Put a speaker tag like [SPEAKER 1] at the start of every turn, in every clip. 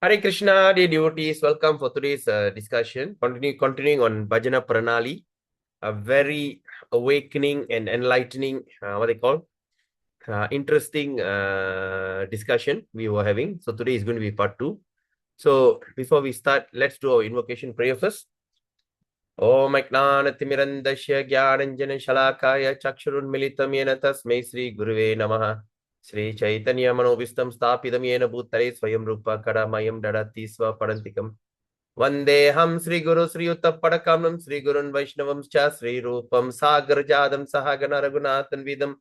[SPEAKER 1] Hare Krishna, dear devotees, welcome for today's discussion. Continuing on Bhajana Pranali, a very awakening and enlightening, what they call, interesting discussion we were having. So today is going to be part two. So before we start, let's do our invocation prayer first. Om Ajnanatimirandasya Gyananjana Shalakaya Chakshurunmilitam Yena Tasmai Sri Guruve Namaha Sri Chaitanya Manovistam Stapidam Yena Bhutale Swayam Rupa Kadamayam Dadati Swapadantikam Vandeham Sri Guru Sri Uttapadakam Sri Gurun Vaishnavam Cha Sri Rupam Sagar Jadam Sahagana Raghunathan Vidam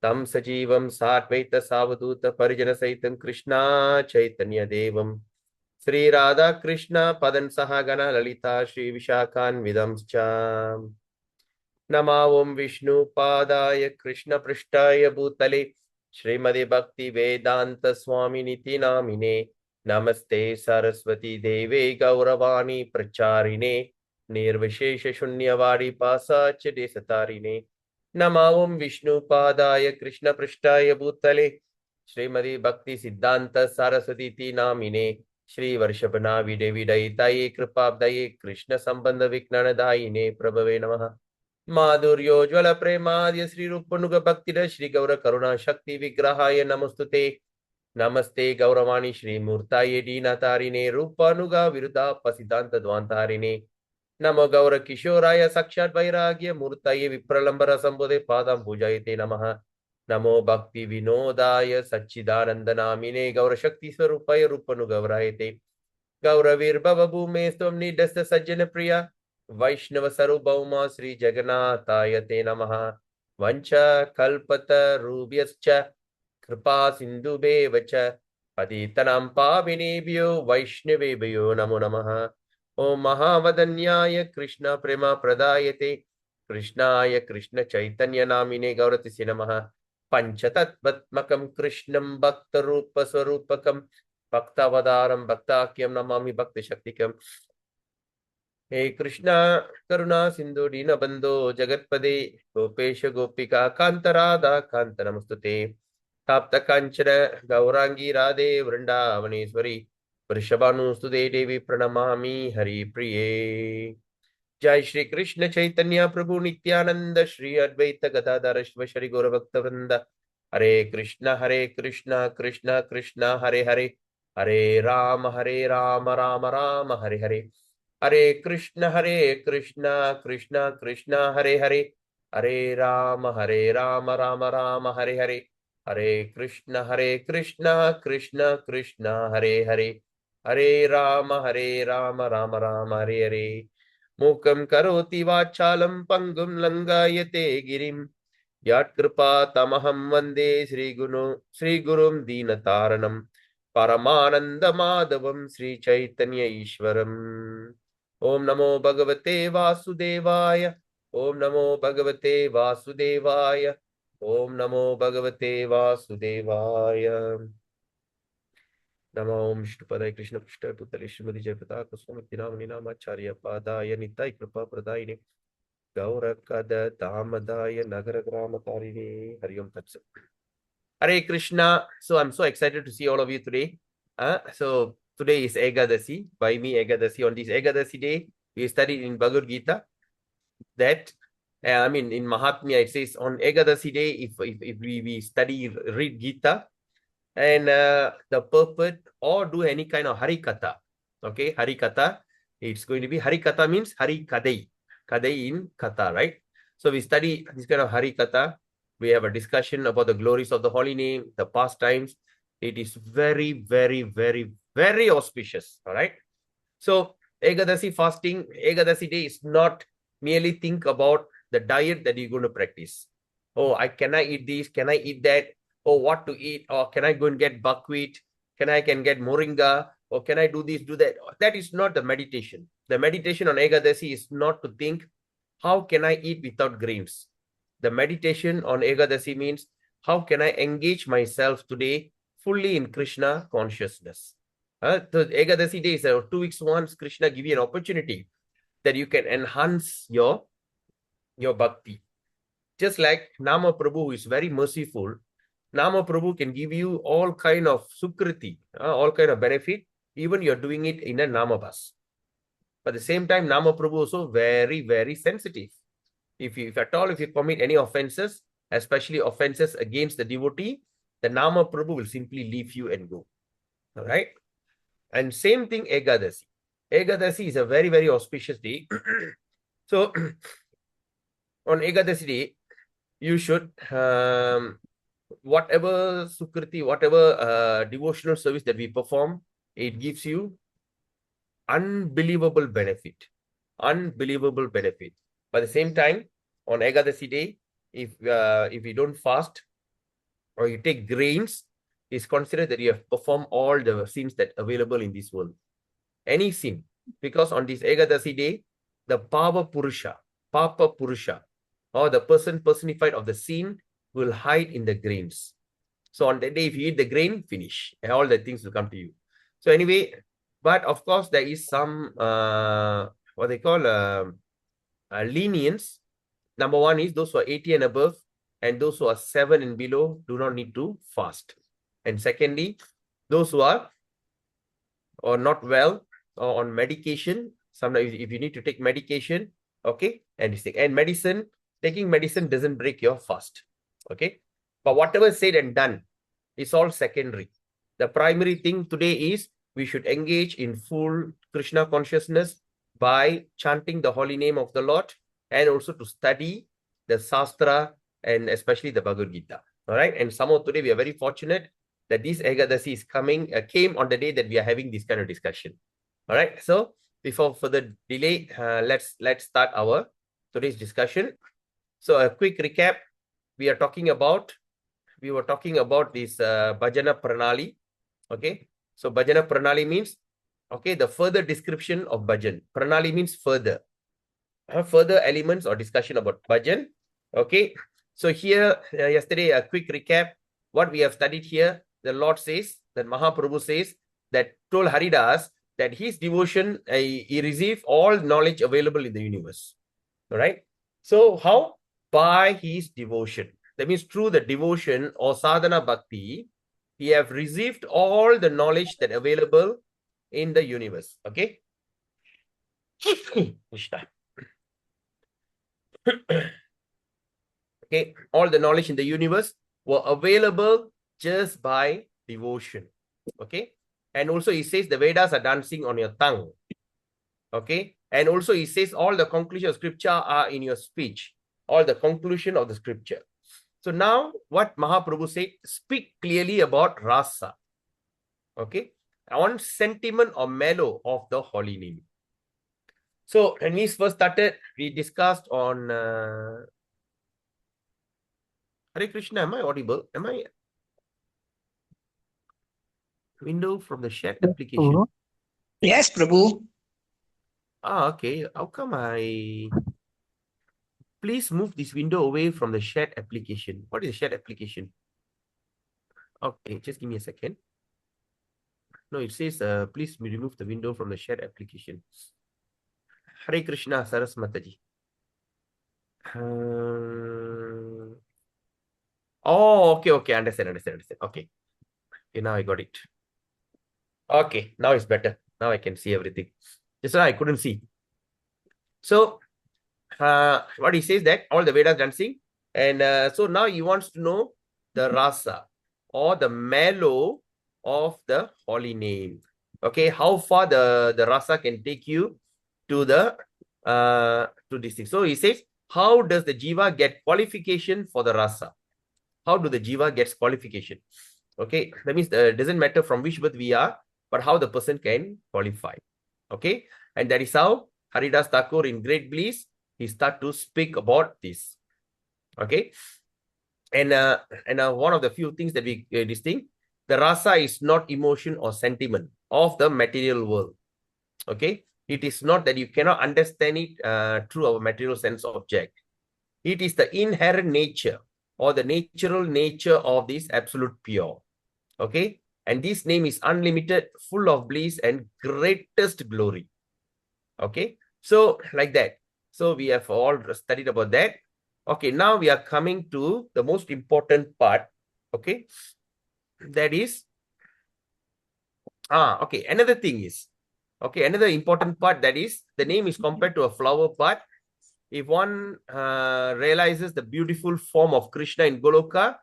[SPEAKER 1] Tam Sajivam Satvaita Savaduta Parijana Saitam Krishna Chaitanya Devam Sri Radha Krishna Padan Sahagana Lalita Sri Vishakan Vidamscha Nama Om Vishnu Padaya Krishna Prishtaya Bhutale Srimadi Bhakti Vedanta Swami Niti Namine Namaste Saraswati Deve Gauravani Pracharine Nirvishesha Shunyavadi Pasacha Desatarine Nama Om Vishnu Padaya Krishna Prishtaya Bhutale Srimadi Bhakti Siddhanta Saraswati Ti Namine Shri Varshapana Videvi Daitaye Kripabdaye Krishna Sambandha Viknanadayine Prabhave Namaha माधुर्योज्वल प्रेमाद्य Shri रूपनुग भक्ति श्री गौर करुणा शक्ति विग्रहाय नमस्तुते नमस्ते गौरवाणी श्री मूर्ताय दीनतारिणे रूपानुगा विरुद्धा पसिदांत द्वांतारिणे नमो गौर किशोराय साक्षात् वैराग्य मूर्ताय विप्रलंबर संबोधे पादं पूजयते नमः नमो भक्ति विनोदाय सच्चिदानंद नामिने गौर शक्ति स्वरूपाय रूपनुगवरायते गौरवीर्भव भूमे स्वं निडस्त सज्जन प्रिया वैष्णव सार्वभौमा श्री जगन्नाथाय ते नमः वंच कल्पतरुभ्यश्च कृपा सिन्धुभ्येव च पतितानां पावनेभ्यो वैष्णवेभ्यो नमो नमः ओम महावदन्याय कृष्ण प्रेम प्रदायते कृष्णाय कृष्ण चैतन्य नामिने गौरतिसे नमः पंचतत्त्वात्मकं कृष्णं भक्तरूप स्वरूपकं भक्तावतारं भक्ताख्यं नमामि भक्तिशक्तिकम् हे कृष्णा करुणा सिंधु दीनबंधो जगत्पदे गोपेश गोपिका कांत राधा कांत नमस्तुते ताप्त कांचन गौरांगी राधे वृंदावनेश्वरी वृषभानुस्तुते देवी प्रणमामि हरि प्रिये जय श्री कृष्ण चैतन्य प्रभु नित्यानंद श्री अद्वैत गदाधर शिव श्री गौरभक्त वृंद हरे कृष्ण कृष्ण कृष्ण हरे हरे हरे राम राम राम हरे हरे हरे कृष्ण कृष्ण कृष्ण हरे राम राम राम हरे हरे हरे कृष्ण कृष्ण कृष्ण हरे राम राम राम हरे हरे मूकं करोति वाचालं पंगुं लंघयते गिरिं यत्कृपा तमहं वन्दे श्रीगुरुं दीनतारणं परमानंद माधवं श्री चैतन्य ईश्वरम् ओम नमो भगवते वासुदेवाय ओम नमो भगवते वासुदेवाय ओम नमो भगवते वासुदेवाय नमो ओम विष्णुपदाय कृष्ण पृष्ठाय भूतले श्रीमती जयप्रताप स्वामी नामिने नामाचार्य पादाय निताय कृपा प्रदायिने गौरकद दामदाय नगर ग्राम तारिणे हरि ओम तत्सत् Hare Krishna. So I'm so excited to see all of you today. So today is Ekadasi, by me Ekadasi. On this Ekadasi day, we studied in Bhagavad Gita that, I mean, in Mahatmya, it says on Ekadasi day, if we study, read Gita, and the purport or do any kind of Harikatha. Okay, Harikatha, it's going to be Harikatha means Harikadai. Kadai in Katha, right? So we study this kind of Harikatha. We have a discussion about the glories of the holy name, the pastimes. It is very, very, very, very auspicious. All right. So Ekadasi fasting, Ekadasi day is not merely think about the diet that you're going to practice. Oh, can I eat this? Can I eat that? Or what to eat? Or can I go and get buckwheat? Can get moringa? Or can I do this, do that? That is not the meditation. The meditation on Ekadasi is not to think, how can I eat without grains? The meditation on Ekadasi means, how can I engage myself today fully in Krishna consciousness? The Ekadasi day is 2 weeks once. Krishna give you an opportunity that you can enhance your bhakti. Just like Nama Prabhu, who is very merciful, Nama Prabhu can give you all kind of sukriti, all kind of benefit even you're doing it in a Namabas. But at the same time, Nama Prabhu also very, very sensitive. If at all, if you commit any offenses, especially offenses against the devotee, the Nama Prabhu will simply leave you and go. All right. And same thing, Ekadasi. Ekadasi is a very, very auspicious day. So on Ekadasi day, you should, whatever Sukriti, whatever devotional service that we perform, it gives you unbelievable benefit. Unbelievable benefit. But at the same time, on Ekadasi day, if you don't fast or you take grains, it's considered that you have performed all the sins that are available in this world. Any sin. Because on this Ekadasi day, the Papa Purusha, or the person personified of the sin will hide in the grains. So on that day, if you eat the grain, finish. And all the things will come to you. So anyway, but of course, there is some, what they call lenience. Number one is those who are 80 and above, and those who are 7 and below do not need to fast. And secondly, those who are or not well or on medication, sometimes if you need to take medication, okay, and this thing. And medicine, taking medicine doesn't break your fast. Okay. But whatever said and done, it's all secondary. The primary thing today is we should engage in full Krishna consciousness by chanting the holy name of the Lord, and also to study the Shastra and especially the Bhagavad Gita. All right. And somehow today we are very fortunate that this Ekadasi is came on the day that we are having this kind of discussion. All right. So before further delay, let's start our today's discussion. So a quick recap. We were talking about this Bhajana Pranali. Okay. So Bhajana Pranali means, okay, the further description of Bhajan. Pranali means further. Further elements or discussion about Bhajan. Okay. So here, yesterday, a quick recap. What we have studied here, the Lord says, that Mahaprabhu says, that told Haridas that his devotion, he received all knowledge available in the universe. All right. So how? By his devotion. That means through the devotion or sadhana bhakti, he have received all the knowledge that available in the universe. Okay. Okay, all the knowledge in the universe were available just by devotion. Okay, and also he says the Vedas are dancing on your tongue. Okay, and also he says all the conclusion of scripture are in your speech, all the conclusion of the scripture. So now what Mahaprabhu said, speak clearly about rasa. Okay, on sentiment or mellow of the holy name. So when we first started, we discussed on Hare Krishna. Am I audible? Am I window from the chat application?
[SPEAKER 2] Yes, Prabhu.
[SPEAKER 1] Ah, okay. How come please move this window away from the chat application? What is the chat application? Okay, just give me a second. No, it says please remove the window from the chat application. Hare Krishna, Saras Mataji. Oh, okay. Understand. Okay, now I got it. Okay, now it's better. Now I can see everything. Just now I couldn't see. So, what he says that all the Vedas dancing, and so now he wants to know the rasa or the mellow of the holy name. Okay, how far the rasa can take you to the to this thing. So he says, how does the jiva get qualification for the rasa? How do the jiva gets qualification? Okay, that means it doesn't matter from which birth we are, but how the person can qualify. Okay, and that is how Haridas Thakur in Great Bliss, he start to speak about this. Okay, and one of the few things that we distinct, the rasa is not emotion or sentiment of the material world. Okay, it is not that you cannot understand it through our material sense object. It is the inherent nature or the natural nature of this absolute pure. Okay, and this name is unlimited, full of bliss and greatest glory. Okay, so like that. So we have all studied about that. Okay, now we are coming to the most important part. Okay, that is Okay. Another thing is, another important part, that is the name is compared to a flower part. If one realizes the beautiful form of Krishna in Goloka,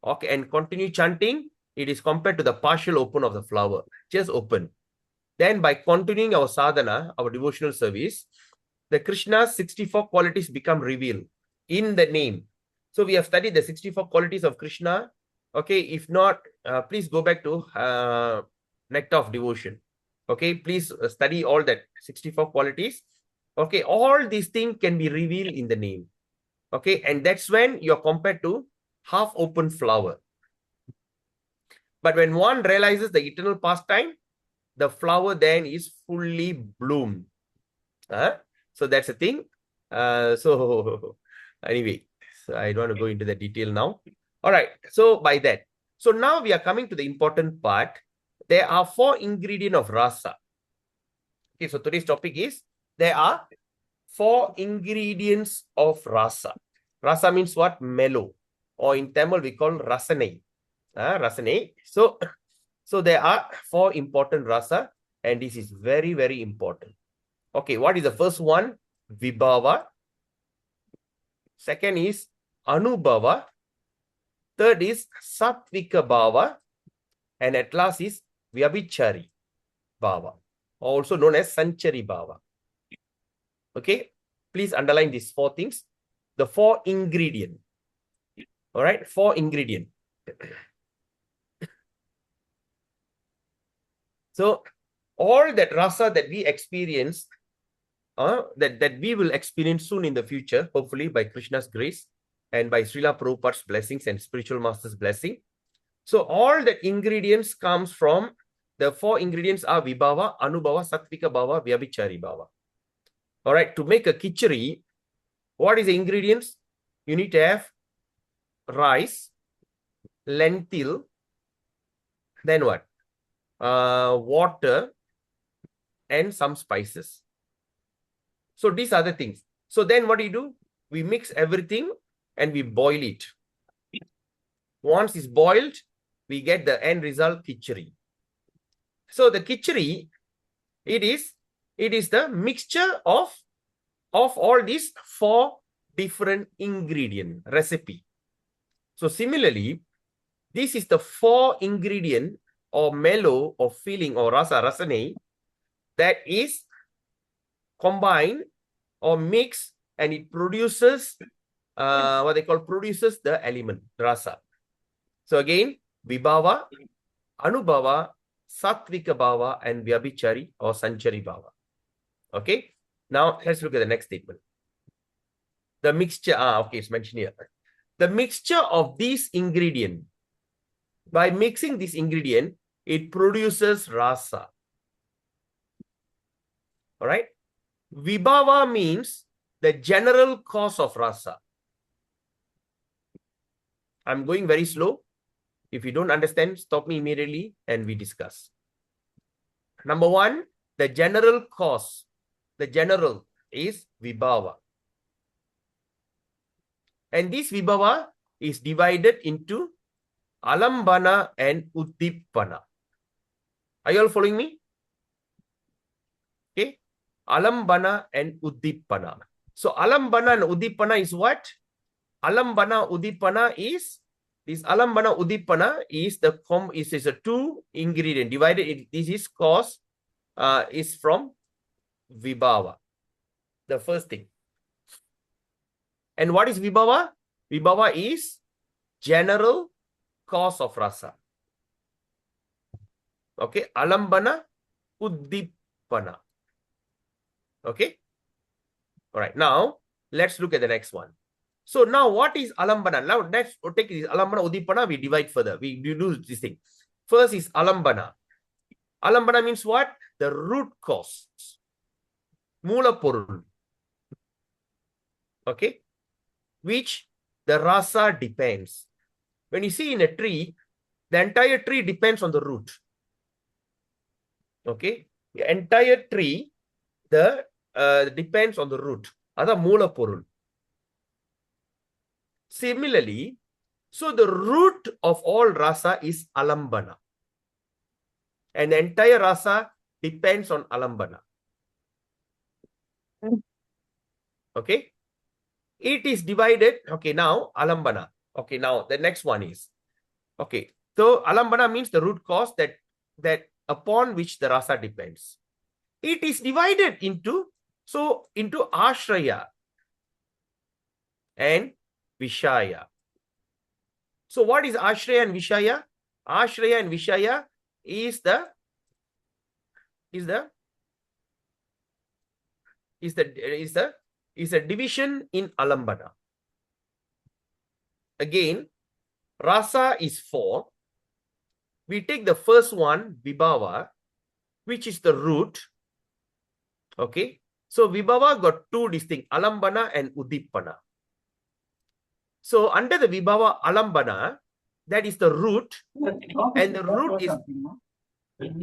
[SPEAKER 1] okay, and continue chanting, it is compared to the partial open of the flower, just open. Then by continuing our sadhana, our devotional service, the Krishna's 64 qualities become revealed in the name. So we have studied the 64 qualities of Krishna. Okay, if not, please go back to Nectar of Devotion. Okay, please study all that 64 qualities. Okay, all these things can be revealed in the name. Okay, and that's when you're compared to half open flower. But when one realizes the eternal pastime, the flower then is fully bloomed. So that's the thing. So anyway, so I don't want to go into the detail now. All right. So by that, so now we are coming to the important part. There are 4 ingredients of rasa. Okay, so today's topic is there are 4 ingredients of rasa. Rasa means what? Mellow, or in Tamil we call rasanai. Rasanai. So there are 4 important rasa, and this is very, very important. Okay, what is the first one? Vibhava. Second is Anubhava. Third is Sattvika Bhava. And at last is Vyabhichari Bhava, also known as Sanchari Bhava. Okay, please underline these 4 things. The 4 ingredients. All right, 4 ingredients. So all that rasa that we experience, that we will experience soon in the future, hopefully by Krishna's grace and by Srila Prabhupada's blessings and spiritual master's blessing. So all the ingredients comes from, the 4 ingredients are Vibhava, Anubhava, Sattvika Bhava, Vyabhichari Bhava. All right, to make a khichdi, what is the ingredients? You need to have rice, lentil, then what? Water, and some spices. So these are the things. So then what do you do? We mix everything and we boil it. Once it's boiled, we get the end result, khichdi. So the khichdi, it is the mixture of all these 4 different ingredient recipe. So similarly, this is the 4 ingredient or mellow or feeling or rasane that is combined or mixed, and it produces what they call produces the element rasa. So again, Vibhava, Anubhava, Sattvika Bhava, and Vyabhichari or Sanchari Bhava. Okay, now let's look at the next statement. The mixture, okay, it's mentioned here. The mixture of these ingredient, by mixing this ingredient, it produces rasa. All right. Vibhava means the general cause of rasa. I'm going very slow. If you don't understand, stop me immediately and we discuss. Number 1, the general cause. The general is Vibhava. And this Vibhava is divided into Alambana and Uddipana. Are you all following me? Okay. Alambana and Uddipana. So Alambana and Uddipana is what? Alambana Uddipana is, this Alambana Uddipana is the is a 2 ingredient divided. This is cause is from Vibhava. The first thing. And what is Vibhava? Vibhava is general cause of rasa. Okay. Alambana, Uddipana. Okay. All right. Now, let's look at the next one. So now what is Alambana? Now let's take this Alambana, Uddipana, we divide further. We do this thing. First is Alambana. Alambana means what? The root cause. Mula porul. Okay. Which the rasa depends. When you see in a tree, the entire tree depends on the root. Okay. The entire tree, depends on the root. That's mula porul. Similarly, so the root of all rasa is alambana. And the entire rasa depends on alambana. Okay. It is divided. Okay, now alambana. Okay, now the next one is, okay, so alambana means the root cause that upon which the rasa depends. It is divided into ashraya and vishaya. So what is ashraya and vishaya? Ashraya and vishaya is the division in alambana. Again, rasa is 4. We take the first one, vibhava, which is the root. Okay. So vibhava got two distinct, alambana and udippana. So under the vibhava alambana, that is the root, and the root is,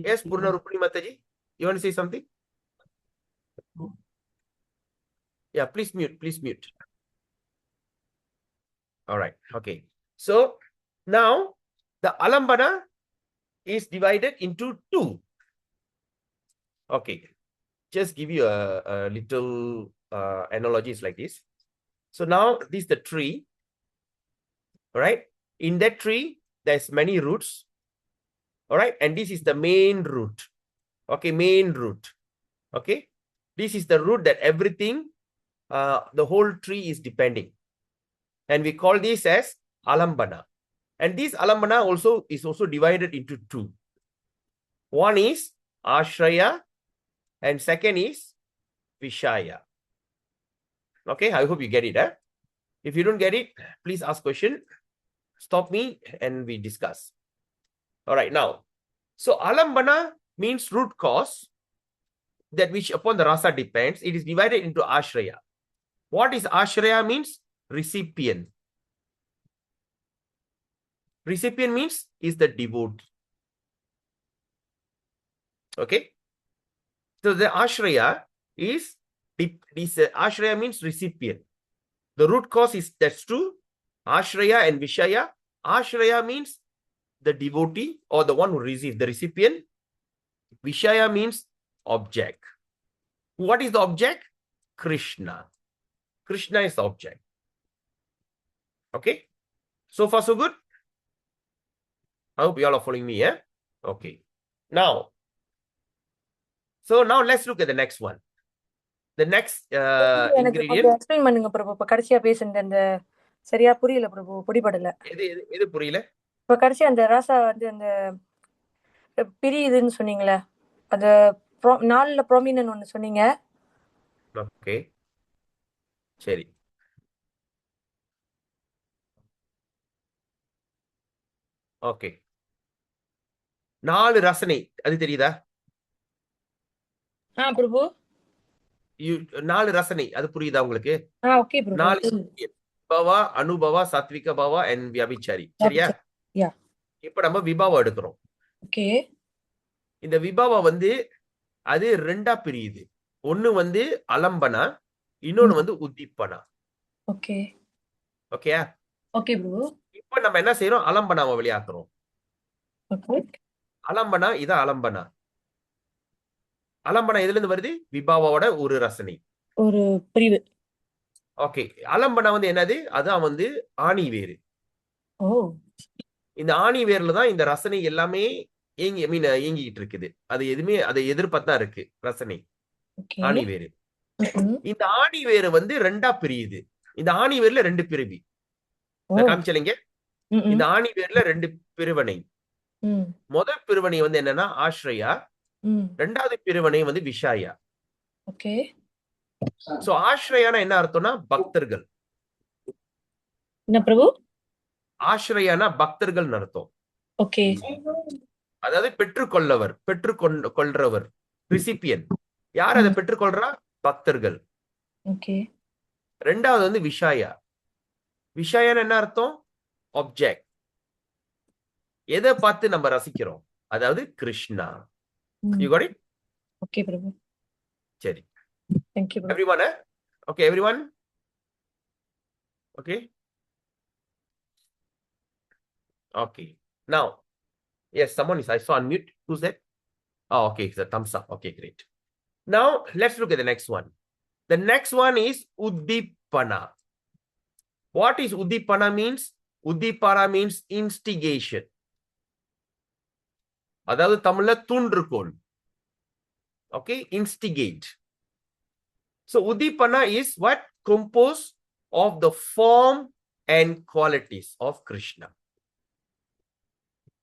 [SPEAKER 1] yes, Purna Rupani Mataji, you want to say something? Yeah, please mute. All right, okay. So now the alambana is divided into 2. Okay, just give you a little analogies like this. So now this is the tree. All right, in that tree there's many roots. All right, and this is the main root. Okay, main root. Okay, this is the root that everything, the whole tree is depending, and we call this as alambana. And this alambana is also divided into 2. One is ashraya and second is vishaya. Okay, I hope you get it. If you don't get it, please ask question, stop me and we discuss. All right, now, so alambana means root cause, that which upon the rasa depends. It is divided into ashraya. What is ashraya means? Recipient. Recipient means is the devotee. Okay. So the ashraya ashraya means recipient. The root cause is, that's true. Ashraya and vishaya. Ashraya means the devotee or the one who receives, the recipient. Vishaya means object. What is the object? Krishna. Krishna is the object. Okay. So far, so good. I hope you all are following me. Yeah. Okay. Now, so now let's look at the next one. The next ingredient.
[SPEAKER 3] Explain பண்ணுங்க பிரபு. இப்ப கடைசியா பேசுனது அந்த சரியா புரியல பிரபு, புடிபடல.
[SPEAKER 1] எது புரியல?
[SPEAKER 3] இப்ப கடைசி அந்த ராசா வந்து அந்த பிரியுதுன்னு சொன்னீங்களே, அந்த 4ல ப்ரோமினன்ட் ஒன்னு சொன்னீங்க.
[SPEAKER 1] ஓகே, சரி. ஓகே, 4 ரசனை அது தெரியுதா?
[SPEAKER 3] பிரபு.
[SPEAKER 1] 4 ரசனை அது புரியுதா உங்களுக்கு?
[SPEAKER 3] ஓகே பிரபு.
[SPEAKER 1] 4 பவா, அனுபவா, சாத்விக பவா and வியாபிச்சாரி. சரியா?
[SPEAKER 3] யா.
[SPEAKER 1] இப்போ நம்ம விபாவா எடுக்கிறோம்.
[SPEAKER 3] ஓகே.
[SPEAKER 1] இந்த விபாவா வந்து அது ரெண்டா பிரியுது. ஒன்னு வந்து அலம்பனா, இன்னொன்னு வந்து உத்திப்பனா.
[SPEAKER 3] ஓகே.
[SPEAKER 1] ஓகேயா?
[SPEAKER 3] ஓகே பிரபு.
[SPEAKER 1] இப்போ நம்ம என்ன செய்றோம்? அலம்பனாவை வெளியாக்குறோம்.
[SPEAKER 3] ஓகே.
[SPEAKER 1] அலம்பனா, இதான் அலம்பனா. அலம்பனா எதுல இருந்து வருது? விபாவாவோட ஒரு ரசனை,
[SPEAKER 3] ஒரு பிரிவு.
[SPEAKER 1] ஓகே. அலம்பனா வந்து என்னது? அதான் வந்து ஆணி வேறு.
[SPEAKER 3] ஓ. இந்த
[SPEAKER 1] ஆணி வேர்ல தான் இந்த ரசனை எல்லாமே இயங்கிட்டு இருக்குது. அது எதுவுமே அதை எதிர்பார்த்தா இருக்கு ரசனை. ஆணி வேறு. இந்த ஆணி வேறு வந்து ரெண்டா பிரியுது. இந்த ஆணி வேர்ல 2 பிரிவி. காமிச்சலைங்க. இந்த ஆணி வேர்ல 2 பிரிவினை. முதல் பிரிவினை வந்து என்னன்னா ஆஷ்ரயா, ரெண்டாவது பிரிவினை வந்து விஷாயா.
[SPEAKER 3] ஓகே.
[SPEAKER 1] சோ ஆஷ்ரயானா என்ன அர்த்தம்னா பக்தர்கள்.
[SPEAKER 3] என்ன பிரபு?
[SPEAKER 1] ஆஷ்ரயானா பக்தர்கள் அர்த்தம்.
[SPEAKER 3] ஓகே.
[SPEAKER 1] அதாவது பெற்றுக்கொள்றவர், ரிசிபியன். யார் அதை பெற்றுக்கொள்றா? பக்தர்கள்.
[SPEAKER 3] ஓகே.
[SPEAKER 1] ரெண்டாவது வந்து விஷாயா. விஷாயான்னு என்ன அர்த்தம்? ஆப்ஜெக்ட். எதை பார்த்து நம்ம ரசிக்கிறோம்? அதாவது Krishna. You got it?
[SPEAKER 3] Okay, பிரபு.
[SPEAKER 1] சரி.
[SPEAKER 3] Thank you, Prabhu.
[SPEAKER 1] Everyone, okay, everyone? Okay? Okay. Now, yes, someone is, I saw unmute. Who's that? Oh, okay, the thumbs up. Okay, great. Now, let's look at the next one. The next one is Uddipana. What is Uddipana means? Uddipana means instigation. அதாவது தமிழ்ல தூண்டுகோல். Okay, instigate. So Uddipana is what? Composed of the form and qualities of Krishna.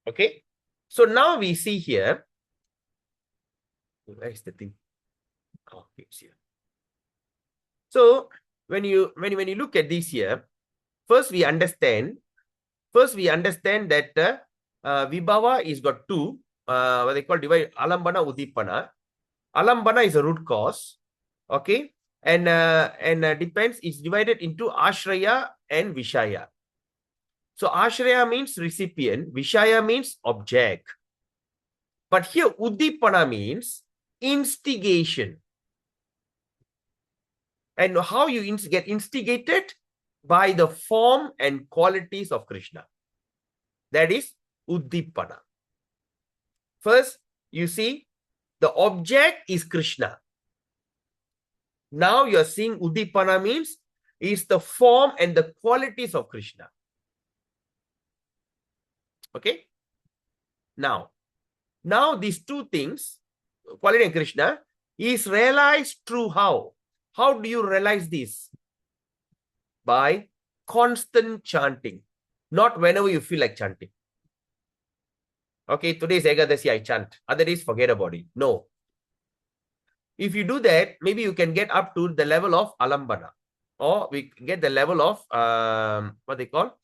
[SPEAKER 1] Okay. So now we see here. Where is the thing? Oh, it's here. So when you look at this here, first we understand that Vibhava is got two, what they call divide, Alambana, Uddipana. Alambana is a root cause, okay, and depends, is divided into Ashraya and Vishaya. So Ashraya means recipient, Vishaya means object. But here Uddipana means instigation. And how you get instigated? By the form and qualities of Krishna. That is Uddipana. First, you see, the object is Krishna. Now you are seeing Uddipana means is the form and the qualities of Krishna. Okay. Now these two things, quality and Krishna, is realized through how? How do you realize this? By constant chanting, not whenever you feel like chanting. Okay, today is Ekadasi, I chant. Other days, forget about it. No. If you do that, maybe you can get up to the level of Alambana. Or we get the level of, what they call,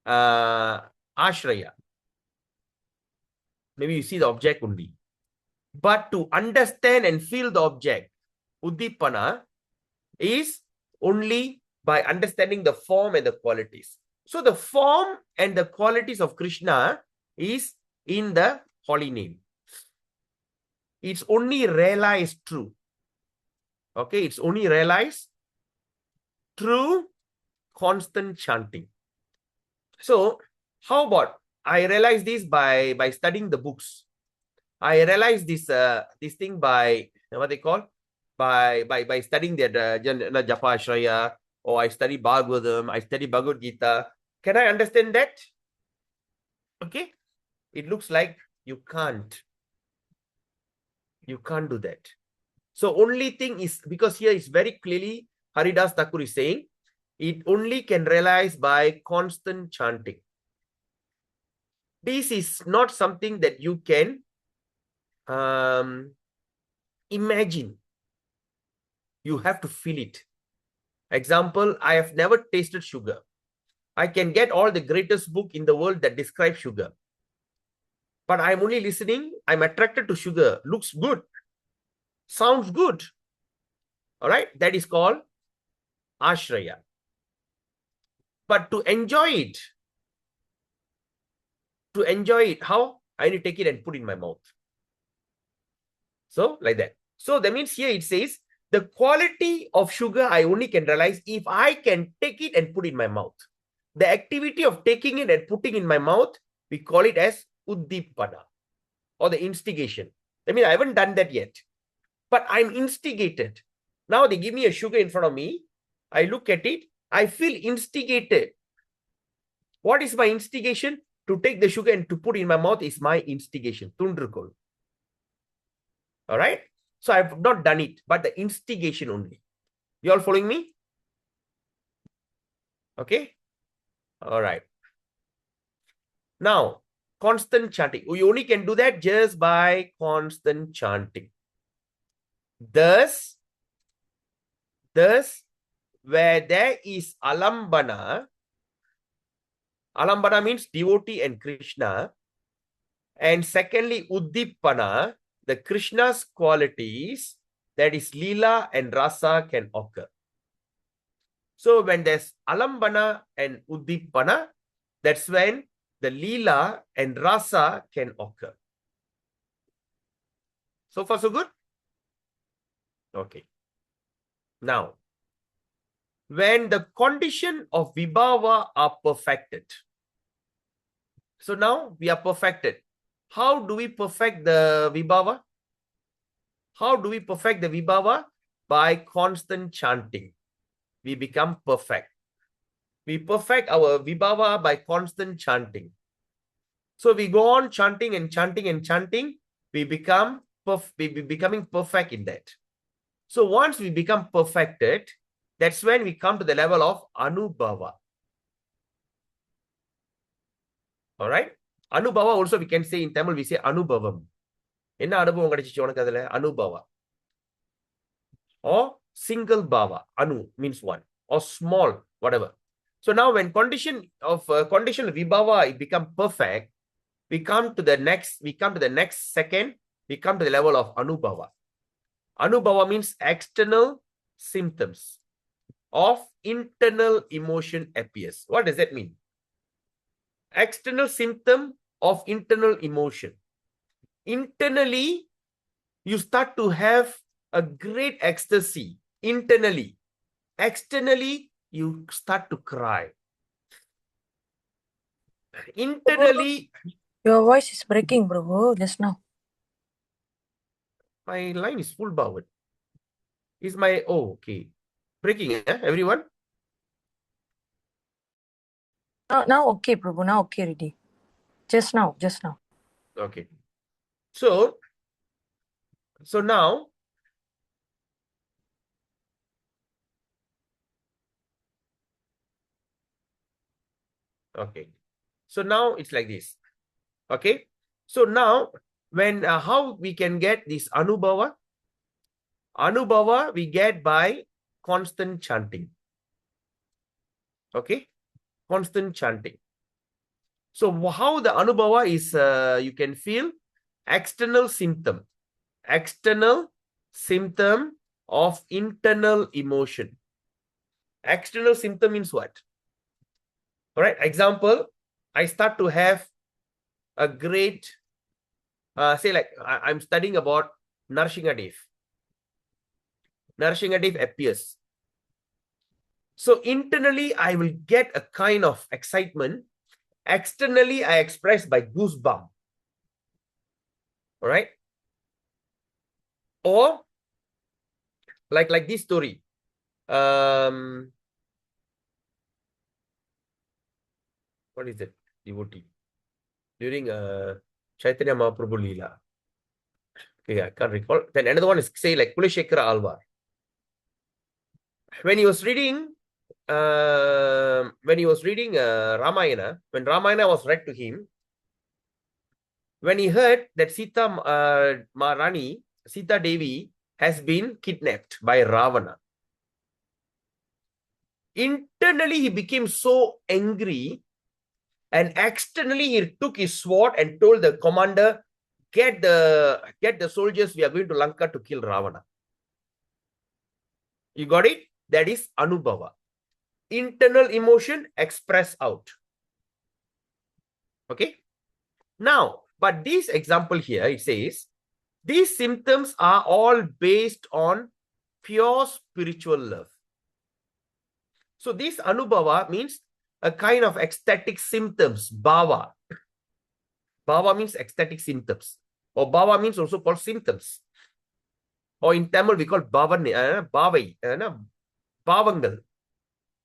[SPEAKER 1] Ashraya. Maybe you see the object only. But to understand and feel the object, Uddipana is only by understanding the form and the qualities. So the form and the qualities of Krishna is in the holy name. It's only realized through. Okay, it's only realized through constant chanting. So how about I realize this by studying the books. I realize this thing by what they call by studying their Japa Ashraya, or I study Bhagavatam, I study Bhagavad Gita. Can I understand that? Okay. It looks like you can't. You can't do that. So only thing is, because here is very clearly Haridas Thakur is saying, it only can realize by constant chanting. This is not something that you can imagine. You have to feel it. Example, I have never tasted sugar. I can get all the greatest book in the world that describe sugar. But I'm only listening. I'm attracted to sugar. Looks good. Sounds good. All right. That is called Ashraya. But to enjoy it, how? I need to take it and put it in my mouth. So, like that. So, that means here it says, the quality of sugar I only can realize if I can take it and put it in my mouth. The activity of taking it and putting it in my mouth, we call it as Uddipana, or the instigation. I mean, I haven't done that yet, but I'm instigated. Now they give me a sugar in front of me. I look at it. I feel instigated. What is my instigation? To take the sugar and to put in my mouth is my instigation. Tundrukol. All right. So I've not done it, but the instigation only. You all following me? Okay. All right. Now, constant chanting. We only can do that just by constant chanting. Thus, where there is Alambana, Alambana means devotee and Krishna. And secondly, Uddipana, the Krishna's qualities, that is Leela and Rasa, can occur. So when there's Alambana and Uddipana, that's when the Leela and Rasa can occur. So far, so good? Okay. Now, when the condition of Vibhava are perfected. So now we are perfected. How do we perfect the Vibhava? How do we perfect the vibhava? By constant chanting. We become perfect. We perfect our vibhava by constant chanting. So we go on chanting and chanting and chanting. We become becoming perfect in that. So once we become perfected, that's when we come to the level of anubhava. All right. Anubhava also we can say in Tamil, we say anubhavam. என்ன அனுபவம் கிடைச்சிச்சு உனக்கு அதுல அனுபவா or single bhava. Anu means one or small, whatever. So now when conditional vibhava it become perfect, we come to the next second, we come to the level of anubhava. Anubhava means external symptoms of internal emotion appears. What does that mean? External symptom of internal emotion. Internally, you start to have a great ecstasy internally. Externally, you start to cry. Internally,
[SPEAKER 3] Your voice is breaking, Prabhu, just now.
[SPEAKER 1] my line is full powered. Is my okay breaking? Everyone?
[SPEAKER 3] Now okay, Prabhu. Now okay, ready. Just now.
[SPEAKER 1] Okay. So now okay. So now it's like this. Okay. So now when how we can get this anubhava? Anubhava we get by constant chanting. Okay. Constant chanting. So how the anubhava is you can feel external symptom of internal emotion. External symptom means what? All right. Example, I start to have a great say like I'm studying about Narsingadev. Narsingadev appears. So internally, I will get a kind of excitement. Externally, I express by goosebump. All right. Or like this story. What is it? Devotee. During Chaitanya Mahaprabhu Leela. Okay, I can't recall. Then another one is say like Kulashekara Alvar. When he was reading Ramayana, when Ramayana was read to him, when he heard that Sita Devi has been kidnapped by Ravana, internally he became so angry, and externally he took his sword and told the commander, get the soldiers, we are going to Lanka to kill Ravana. You got it? That is anubhava. Internal emotion express out. Okay. Now, but this example here, it says, these symptoms are all based on pure spiritual love. So this anubhava means a kind of ecstatic symptoms, bhava. Bhava means ecstatic symptoms. Or bhava means also called symptoms. Or in Tamil, we call bhavai, bhavangal.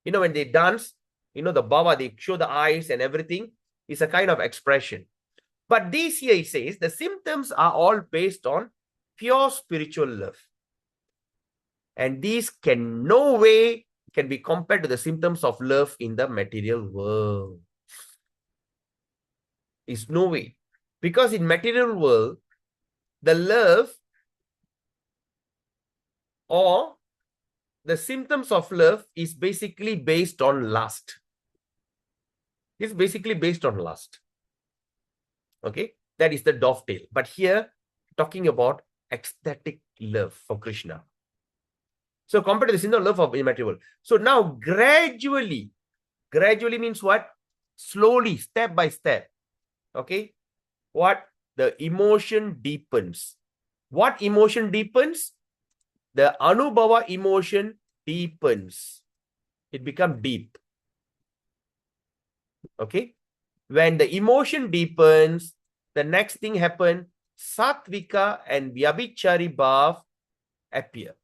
[SPEAKER 1] You know, when they dance, you know, the bhava, they show the eyes and everything. Is a kind of expression. But this here, he says, the symptoms are all based on pure spiritual love. And these can no way can be compared to the symptoms of love in the material world. Is no way. Because in material world, the love or the symptoms of love is basically based on lust. It's basically based on lust. Okay, that is the dovetail. But here, talking about ecstatic love for Krishna. So compared to the symptom of love of immaterial world. So now gradually means what? Slowly, step by step. Okay, what? The emotion deepens. What emotion deepens? The anubhava emotion deepens. It becomes deep. Okay. When the emotion deepens, the next thing happens, Sattvika and Vyabhichari Bhav appear.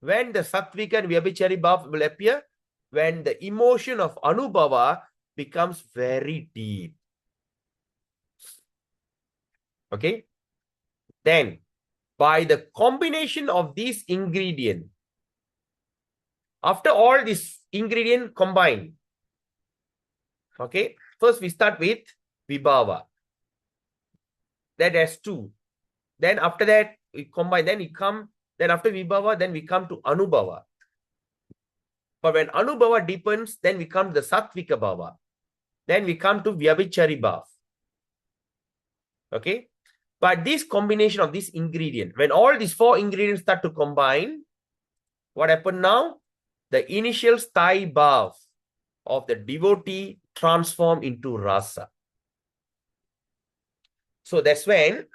[SPEAKER 1] When the Sattvika and Vyabhichari Bhav will appear, when the emotion of Anubhava becomes very deep. Okay? Then, by the combination of these ingredients, after all these ingredients combine, okay, first we start with Vibhava. That has two. Then after that, we combine, then after Vibhava, then we come to Anubhava. But when Anubhava deepens, then we come to the Sattvika Bhava. Then we come to Vyabhichari Bhav. Okay? But this combination of this ingredient, when all these four ingredients start to combine, what happened now? The initial sthai bhav of the devotee transform into rasa. So that's when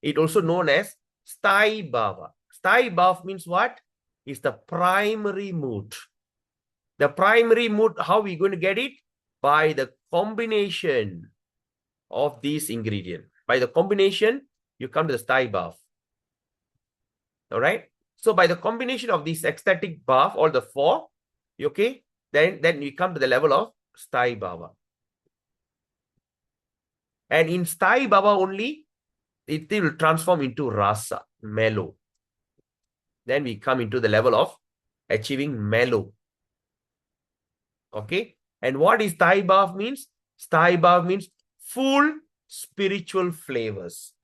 [SPEAKER 1] it also known as sthai bhava. Sthai bhav means what? It's the primary mood. The primary mood, how are we going to get it? By the combination of these ingredients. By the combination, you come to the sthai bhav. All right? So by the combination of these ecstatic bhav, all the four, okay, then we come to the level of sthai bhava. And in sthai bhava only, it will transform into rasa, mellow. Then we come into the level of achieving mellow. Okay? And what is sthai bhav means? Sthai bhav means full spiritual flavors.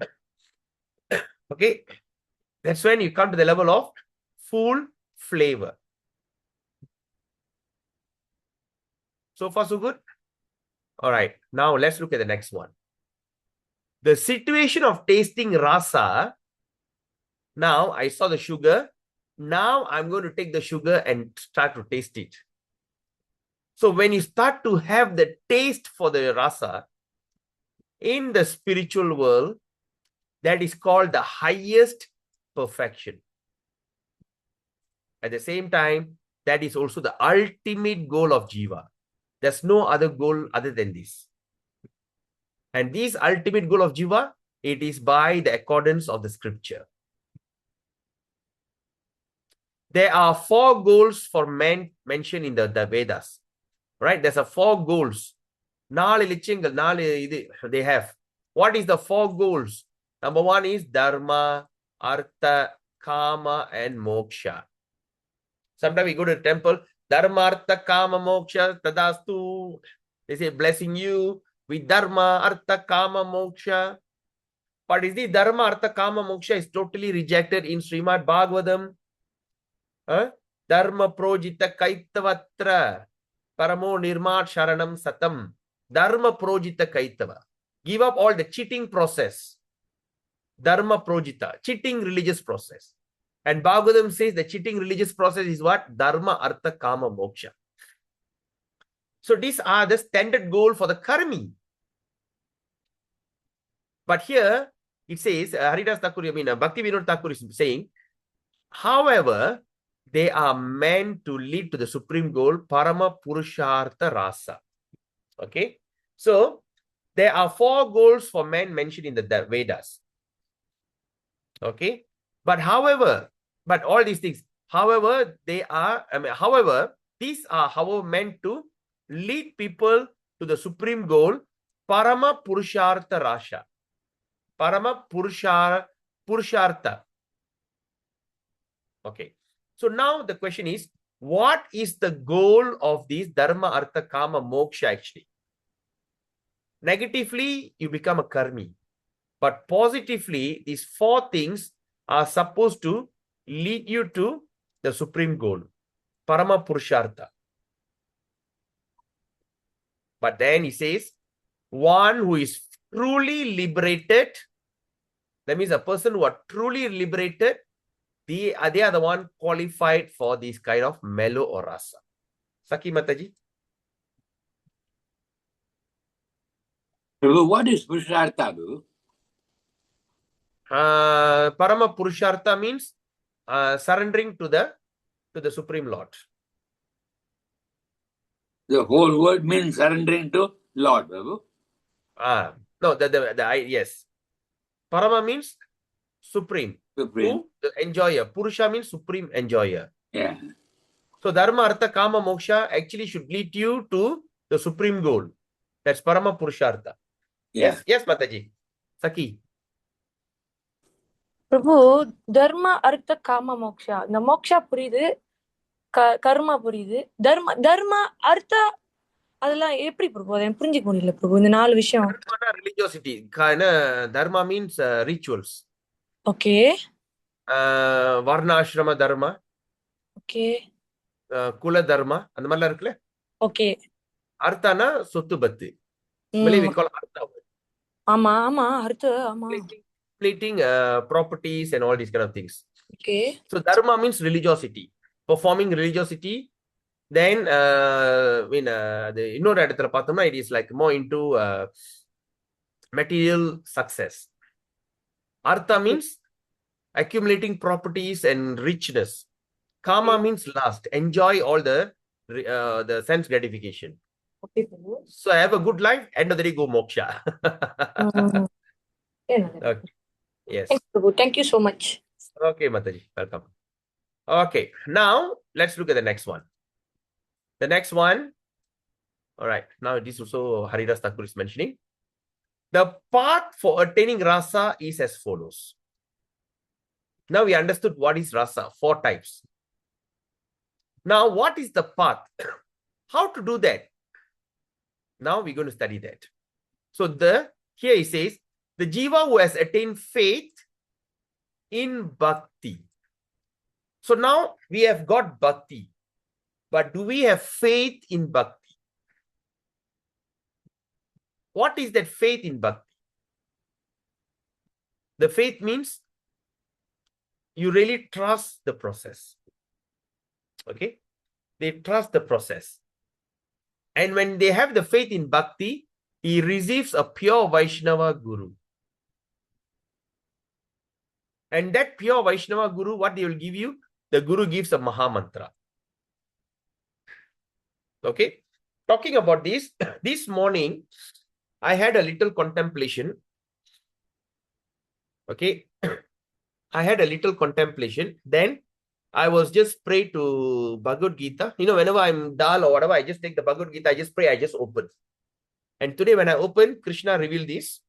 [SPEAKER 1] Okay? That's when you come to the level of full flavor. So far, so good? All right. Now, let's look at the next one. The situation of tasting rasa. Now, I saw the sugar. Now, I'm going to take the sugar and start to taste it. So, when you start to have the taste for the rasa, in the spiritual world, that is called the highest perfection. At the same time, that is also the ultimate goal of jiva. There's no other goal other than this. And this ultimate goal of jiva, it is by the accordance of the scripture. There are 4 goals for men mentioned in the Vedas. Right? There's a 4 goals. They have. What is the 4 goals? Number 1 is dharma, artha, kama, and moksha. Sometimes we go to the temple, dharma, artha, kama, moksha, tadastu. They say, blessing you with dharma, artha, kama, moksha. But is the dharma, artha, kama, moksha is totally rejected in Srimad Bhagavatam. Dharma projita kaitavatra paramo nirmat sharanam satam. Dharma projita kaitava. Give up all the cheating process. Dharma projita, cheating religious process. And Bhagavatam says the cheating religious process is what? Dharma, artha, kama, moksha. So these are the standard goal for the karmi. But here it says, Haridas Thakur, Bhakti Vinod Thakur is saying, however, they are meant to lead to the supreme goal, Parama Purushartha Rasa. Okay? So, there are 4 goals for men mentioned in the Vedas. Okay? But however, all these things, however, these are meant to lead people to the supreme goal, Parama Purushartha Rasa. Parama Purushartha. Okay. So now the question is, what is the goal of this dharma, artha, kama, moksha actually? Negatively, you become a karmi. But positively, these 4 things are supposed to lead you to the supreme goal, Parama Purushartha. But then he says, one who is truly liberated, that means a person who are truly liberated, they are the one qualified for this kind of mellow or rasa. Saki Mataji?
[SPEAKER 2] Prabhu, what is Purushartha, Prabhu?
[SPEAKER 1] Parama Purushartha means surrendering to the Supreme Lord.
[SPEAKER 2] The whole word means surrendering to Lord, Prabhu.
[SPEAKER 1] No, yes. Parama means supreme.
[SPEAKER 2] Supreme.
[SPEAKER 1] The enjoyer. Purusha means supreme enjoyer.
[SPEAKER 2] Yeah.
[SPEAKER 1] So Dharma, Artha, Kama, Moksha actually should lead you to the supreme goal. That's Parama Purushartha.
[SPEAKER 2] Yeah.
[SPEAKER 1] Yes, Mataji. Saki.
[SPEAKER 3] பிரபு தர்ம அர்த்த காம மோக்ஷா இந்த மோக்ஷா புரியுது கர்மா புரியுது தர்ம அர்த்த அதெல்லாம் எப்படி பிரபு அதை எனக்கு புரிஞ்சுக்க முடியல பிரபு இந்த 4 விஷயம்.
[SPEAKER 1] Religiosity. Dharma means rituals.
[SPEAKER 3] Okay
[SPEAKER 1] Varna Ashrama Dharma.
[SPEAKER 3] Okay
[SPEAKER 1] Kula Dharma. அந்த மாதிரிலாம் இருக்குல்ல.
[SPEAKER 3] ஓகே
[SPEAKER 1] Arthana சொத்து பத்து. Malay we call Artha.
[SPEAKER 3] ஆமா ஆமா அர்த்த ஆமா
[SPEAKER 1] Splitting properties and all these kind of things.
[SPEAKER 3] Okay
[SPEAKER 1] So Dharma means religiosity. Performing religiosity. Then the இன்னொரு இடத்துல பார்த்தோம்னா it is like more into material success. Artha means accumulating properties and richness. Kama means lust. Enjoy all the sense gratification.
[SPEAKER 3] Okay Prabhu
[SPEAKER 1] So I have a good life, end of the day go moksha. Okay. Yes.
[SPEAKER 3] Prabhu thank you so much.
[SPEAKER 1] Okay, Mataji. Welcome. Okay. Now let's look at the next one. The next one. All right. Now this also Haridas Thakur is mentioning. The path for attaining rasa is as follows. Now we understood what is rasa, 4 types. Now what is the path? How to do that? Now we're going to study that. So here he says, the jiva who has attained faith in bhakti. So now we have got bhakti, but do we have faith in bhakti? What is that faith in bhakti? The faith means you really trust the process. Okay? They trust the process. And when they have the faith in bhakti, he receives a pure Vaishnava guru. And that pure Vaishnava guru, what they will give you? The guru gives a Maha Mantra. Okay? Talking about this morning, I had a little contemplation. Okay? I had a little contemplation. Then I was just pray to Bhagavad Gita. You know, whenever I'm dull or whatever, I just take the Bhagavad Gita, I just pray, I just open. And today when I open, Krishna revealed this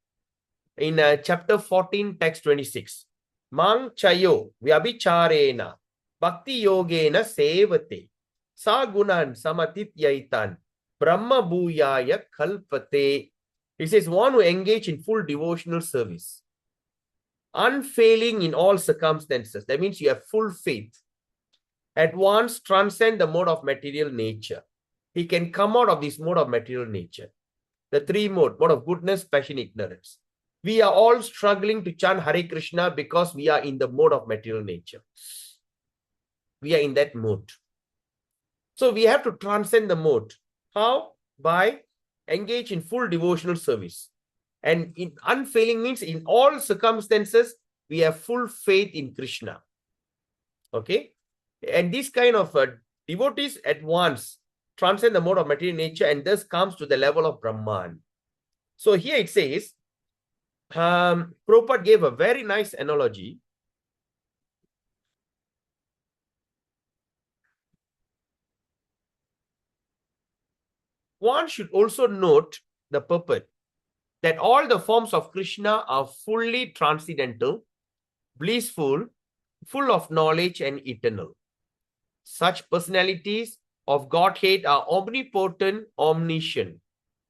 [SPEAKER 1] in chapter 14, text 26. Mang chayo vyabhicharena bhakti yogena sevate sagunan samatit yaitan brahma bhuyaya kalpate. He says, one who engage in full devotional service, unfailing in all circumstances. That means you have full faith. At once transcend the mode of material nature. He can come out of this mode of material nature. The 3 mode of goodness, passion, ignorance. We are all struggling to chant Hare Krishna because we are in the mode of material nature. We are in that mode. So we have to transcend the mode. How? By engage in full devotional service. And in unfailing means in all circumstances, we have full faith in Krishna. Okay? And this kind of devotees at once transcend the mode of material nature and thus comes to the level of Brahman. So here it says, Prabhupada gave a very nice analogy. One should also note the purport that all the forms of Krishna are fully transcendental, blissful, full of knowledge and eternal. Such personalities of Godhead are omnipotent, omniscient,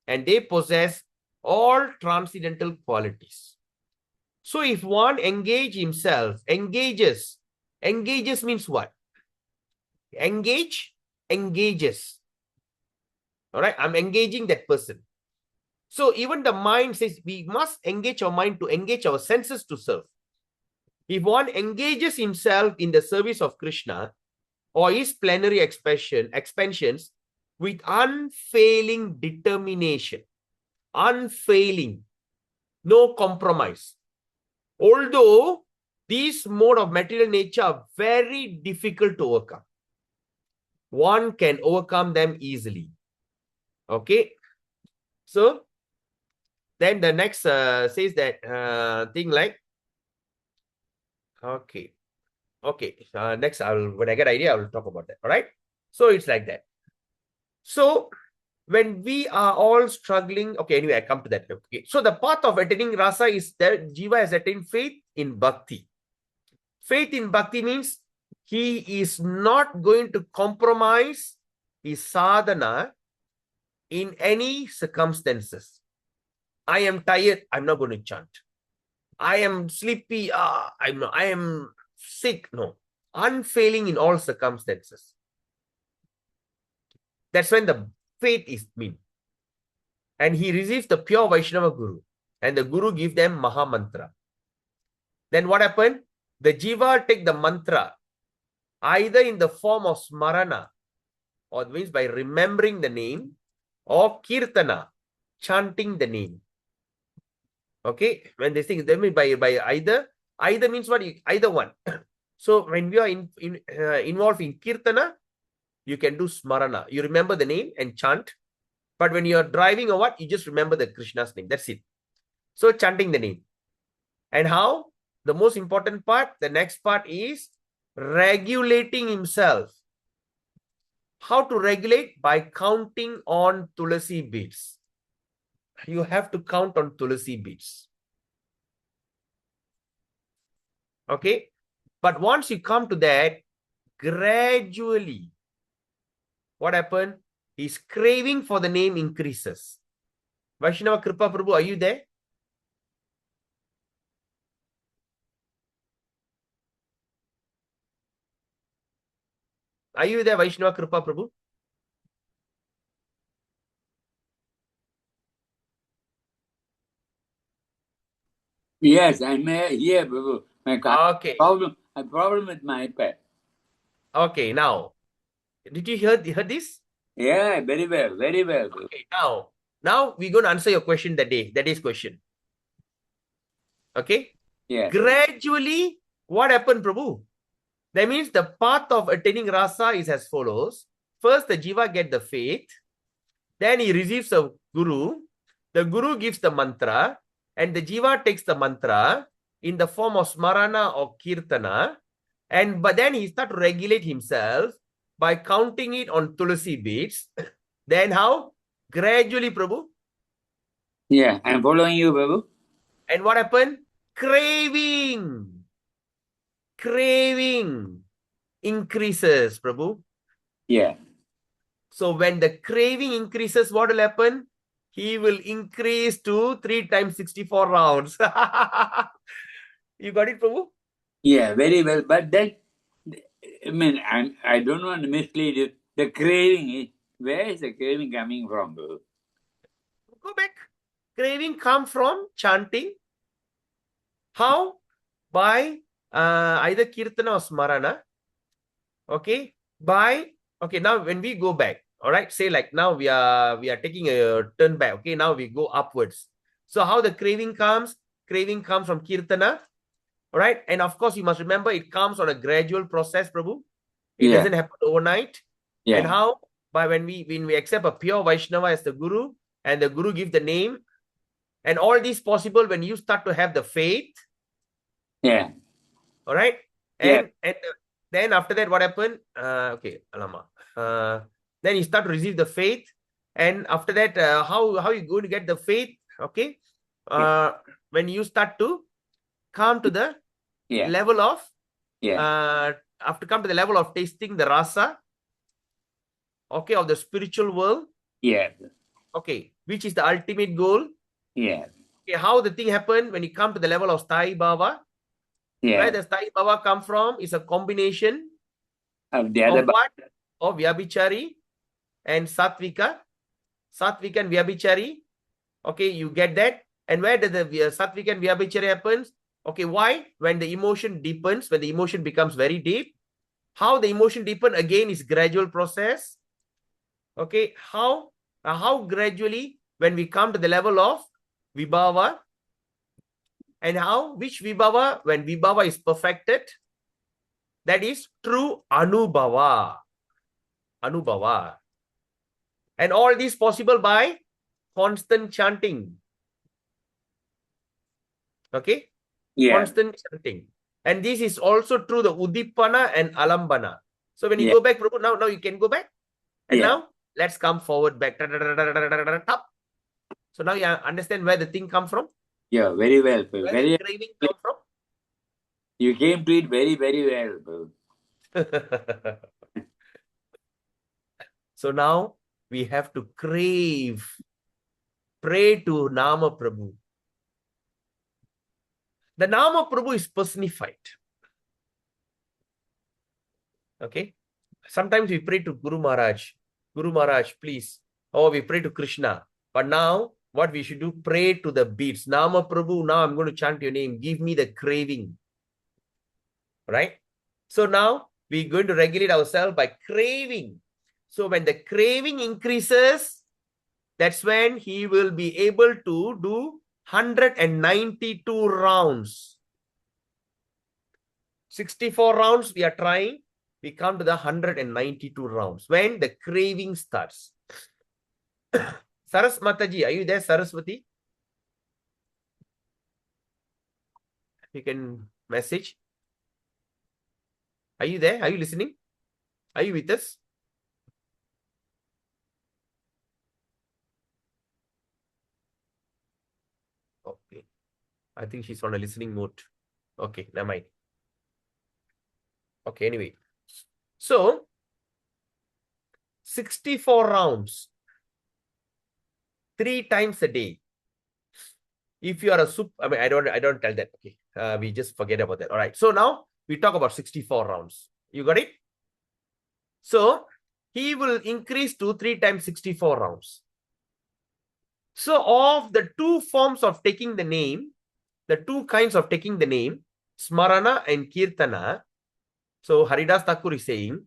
[SPEAKER 1] and they possess all transcendental qualities. So if one engages means what? Engages. All right, I'm engaging that person. So even the mind says we must engage our mind to engage our senses to serve. If one engages himself in the service of Krishna or his plenary expansions with unfailing determination, unfailing, no compromise. Although these mode of material nature are very difficult to overcome, one can overcome them easily. Okay, so Then the next says that thing like, okay. Next, when I get idea, I will talk about that. All right. So it's like that. So when we are all struggling, okay, anyway, I come to that. Okay. So the path of attaining rasa is that Jiva has attained faith in bhakti. Faith in bhakti means he is not going to compromise his sadhana in any circumstances. I am tired, I'm not going to chant. I am sleepy, I am sick. No. Unfailing in all circumstances. That's when the faith is mean. And he receives the pure Vaishnava Guru. And the Guru gives them Maha Mantra. Then what happened? The Jiva take the mantra either in the form of Smarana, or means by remembering the name, or Kirtana, chanting the name. Okay? When they think, they mean by either means what? Either one. So when we are involved in Kirtana, you can do Smarana. You remember the name and chant. But when you are driving or what, you just remember the Krishna's name. That's it. So chanting the name. And how? The most important part, the next part is regulating himself. How to regulate? By counting on Tulasi beads. You have to count on Tulasi beads. Okay? But once you come to that, gradually, what happened? His craving for the name increases. Vaishnava Kripa Prabhu, are you there? Are you there, Vaishnava Kripa Prabhu?
[SPEAKER 2] Yes, I'm here, Prabhu.
[SPEAKER 1] Okay.
[SPEAKER 2] Problem with my iPad.
[SPEAKER 1] Okay, now, did you hear this?
[SPEAKER 2] Yeah, very well, very well. Prabhu.
[SPEAKER 1] Okay, now we're going to answer your question that day's question. Okay?
[SPEAKER 2] Yeah.
[SPEAKER 1] Gradually, what happened, Prabhu? That means the path of attaining rasa is as follows. First, the jiva get the faith. Then he receives a guru. The guru gives the mantra. And the jiva takes the mantra in the form of smarana or kirtana. But then he starts to regulate himself by counting it on tulasi beads. Then how? Gradually, Prabhu.
[SPEAKER 2] Yeah, I'm following you, Prabhu.
[SPEAKER 1] And what happened? Craving increases, Prabhu.
[SPEAKER 2] Yeah.
[SPEAKER 1] So when the craving increases, what will happen? He will increase to 3 times 64 rounds. You got it, Prabhu?
[SPEAKER 2] Yeah, very well. But then, I mean, I don't want to mislead you. The craving, where is the craving coming from, Prabhu?
[SPEAKER 1] Go back. Craving come from chanting. How? By either kirtana or smarana. Okay. Okay, now when we go back, all right, say like now we are taking a turn back. Okay, now we go upwards. So how the craving comes? Craving comes from kirtana. All right. And of course, you must remember it comes on a gradual process, Prabhu. It doesn't happen overnight.
[SPEAKER 2] Yeah.
[SPEAKER 1] And how? By when we accept a pure Vaishnava as the guru, and the guru gives the name, and all this possible when you start to have the faith.
[SPEAKER 2] Yeah.
[SPEAKER 1] All right.
[SPEAKER 2] Yeah.
[SPEAKER 1] And then after that, what happened? Okay, Alama. Then you start to receive the faith, and after that, how you going to get the faith? Okay. When you start to come to the level of after come to the level of tasting the rasa, okay, of the spiritual world.
[SPEAKER 2] Yeah.
[SPEAKER 1] Okay, which is the ultimate goal.
[SPEAKER 2] Yeah.
[SPEAKER 1] Okay, how the thing happened when you come to the level of Sthai Bhava.
[SPEAKER 2] Yeah.
[SPEAKER 1] Where the Sthai Bhava come from is a combination
[SPEAKER 2] of the other
[SPEAKER 1] what? Of Vyabhichari and Sattvika. Sattvika and Vyabhichari. Okay, you get that. And where does the Sattvika and Vyabhichari happens? Okay, why? When the emotion deepens, when the emotion becomes very deep. How the emotion deepen again is gradual process. Okay, how gradually when we come to the level of Vibhava, and how, which Vibhava, when Vibhava is perfected, that is true Anubhava. Anubhava. And all this possible by constant chanting. Okay?
[SPEAKER 2] Yeah.
[SPEAKER 1] Constant chanting. And this is also true the Udipana and Alambana. So when you
[SPEAKER 2] Yeah.
[SPEAKER 1] go back, Prabhu, now you can go back. And
[SPEAKER 2] Yeah.
[SPEAKER 1] now let's come forward back. Top. So now you understand where the thing come from?
[SPEAKER 2] Yeah, very well.
[SPEAKER 1] Where
[SPEAKER 2] Very,
[SPEAKER 1] the craving come from?
[SPEAKER 2] you came to it very, very well.
[SPEAKER 1] So now we have to crave. Pray to Nama Prabhu. The Nama Prabhu is personified. Okay. Sometimes we pray to Guru Maharaj. Guru Maharaj, please. Or we pray to Krishna. But now, what we should do, pray to the beats. Nama Prabhu, now I'm going to chant your name. Give me the craving. Right? So now, we're going to regulate ourselves by craving. So when the craving increases, that's when he will be able to do 192 rounds. 64 rounds we are trying. We come to the 192 rounds when the craving starts. Saras Mataji, are you there, Saraswati? You can message. Are you there? Are you listening? Are you with us? Okay. I think she's on a listening mode. Okay, never mind. Okay, anyway. So, 64 rounds. 3 times a day. If you are a I don't tell that. Okay. We just forget about that. All right. So now we talk about 64 rounds. You got it? So he will increase to 3 times 64 rounds. So of the two forms of taking the name, the two kinds of taking the name, Smarana and Kirtana. So Haridas Thakur is saying,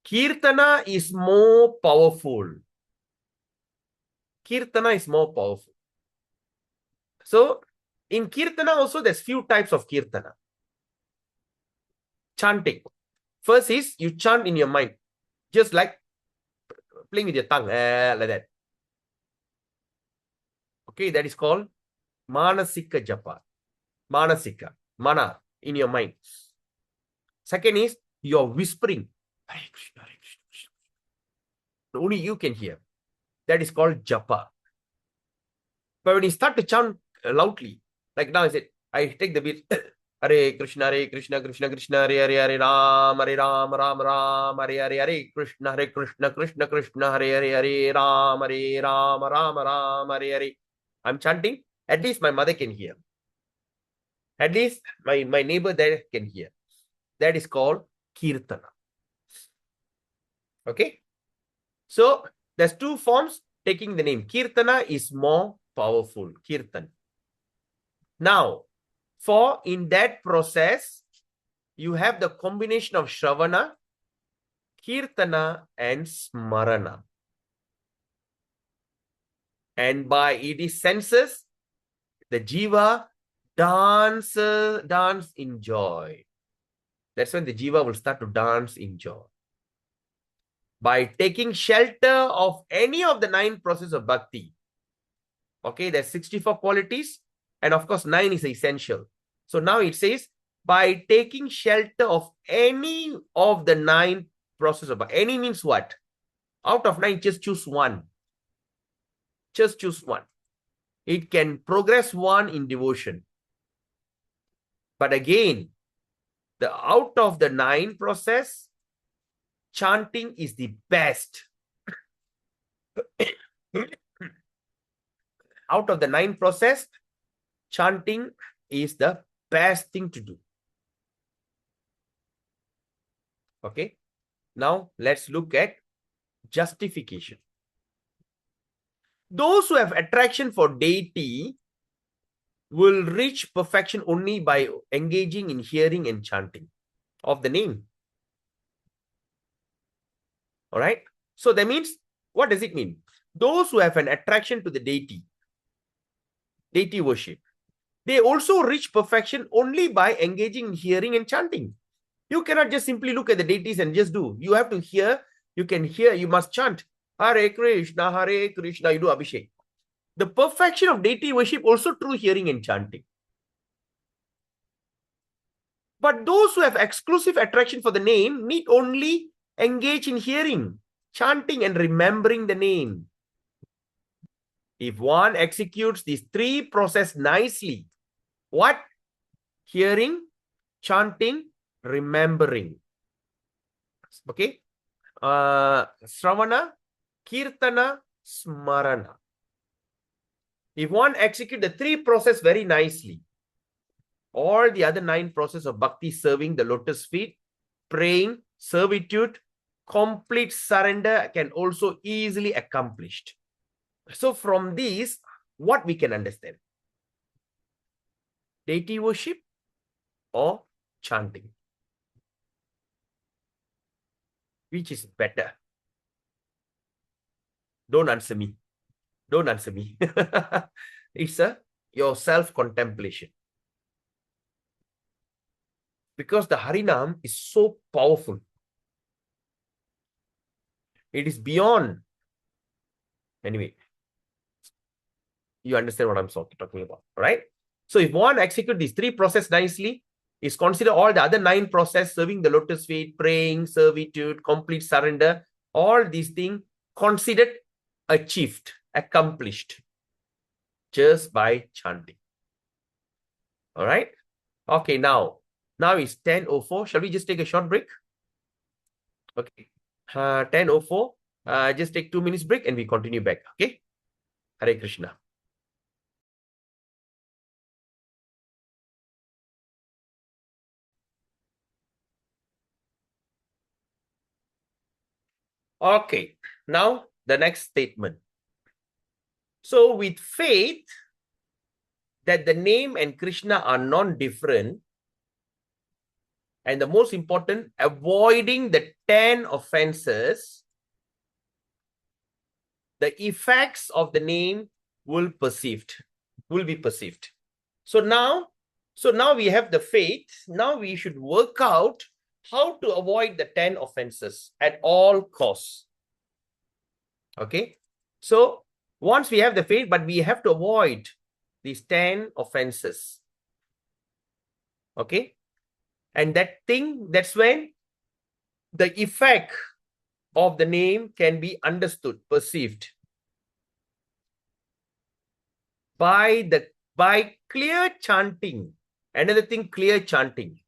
[SPEAKER 1] Kirtana is more powerful. Kirtana is more powerful. So in Kirtana also there's few types of Kirtana. Chanting. First is you chant in your mind, just like playing with your tongue, like that. Okay, that is called Manasika Japa. Manasika, Mana, in your mind. Second is you're whispering. Hare Krishna, Hare Krishna, Krishna. Only you can hear. That is called Japa. But when you start to chant loudly, like now I said, I take the beat. Hare Krishna, Krishna Krishna, Hare Hare, Hare Ram, Ram Ram, Hare Hare, Krishna, Krishna Krishna, Hare Hare, Ram, Ram Ram, Hare Hare. I'm chanting. At least my mother can hear. At least my neighbor there can hear. That is called Kirtana. Okay. So there's two forms taking the name. Kirtana is more powerful. Kirtan. Now, for in that process, you have the combination of Shravana, Kirtana, and Smarana. And by it is senses, the Jiva dance in joy. That's when the Jiva will start to dance in joy. By taking shelter of any of the 9 processes of bhakti. Okay, there's 64 qualities, and of course 9 is essential. So now it says, by taking shelter of any of the 9 processes of bhakti. Any means what? Out of 9, just choose one. Just choose one. It can progress one in devotion. But again, out of the 9 process, chanting is the best. Out of the 9 process, chanting is the best thing to do. Okay. Now let's look at justification. Those who have attraction for deity will reach perfection only by engaging in hearing and chanting of the name. All right. So that means, what does it mean? Those who have an attraction to the deity worship, they also reach perfection only by engaging in hearing and chanting. You cannot just simply look at the deities and just do. You have to hear. You can hear. You must chant. Hare Krishna, Hare Krishna. You do Abhishek. The perfection of deity worship also through hearing and chanting. But those who have exclusive attraction for the name need only engage in hearing, chanting, and remembering the name. If one executes these three processes nicely, what? Hearing, chanting, remembering. Okay. Sravana, Kirtana, Smarana. If one execute the three process very nicely, all the other 9 processes of bhakti, serving the lotus feet, praying, servitude, complete surrender can also easily accomplished. So from these, what we can understand? Deity worship or chanting? Which is better? Don't answer me. Don't answer me. It's your self-contemplation. Because the Harinam is so powerful. It is beyond. Anyway, you understand what I'm talking about, right? So if one execute these 3 processes nicely, is consider all the other 9 processes, serving the lotus feet, praying, servitude, complete surrender, all these things considered achieved, accomplished, just by chanting. All right? Okay, now it's 10:04. Shall we just take a short break? Okay. 10:04. Just take 2 minutes break and we continue back. Okay? Hare Krishna. Okay. Now, the next statement. So, with faith that the name and Krishna are non-different, and the most important, avoiding the 10 offenses, the effects of the name will be perceived. So now we have the faith. Now we should work out how to avoid the 10 offenses at all costs. Okay. So once we have the faith, but we have to avoid these 10 offenses. Okay. And that's when the effect of the name can be understood, perceived by clear chanting. Another thing, clear chanting.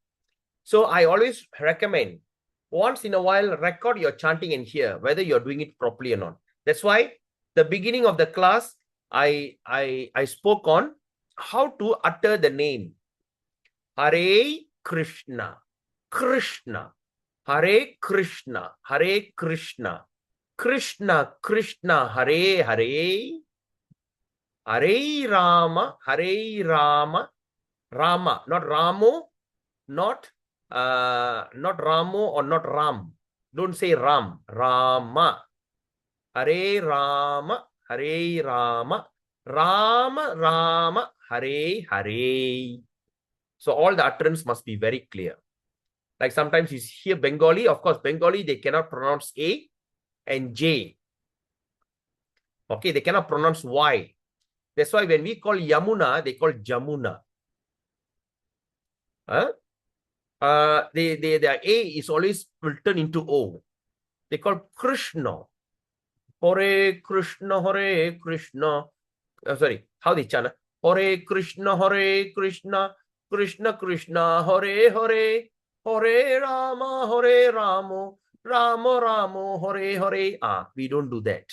[SPEAKER 1] So I always recommend once in a while record your chanting and hear whether you're doing it properly or not. That's why the beginning of the class I spoke on how to utter the name. Hare Krishna, Krishna, Hare Krishna, Hare Krishna, Krishna Krishna, Hare Hare, Hare Rama, Hare Rama, Rama, not Ramo, not Ramo or not Ram. Don't say Ram, Rama. Hare Rama, Hare Rama, Rama Rama, Hare Hare. So all the utterance must be very clear. Like sometimes you hear Bengali, of course, Bengali, they cannot pronounce A and J. Okay, they cannot pronounce Y. That's why when we call Yamuna, they call Jamuna. Their A is always turn into O. They call Krishna. Hare Krishna, Hare Krishna. Sorry, how they chant? Hare Krishna, Hare Krishna, Krishna Krishna, Hare Hare, Hare Rama, Hare Rama, Rama Rama, Hare Hare. We don't do that.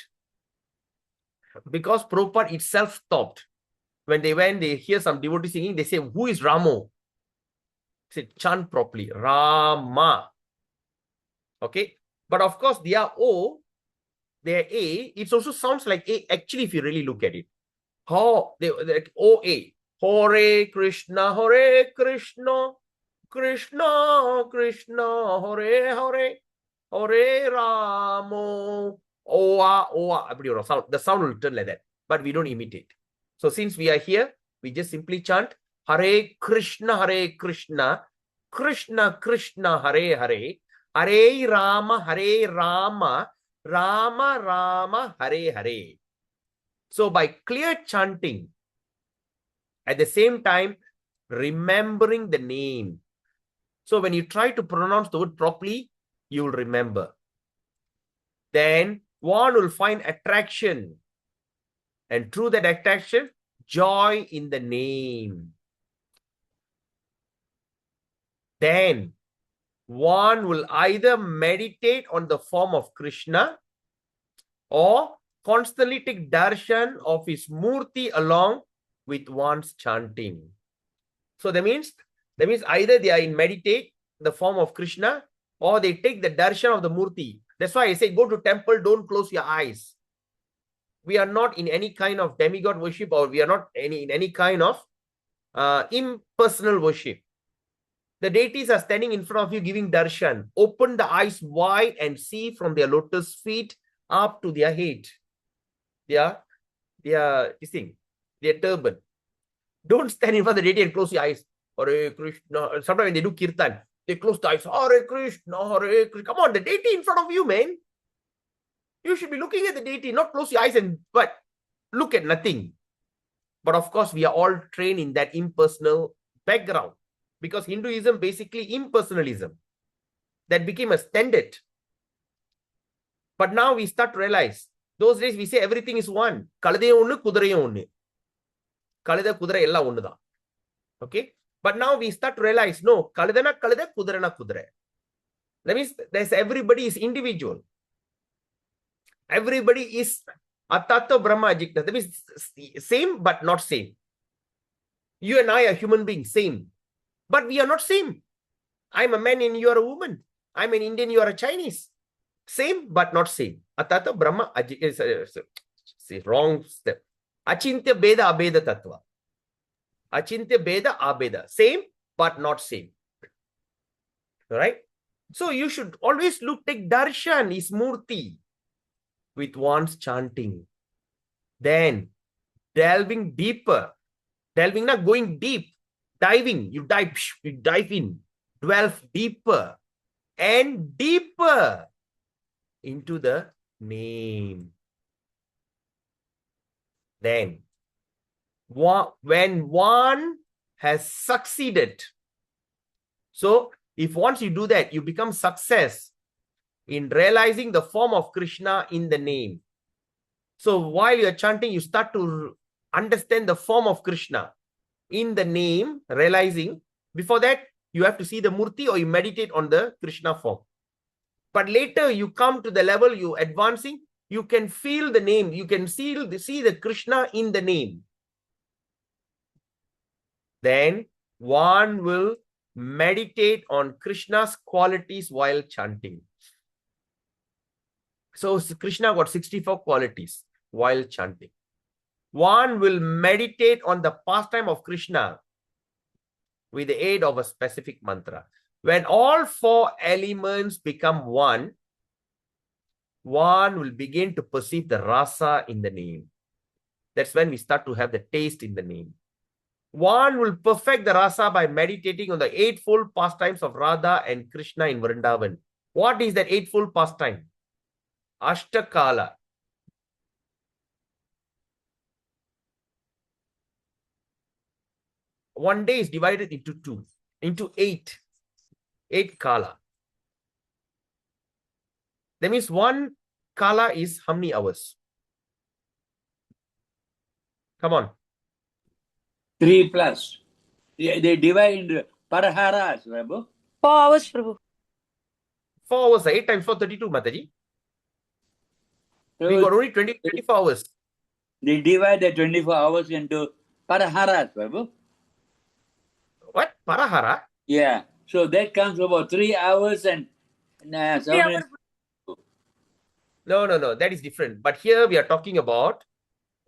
[SPEAKER 1] Because Prabhupada itself stopped. When they hear some devotee singing, they say, who is Ramo? Say, chant properly. Rama. Okay. But of course, their O, their A, it also sounds like A, actually, if you really look at it. How they like O-A. Hare Krishna, Hare Krishna, Krishna Krishna, Hare Hare, Hare Ramo. Oa. The sound will turn like that. But we don't imitate. So since we are here, we just simply chant Hare Krishna, Krishna Krishna, Hare Hare, Hare Rama, Rama Rama, Hare Hare. So by clear chanting, at the same time, remembering the name. So when you try to pronounce the word properly, you will remember. Then one will find attraction. And through that attraction, joy in the name. Then one will either meditate on the form of Krishna or constantly take darshan of his murti along with one's chanting. So that means either they are in meditate the form of Krishna or they take the darshan of the murti. That's why I say go to temple, don't close your eyes. We are not in any kind of demigod worship, or we are not in any kind of impersonal worship. The deities are standing in front of you giving darshan. Open the eyes wide and see from their lotus feet up to their head. Their turban. Don't stand in front of the deity and close your eyes. Hare Krishna. Sometimes when they do kirtan, they close the eyes. Hare Krishna, Hare Krishna. Come on, the deity in front of you, man. You should be looking at the deity, not close your eyes and look at nothing. But of course, we are all trained in that impersonal background, because Hinduism basically impersonalism. That became a standard. But now we start to realize, those days we say everything is one. Kaladeyum onnu, kudarayum onnu. Kalada, kudara ella onnu da. Okay? But now we start to realize, no, kaladana kalada, kudarana kudara. That means everybody is individual. Everybody is Atatta Brahma Ajikta. That means same but not same. You and I are human beings, same. But we are not same. I'm a man and you are a woman. I'm an Indian, you are a Chinese. Same but not same. Atatta Brahma Ajikta. Wrong step. Achintya Beda Abeda Tattva. Achintya Beda Abeda. Same but not same. Alright? So you should always take darshan, is murti, with one's chanting. Then delving deeper. Delving, not going deep. Diving. You dive in. Delve deeper and deeper into the name. Then, when one has succeeded, so if once you do that, you become success in realizing the form of Krishna in the name. So while you're chanting, you start to understand the form of Krishna in the name, realizing. Before that, you have to see the murti or you meditate on the Krishna form. But later you come to the level you advancing, you can feel the name, you can see the Krishna in the name. Then one will meditate on Krishna's qualities while chanting. So Krishna got 64 qualities while chanting. One will meditate on the pastime of Krishna with the aid of a specific mantra. When all four elements become one, one will begin to perceive the rasa in the name. That's when we start to have the taste in the name. One will perfect the rasa by meditating on the eightfold pastimes of Radha and Krishna in Vrindavan. What is that eightfold pastime? Ashtakala. One day is divided into eight kala. That means one kala is how many hours? Come on.
[SPEAKER 2] 3 plus. They divide into paraharas, Prabhu.
[SPEAKER 3] 4 hours, Prabhu.
[SPEAKER 1] 4 hours, 8 times 4, 32, Mataji. We got only 24 hours.
[SPEAKER 2] They divide the 24 hours into paraharas, Prabhu.
[SPEAKER 1] What? Parahara?
[SPEAKER 2] Yeah. So that comes about 3 hours and 7 minutes.
[SPEAKER 1] No. That is different. But here we are talking about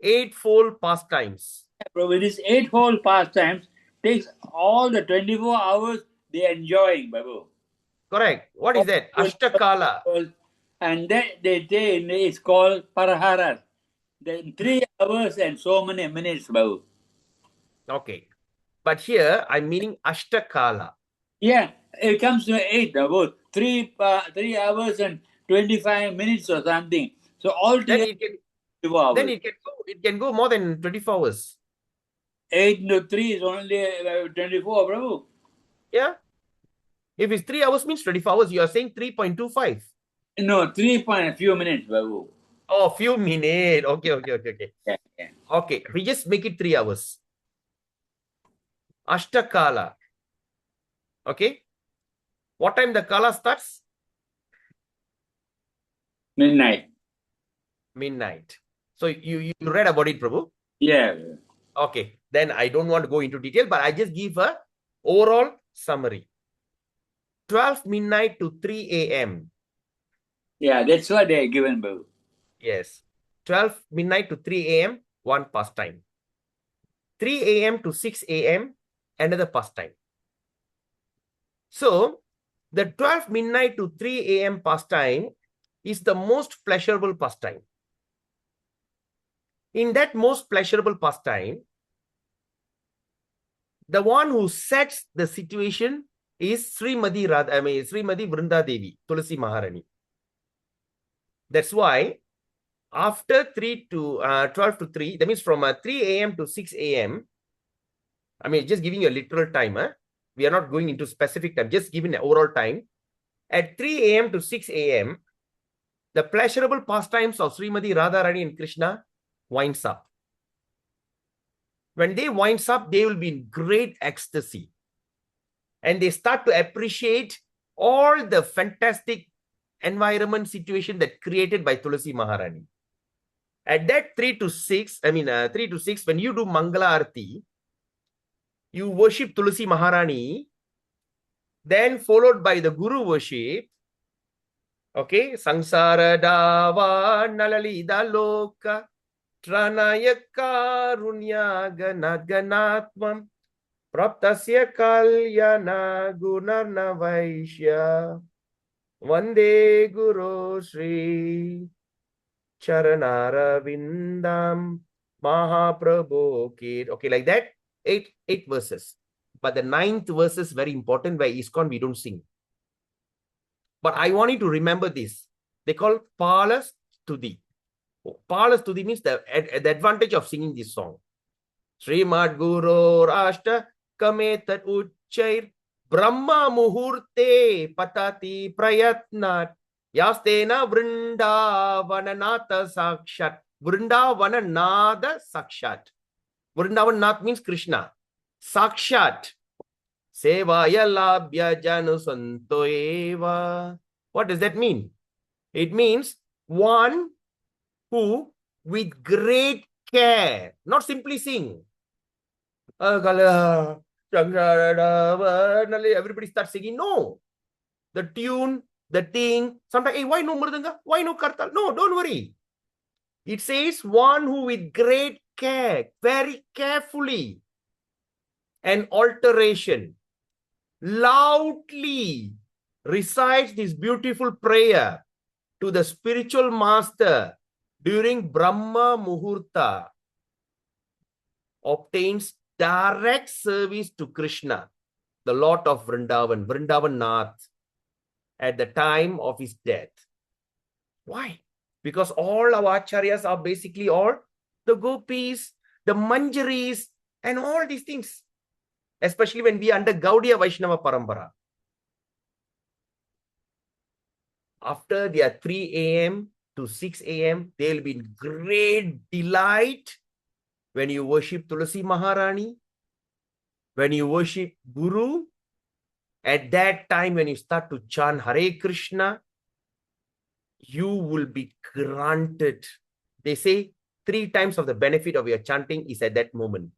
[SPEAKER 1] eightfold pastimes.
[SPEAKER 2] Prabhu, this eightfold pastimes takes all the 24 hours they are enjoying, Prabhu.
[SPEAKER 1] Correct. What is that? Ashtakala.
[SPEAKER 2] And that they say it's called paraharas. Then 3 hours and so many minutes, Prabhu.
[SPEAKER 1] Okay. But here I'm meaning Ashtakala.
[SPEAKER 2] Yeah, it comes to 8, Prabhu. 3 hours and 25 minutes or something. So all together,
[SPEAKER 1] then it can go more than 24 hours.
[SPEAKER 2] 8 into 3 is only 24, Prabhu.
[SPEAKER 1] Yeah. If it's 3 hours means 24 hours, you are saying 3.25.
[SPEAKER 2] No, 3 point a few minutes, Babu.
[SPEAKER 1] Oh, few minutes. Okay.
[SPEAKER 2] Yeah, yeah.
[SPEAKER 1] Okay, we just make it 3 hours. Ashtakala. Okay. What time the kala starts?
[SPEAKER 2] Midnight.
[SPEAKER 1] Midnight. So you read about it, Prabhu?
[SPEAKER 2] Yeah.
[SPEAKER 1] Okay. Then I don't want to go into detail, but I just give a overall summary. 12 midnight to 3 a.m.
[SPEAKER 2] Yeah, that's what they are given, Babu.
[SPEAKER 1] Yes. 12 midnight to 3 a.m. one pastime. 3 a.m. to 6 a.m. another pastime. So the 12 midnight to 3 a.m. pastime is the most pleasurable pastime. In that most pleasurable pastime, the one who sets the situation is Srimati Vrinda Devi, Tulasi Maharani. That's why after 12 to 3, that means from 3 a.m. to 6 a.m., I mean, just giving you a literal time. We are not going into specific time, just giving an overall time. At 3 a.m. to 6 a.m., the pleasurable pastimes of Srimati Radharani and Krishna winds up. When they winds up, they will be in great ecstasy. And they start to appreciate all the fantastic environment situation that created by Tulasi Maharani. At that 3 to 6, when you do Mangala Arti, you worship Tulasi Maharani, then followed by the Guru worship. Okay, Sangsara Dava Nalalida Loka Tranayaka Runya Ganatvam Praptasya Kalyana Gunarna Vaishya Vande Guru Sri Charanara Vindam Mahaprabhu Kid. Okay, like that. Eight verses. But the 9th verse is very important. Where ISKCON we don't sing. But I want you to remember this. They call Palas Tudi. Palas Tudi means the advantage of singing this song. Srimad Guru Rashta Kametat Uchair Brahma Muhurte Patati Prayatnat Yastena Vrindavananatha Sakshat. Vrindavananatha Sakshat. Vrindavananath means Krishna. Sakshat. Sevaya labhya janu santo eva. What does that mean? It means one who with great care, not simply sing. Everybody starts singing. No. The tune, the thing. Sometimes, hey, why no mridanga? Why no kartal? No, don't worry. It says one who with great care, very carefully, and alteration, loudly recites this beautiful prayer to the spiritual master during Brahma Muhurta, obtains direct service to Krishna, the Lord of Vrindavan, Vrindavan Nath, at the time of his death. Why? Because all our acharyas are basically all the gopis, the manjaris, and all these things. Especially when we are under Gaudiya Vaishnava Parampara. After their 3 a.m. to 6 a.m., they will be in great delight when you worship Tulasi Maharani, when you worship Guru. At that time, when you start to chant Hare Krishna, you will be granted. They say 3 times of the benefit of your chanting is at that moment.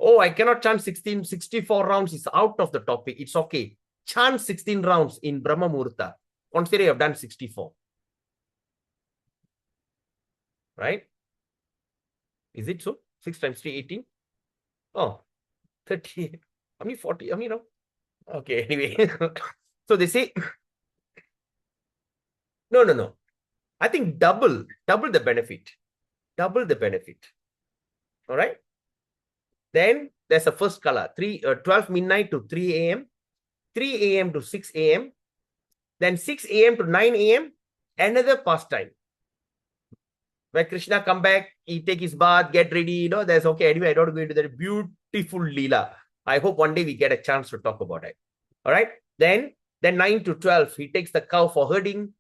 [SPEAKER 1] Oh, I cannot chant 64 rounds. It's out of the topic. It's okay. Chant 16 rounds in Brahma Muhurta. Consider you have done 64. Right? Is it so? 6 times 3, 18? Oh, 30. How many 40? How many now? Okay, anyway. So they say, no. I think double the benefit. Double the benefit. All right? Then there's a first color, 12 midnight to 3 a.m., 3 a.m. to 6 a.m., then 6 a.m. to 9 a.m., another pastime. When Krishna come back, he take his bath, get ready, that's okay. Anyway, I don't go into that beautiful Leela. I hope one day we get a chance to talk about it. All right. Then 9 to 12, he takes the cow for herding.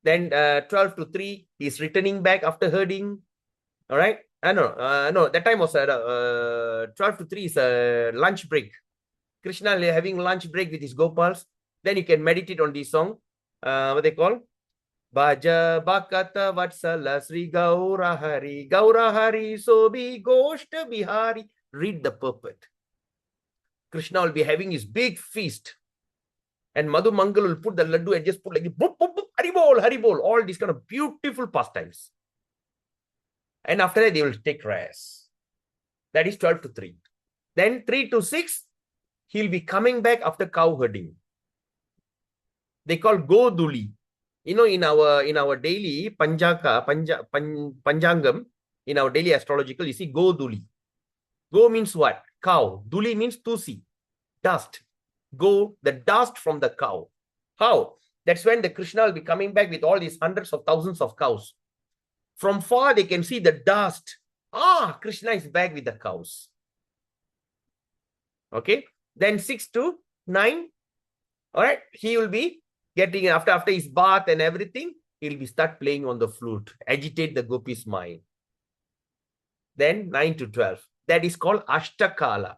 [SPEAKER 1] Then 12 to 3, he's returning back after herding. All right. No, that time was 12 to 3 is a lunch break. Krishna having lunch break with his Gopals. Then you can meditate on this song. What they call? Bhaja Bhakata Vatsala Sri Gaura Hari Sobi Goshta Bihari. Read the purport. Krishna will be having his big feast. And Madhu Mangal will put the laddu and just put like boop, boop, boop, Haribol, Haribol, all these kind of beautiful pastimes. And after that, they will take rest. That is 12 to 3. Then 3 to 6, he'll be coming back after cow herding. They call Goduli. You know, in our daily Panjangam, in our daily astrological, you see Goduli. Go means what? Cow. Duli means tusi, dust. Go, the dust from the cow. How? That's when the Krishna will be coming back with all these hundreds of thousands of cows. From far, they can see the dust. Ah, Krishna is back with the cows. Okay. Then 6 to 9. All right. He will be getting, after his bath and everything, he'll be start playing on the flute, agitate the gopis' mind. Then 9 to 12. That is called Ashtakala.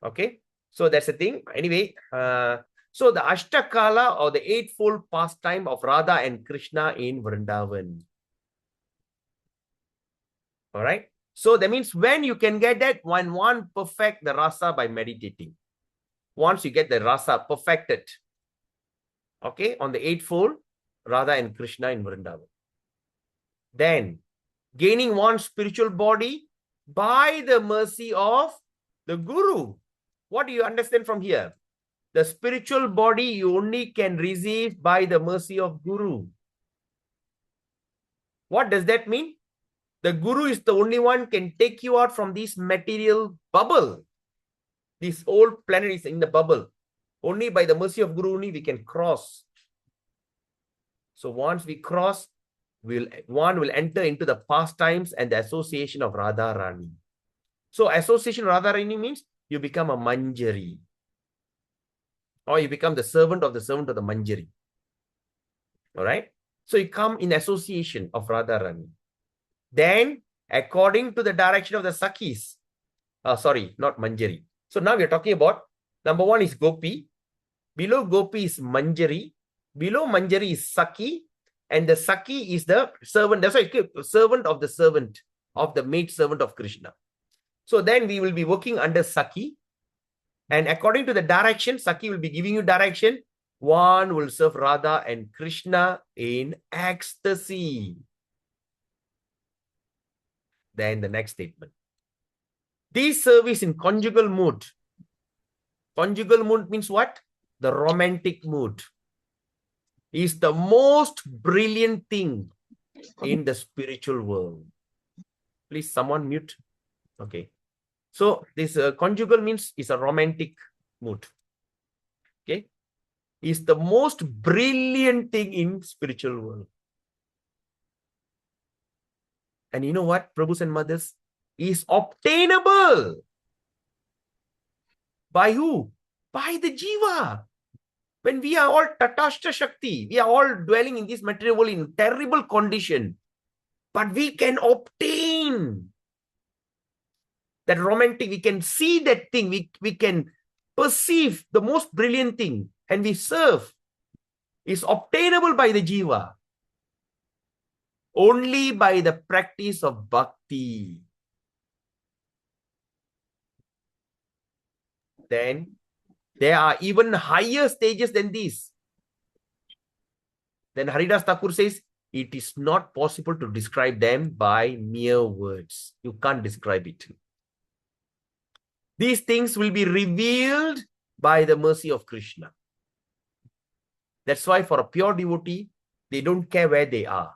[SPEAKER 1] Okay. So that's the thing. Anyway, so the Ashtakala or the eightfold pastime of Radha and Krishna in Vrindavan. All right. So that means when you can get that, when one perfect the rasa by meditating. Once you get the rasa perfected, okay, on the eightfold, Radha and Krishna in Vrindavan. Then gaining one spiritual body by the mercy of the Guru. What do you understand from here? The spiritual body you only can receive by the mercy of Guru. What does that mean? The Guru is the only one can take you out from this material bubble. This whole planet is in the bubble. Only by the mercy of Guru only we can cross. So once we cross, one will enter into the pastimes and the association of Radha Rani. So association of Radha Rani means you become a Manjari. Or you become the servant of the Manjari. All right. So you come in association of Radha Rani. Then, according to the direction of the Sakhis, sorry, not Manjari. So now we are talking about, number 1 is Gopi. Below Gopi is Manjari. Below Manjari is Sakhi. And the Sakhi is the servant. That's why it's servant of the maid servant of Krishna. So then we will be working under Sakhi. And according to the direction, Sakhi will be giving you direction. One will serve Radha and Krishna in ecstasy. Then the next statement. This service in conjugal mood. Conjugal mood means what? The romantic mood is the most brilliant thing in the spiritual world. Please, someone mute. Okay. So this conjugal means is a romantic mood. Okay. Is the most brilliant thing in spiritual world. And you know what, Prabhus and mothers? Is obtainable. By who? By the Jiva. When we are all Tatashta Shakti, we are all dwelling in this material world in terrible condition. But we can obtain that romantic, we can see that thing, we can perceive the most brilliant thing, and we serve. Is obtainable by the Jiva. Only by the practice of bhakti. Then there are even higher stages than this. Then Haridas Thakur says, it is not possible to describe them by mere words. You can't describe it. These things will be revealed by the mercy of Krishna. That's why for a pure devotee, they don't care where they are.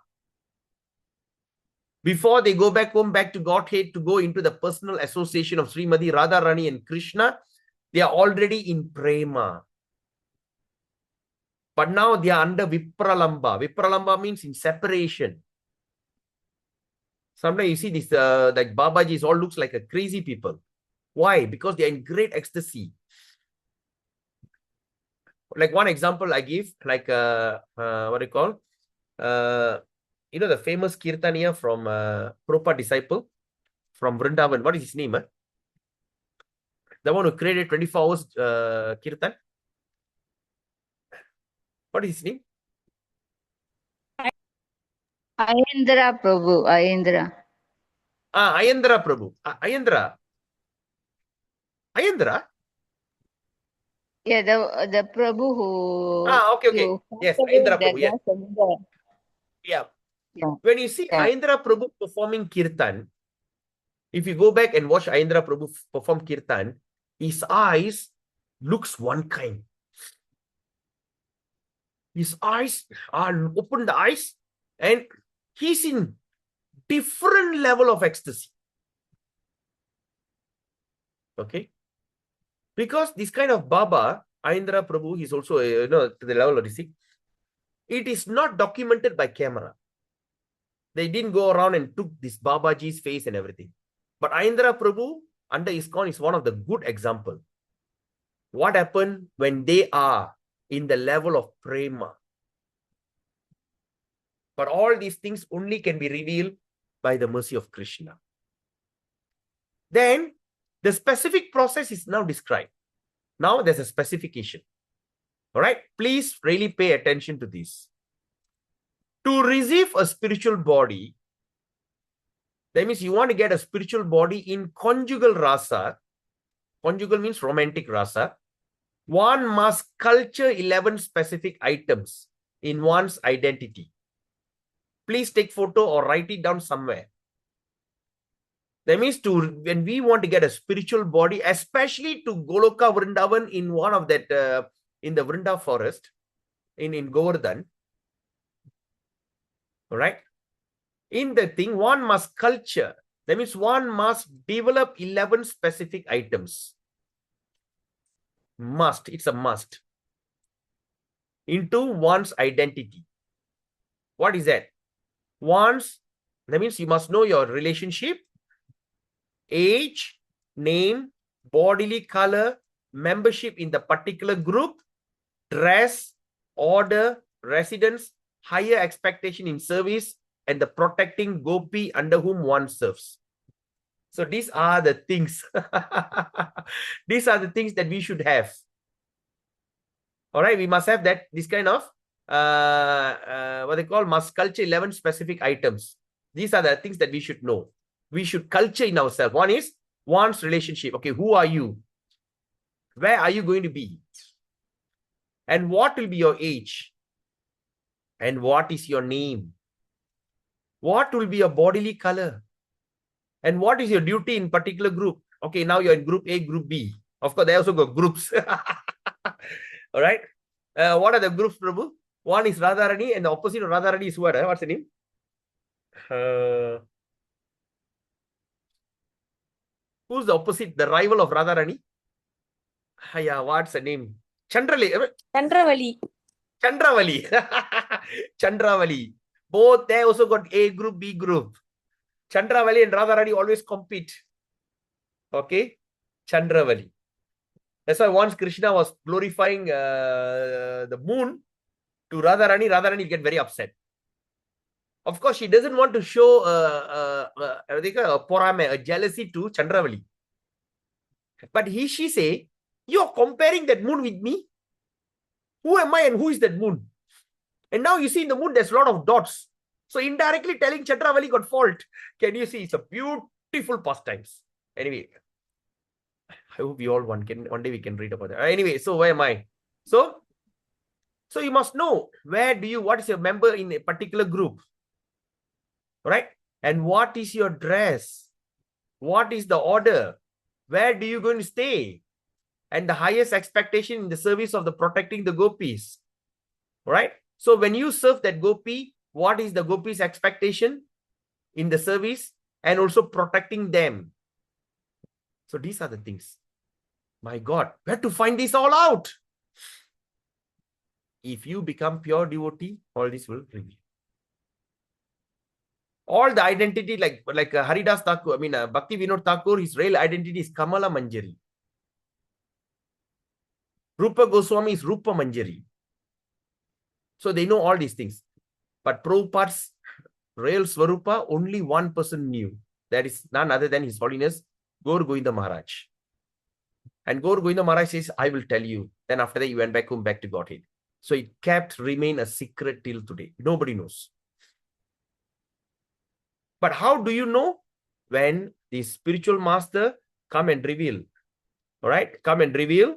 [SPEAKER 1] Before they go back home, back to Godhead, to go into the personal association of Srimati Radharani and Krishna, they are already in prema. But now they are under Vipralamba. Vipralamba means in separation. Sometimes you see this, like Babajis all looks like a crazy people. Why? Because they are in great ecstasy. Like one example I give, like what do you call? You know the famous Kirtaniya from Prabhupada disciple from Vrindavan. What is his name? The one who created 24 hours Kirtan. What is his name?
[SPEAKER 4] Ayendra Prabhu, Ayendra.
[SPEAKER 1] Ayendra Prabhu. Ayendra?
[SPEAKER 4] Yeah, the Prabhu who
[SPEAKER 1] Okay, okay. Yes,
[SPEAKER 4] passed away
[SPEAKER 1] Ayendra
[SPEAKER 4] the
[SPEAKER 1] Prabhu. Yes.
[SPEAKER 4] last Sunday.
[SPEAKER 1] Yeah.
[SPEAKER 4] Yeah.
[SPEAKER 1] When you see
[SPEAKER 4] Yeah.
[SPEAKER 1] Ayendra Prabhu performing Kirtan, if you go back and watch Ayendra Prabhu perform Kirtan, his eyes looks one kind. His eyes are open the eyes and he's in different level of ecstasy. Okay. Because this kind of Baba, Ayendra Prabhu, is also, to the level of this. It is not documented by camera. They didn't go around and took this Babaji's face and everything. But Ayendra Prabhu under ISKCON is one of the good example. What happened when they are in the level of prema? But all these things only can be revealed by the mercy of Krishna. Then the specific process is now described. Now there's a specification. All right, please really pay attention to this. To receive a spiritual body, that means you want to get a spiritual body in conjugal rasa. Conjugal means romantic rasa. One must culture 11 specific items in one's identity. Please take photo or write it down somewhere. That means when we want to get a spiritual body, especially to Goloka Vrindavan in one of that, in the Vrinda forest, in Govardhan, all right? In the thing, one must culture. That means one must develop 11 specific items. Must, it's a must. Into one's identity. What is that? That means you must know your relationship, age, name, bodily color, membership in the particular group, dress, order, residence, higher expectation in service, and the protecting gopi under whom one serves. So these are the things. These are the things that we should have. All right, we must have this kind of what they call must culture 11 specific items. These are the things that we should know. We should culture in ourselves. One is one's relationship. Okay, who are you? Where are you going to be? And what will be your age? And what is your name? What will be your bodily color? And what is your duty in particular group? Okay, now you're in group A, group B. Of course, they also got groups. All right. What are the groups, Prabhu? One is Radharani, and the opposite of Radharani is what? What's the name? Who's the opposite? The rival of Radharani? Yeah, what's the name?
[SPEAKER 3] Chandravali.
[SPEAKER 1] Chandravali. Both they also got A group, B group. Chandravali and Radharani always compete. Okay, Chandravali. That's why once Krishna was glorifying the moon to Radharani, Radharani will get very upset. Of course, she doesn't want to show a jealousy to Chandravali. But she say, you're comparing that moon with me? Who am I and who is that moon? And now you see in the moon, there's a lot of dots. So indirectly telling Chandravali got fault. Can you see? It's a beautiful pastimes. Anyway, I hope we all one day we can read about it. Anyway, so where am I? So you must know what is your member in a particular group, right? And what is your dress? What is the order? Where do you going to stay? And the highest expectation in the service of the protecting the gopis, right? So when you serve that gopi, what is the gopi's expectation in the service and also protecting them? So these are the things. My God, where to find this all out? If you become pure devotee, all this will reveal. All the identity, like Haridas Thakur, Bhakti Vinod Thakur, his real identity is Kamala Manjari. Rupa Goswami is Rupa Manjari. So they know all these things. But Prabhupada's real Swarupa, only one person knew. That is none other than His Holiness Gaur Govinda Maharaj. And Gaur Govinda Maharaj says, I will tell you. Then after that, he went back home, back to Godhead. So it remain a secret till today. Nobody knows. But how do you know? When the spiritual master come and reveal. All right, come and reveal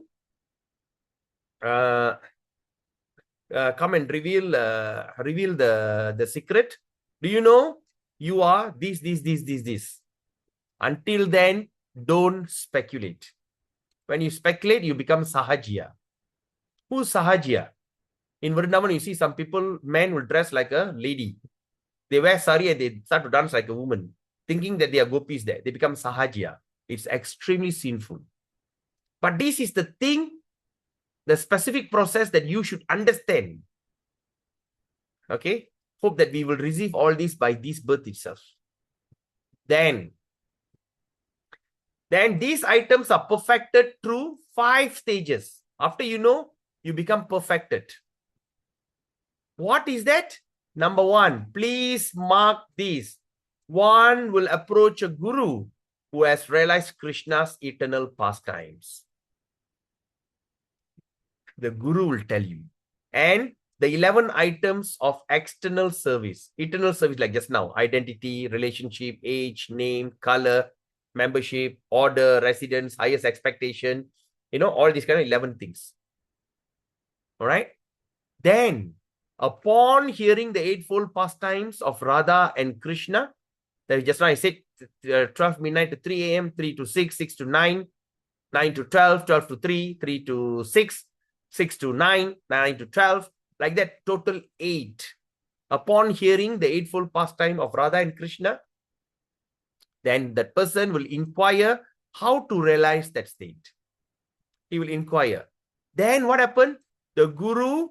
[SPEAKER 1] reveal the secret. Do you know you are this? Until then, don't speculate. When you speculate, you become Sahajiya. Who's Sahajiya? In Vrindavan, you see some people, men will dress like a lady. They wear sari and they start to dance like a woman, thinking that they are gopis there. They become Sahajiya. It's extremely sinful. But this is the thing, the specific process that you should understand. Okay? Hope that we will receive all this by this birth itself. Then these items are perfected through 5 stages. After you know, you become perfected. What is that? Number 1, please mark this. One will approach a guru who has realized Krishna's eternal pastimes. The guru will tell you. And the 11 items of external service. Eternal service like just now. Identity, relationship, age, name, color, membership, order, residence, highest expectation. You know, all these kind of 11 things. All right. Then, upon hearing the eightfold pastimes of Radha and Krishna, that just now I said 12 midnight to 3 a.m., 3 to 6, 6 to 9, 9 to 12, 12 to 3, 3 to 6, 6 to 9, 9 to 12, like that, total 8. Upon hearing the eightfold pastime of Radha and Krishna, then that person will inquire how to realize that state. He will inquire. Then what happened? The guru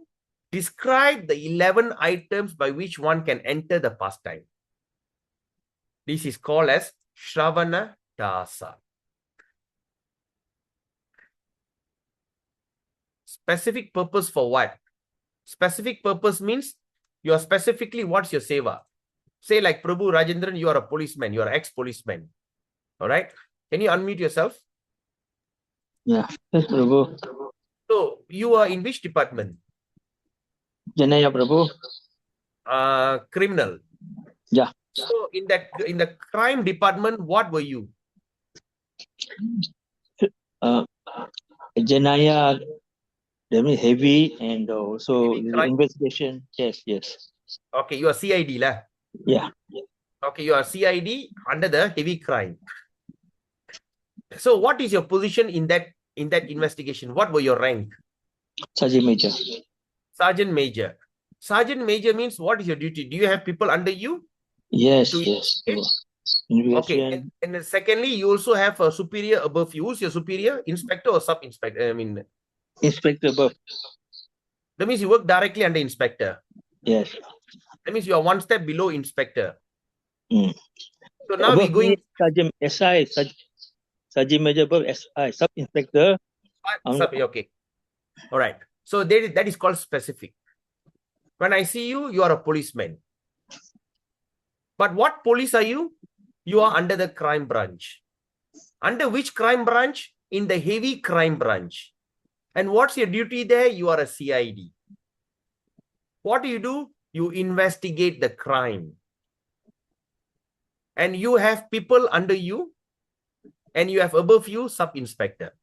[SPEAKER 1] described the 11 items by which one can enter the pastime. This is called as Shravana Dasa. Specific purpose for what? Specific purpose means you are specifically, what's your seva? Say like Prabhu Rajendran, you are a policeman, you are ex-policeman. All right. Can you unmute yourself?
[SPEAKER 5] Yeah. Yes, Prabhu.
[SPEAKER 1] So you are in which department?
[SPEAKER 5] Janaya, Prabhu.
[SPEAKER 1] Criminal.
[SPEAKER 5] Yeah.
[SPEAKER 1] So in the crime department, what were you?
[SPEAKER 5] Janaya, that means heavy and also
[SPEAKER 1] Heavy crime?
[SPEAKER 5] investigation. Yes, yes.
[SPEAKER 1] Okay, you are CID lah.
[SPEAKER 5] Yeah.
[SPEAKER 1] Okay, you are CID under the heavy crime. So what is your position in that investigation? What were your rank?
[SPEAKER 5] Sergeant Major.
[SPEAKER 1] Sergeant Major. Sergeant Major means what is your duty? Do you have people under you?
[SPEAKER 5] Yes,
[SPEAKER 1] To
[SPEAKER 5] yes.
[SPEAKER 1] investigate? Okay, and then secondly, you also have a superior above you. Who's your superior? Inspector or sub-inspector? I mean,
[SPEAKER 5] Inspector above.
[SPEAKER 1] that means you work directly under inspector.
[SPEAKER 5] Yes.
[SPEAKER 1] That means you are one step below inspector.
[SPEAKER 5] Mm.
[SPEAKER 1] So now
[SPEAKER 5] above
[SPEAKER 1] we're going...
[SPEAKER 5] Sergeant SI, Sergeant Major above SI, Sub-Inspector.
[SPEAKER 1] Okay. All right. So that is called specific. When I see you, you are a policeman. But what police are you? You are under the crime branch. Under which crime branch? In the heavy crime branch. And what's your duty there? You are a CID. What do? You investigate the crime. And you have people under you. And you have above you sub-inspector.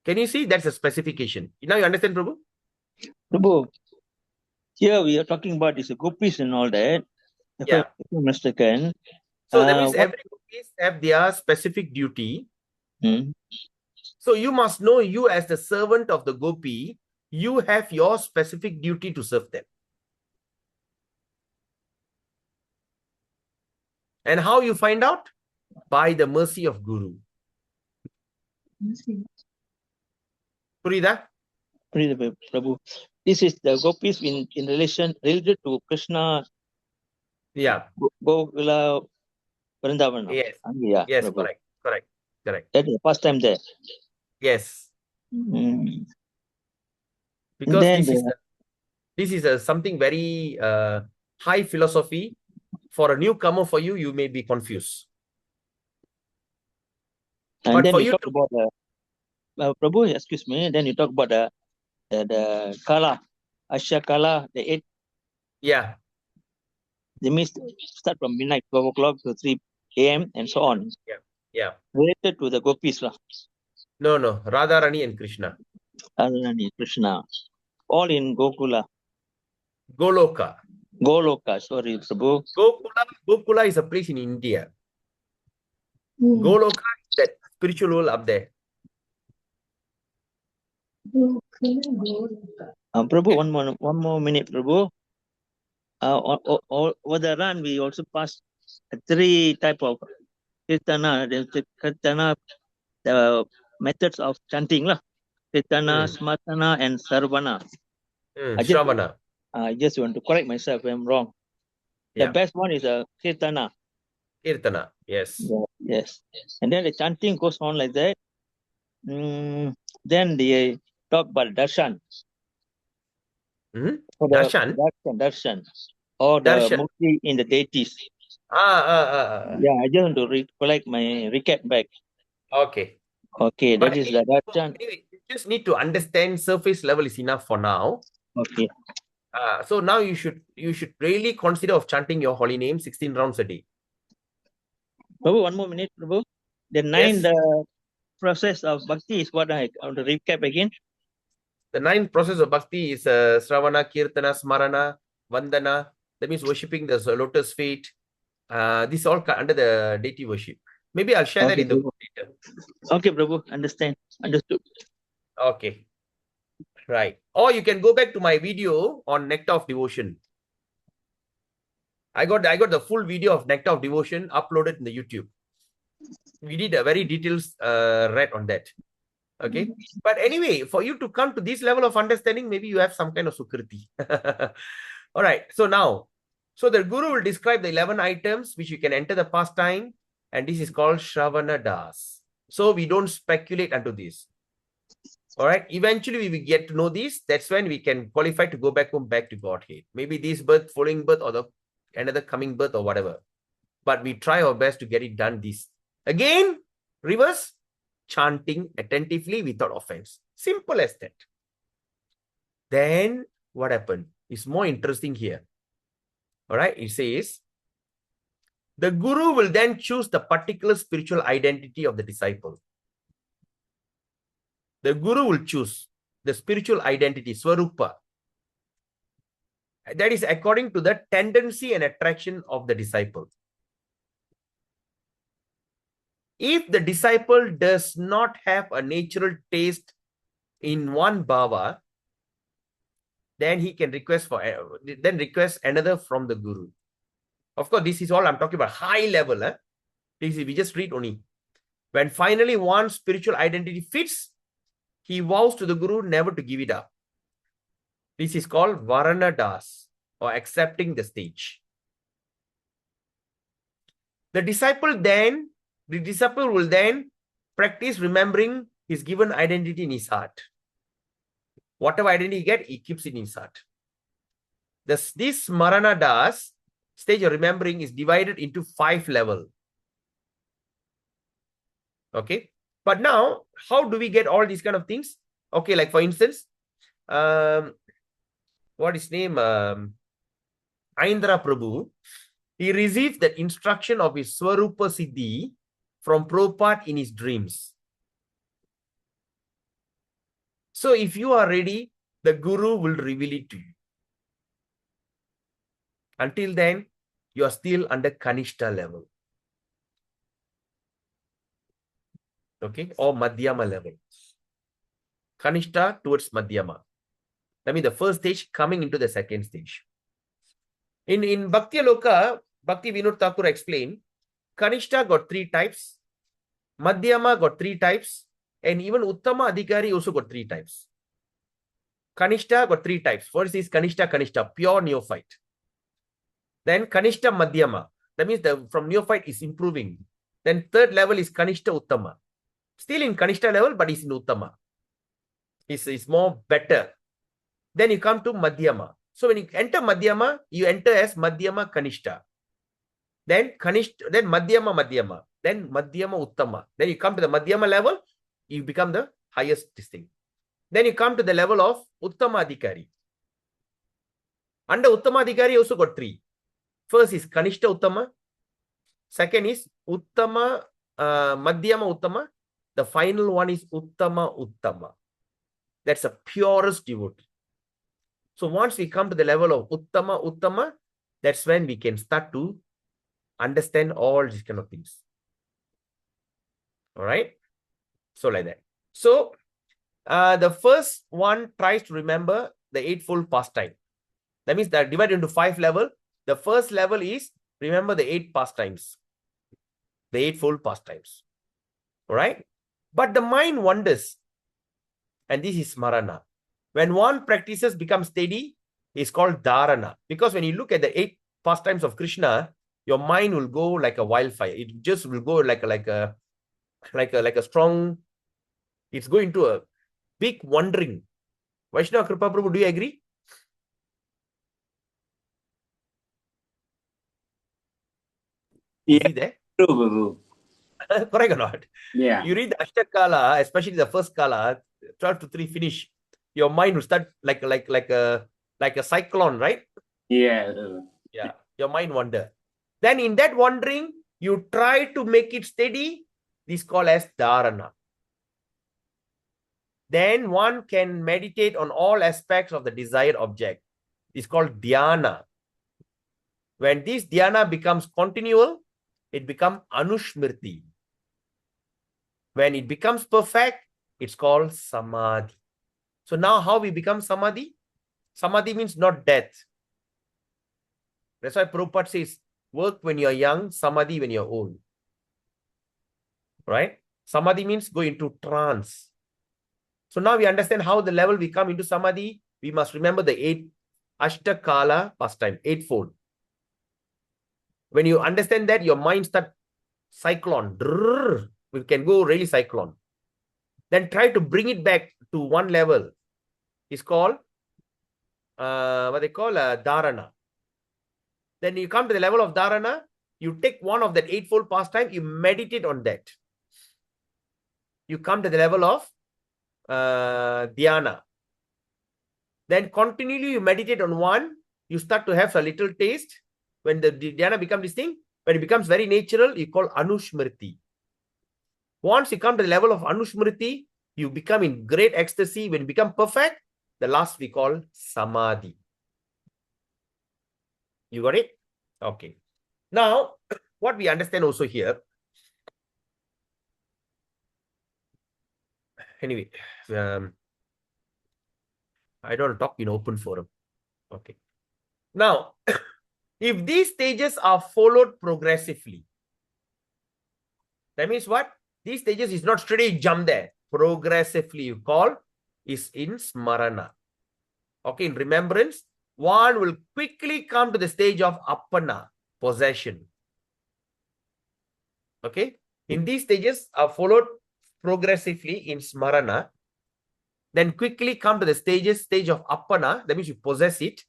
[SPEAKER 1] Can you see? That's a specification. Now you understand, Prabhu?
[SPEAKER 5] Prabhu, here we are talking about is a gopis and all that. If
[SPEAKER 1] Yeah.
[SPEAKER 5] I'm mistaken.
[SPEAKER 1] So that means every gopis have their specific duty. So you must know, you as the servant of the gopi, you have your specific duty to serve them. And how you find out? By the mercy of Guru. Purida?
[SPEAKER 5] Prabhu. This is the gopis in relation related to Krishna.
[SPEAKER 1] Yeah.
[SPEAKER 5] Gokula Vrindavan.
[SPEAKER 1] Yes.
[SPEAKER 5] Yeah.
[SPEAKER 1] Yes,
[SPEAKER 5] Prabhu.
[SPEAKER 1] correct.
[SPEAKER 5] That is the first time there.
[SPEAKER 1] Yes.
[SPEAKER 5] Mm.
[SPEAKER 1] Because
[SPEAKER 5] Then
[SPEAKER 1] this is something very high philosophy. For a newcomer, for you, you may be confused.
[SPEAKER 5] and
[SPEAKER 1] But
[SPEAKER 5] then
[SPEAKER 1] for
[SPEAKER 5] you
[SPEAKER 1] you
[SPEAKER 5] talk
[SPEAKER 1] to,
[SPEAKER 5] about Prabhu, excuse me. Then you talk about the kala, Asha kala, the 8.
[SPEAKER 1] yeah,
[SPEAKER 5] They means start from midnight, 12 o'clock to 3 a.m. and so on.
[SPEAKER 1] yeah.
[SPEAKER 5] Related to the gopis lah,
[SPEAKER 1] No, Radharani and Krishna.
[SPEAKER 5] Radharani, Krishna, all in Gokula,
[SPEAKER 1] Goloka.
[SPEAKER 5] Goloka. Sorry, Prabhu.
[SPEAKER 1] Gokula is a place in India. Goloka is that spiritual world up there.
[SPEAKER 5] Prabhu, one more minute, Prabhu. Over the run, we also passed 3 type of kirtana. The kirtana, the methods of chanting lah. Kirtana, smatana, and sarvana.
[SPEAKER 1] Shravana.
[SPEAKER 5] I just want to correct myself if I'm wrong.
[SPEAKER 1] Yeah.
[SPEAKER 5] The best one is a kirtana.
[SPEAKER 1] Kirtana. Yes.
[SPEAKER 5] Yes. And then the chanting goes on like that. Then they talk about darshan. For the
[SPEAKER 1] Darshan.
[SPEAKER 5] darshan. Or the
[SPEAKER 1] Darshan.
[SPEAKER 5] murti in the deities. Yeah, I just want to recollect my recap back.
[SPEAKER 1] Okay.
[SPEAKER 5] Okay,
[SPEAKER 1] But
[SPEAKER 5] that is the darshan.
[SPEAKER 1] anyway, you just need to understand surface level is enough for now.
[SPEAKER 5] Okay.
[SPEAKER 1] So now you should really consider of chanting your holy name 16 rounds a day.
[SPEAKER 5] Prabhu, one more minute, Prabhu. The 9 process of bhakti is what I want to recap again.
[SPEAKER 1] The 9th process of bhakti is Sravana, Kirtana, Smarana, Vandana. That means worshipping the lotus feet. This all under the deity worship. Maybe I'll share that in the group later.
[SPEAKER 5] Okay, Prabhu. Understood.
[SPEAKER 1] Okay. Right. Or you can go back to my video on Nectar of Devotion. I got the full video of Nectar of Devotion uploaded in the YouTube. We did a very detailed read on that. Okay. But anyway, for you to come to this level of understanding, maybe you have some kind of sukriti. All right. So now, the Guru will describe the 11 items which you can enter the pastime, and this is called Shravana Das. So we don't speculate onto this. All right. Eventually, we will get to know this. That's when we can qualify to go back home, back to Godhead. Maybe this birth, following birth, or another coming birth, or whatever. But we try our best to get it done. This again, reverse, chanting attentively without offense. Simple as that. Then what happened? It's more interesting here. All right. It says, the Guru will then choose the particular spiritual identity of the disciple. The Guru will choose the spiritual identity, Swarupa. That is according to the tendency and attraction of the disciple. If the disciple does not have a natural taste in one bhava, then he can request another from the Guru. Of course, this is all I'm talking about high level. This is, we just read only. When finally one spiritual identity fits, he vows to the Guru never to give it up. This is called Varana Das, or accepting the stage. The disciple will then practice remembering his given identity in his heart. Whatever identity he gets, he keeps it in his heart. This Marana Das stage of remembering is divided into 5 levels. Okay. But now, how do we get all these kind of things? Okay, like for instance, what is his name? Aindra Prabhu. He received that instruction of his Swarupa Siddhi from Prabhupada in his dreams. So if you are ready, the Guru will reveal it to you. Until then, you are still under Kanishta level. Okay, or Madhyama level. Kanishta towards Madhyama. That means the first stage coming into the second stage. In Bhakti Loka, Bhakti Vinod Thakur explained, Kanishta got 3 types, Madhyama got 3 types, and even Uttama Adhikari also got 3 types. Kanishta got 3 types. First is Kanishta, pure neophyte. Then Kanishta Madhyama. That means from neophyte is improving. Then third level is Kanishta Uttama. Still in Kanishta level, but is in Uttama. is more better. Then you come to Madhyama. So when you enter Madhyama, you enter as Madhyama Kanishta. Then Kanishta, then Madhyama, then Madhyama Uttama. Then you come to the Madhyama level, you become the highest distinct. Then you come to the level of Uttamadhikari. Under Uttamadhikari also got 3. First is Kanishta Uttama. Second is Uttama, Madhyama Uttama. The final one is Uttama Uttama. That's the purest devotee. So once we come to the level of Uttama Uttama, that's when we can start to understand all these kind of things. All right. So like that. So the first one tries to remember the eightfold pastime. That means that divided into 5 levels. The first level is remember the 8 pastimes, the eightfold pastimes. All right. But the mind wanders, and this is smarana. When one practices become steady, it's called dharana. Because when you look at the 8 pastimes of Krishna, your mind will go like a wildfire. It just will go like a strong. It's going to a big wandering. Vaishnava Kripa Prabhu, do you agree? Is he there?
[SPEAKER 2] True, Prabhu.
[SPEAKER 1] Correct or not?
[SPEAKER 2] Yeah.
[SPEAKER 1] You read the Ashtakala, especially the first Kala, 12 to 3 finish. Your mind will start like a cyclone, right?
[SPEAKER 2] Yeah.
[SPEAKER 1] Yeah. Your mind wander. Then in that wandering, you try to make it steady. This is called as dharana. Then one can meditate on all aspects of the desired object. It's called dhyana. When this dhyana becomes continual, it becomes anushmriti. When it becomes perfect, it's called samadhi. So now how we become samadhi? Samadhi means not death. That's why Prabhupada says, work when you're young, samadhi when you're old. Right? Samadhi means go into trance. So now we understand how the level we come into samadhi. We must remember the 8 Ashtakala pastime, 8-fold. When you understand that, your mind starts cyclone. We can go really cyclone. Then try to bring it back to one level. It's called what they call dharana. Then you come to the level of dharana, you take one of that 8-fold pastime, you meditate on that. You come to the level of dhyana. Then continually you meditate on one, you start to have a little taste. When the dhyana becomes this thing, when it becomes very natural, you call anushmriti. Once you come to the level of anushmriti, you become in great ecstasy. When you become perfect, the last we call samadhi. You got it? Okay. Now, what we understand also here. Anyway, I don't talk in open forum. Okay. Now, if these stages are followed progressively, that means what? These stages is not straight away jump there. Progressively, you call is in smarana. Okay, in remembrance, one will quickly come to the stage of appana, possession. Okay, in these stages are followed progressively in smarana, then quickly come to the stage of appana, that means you possess it,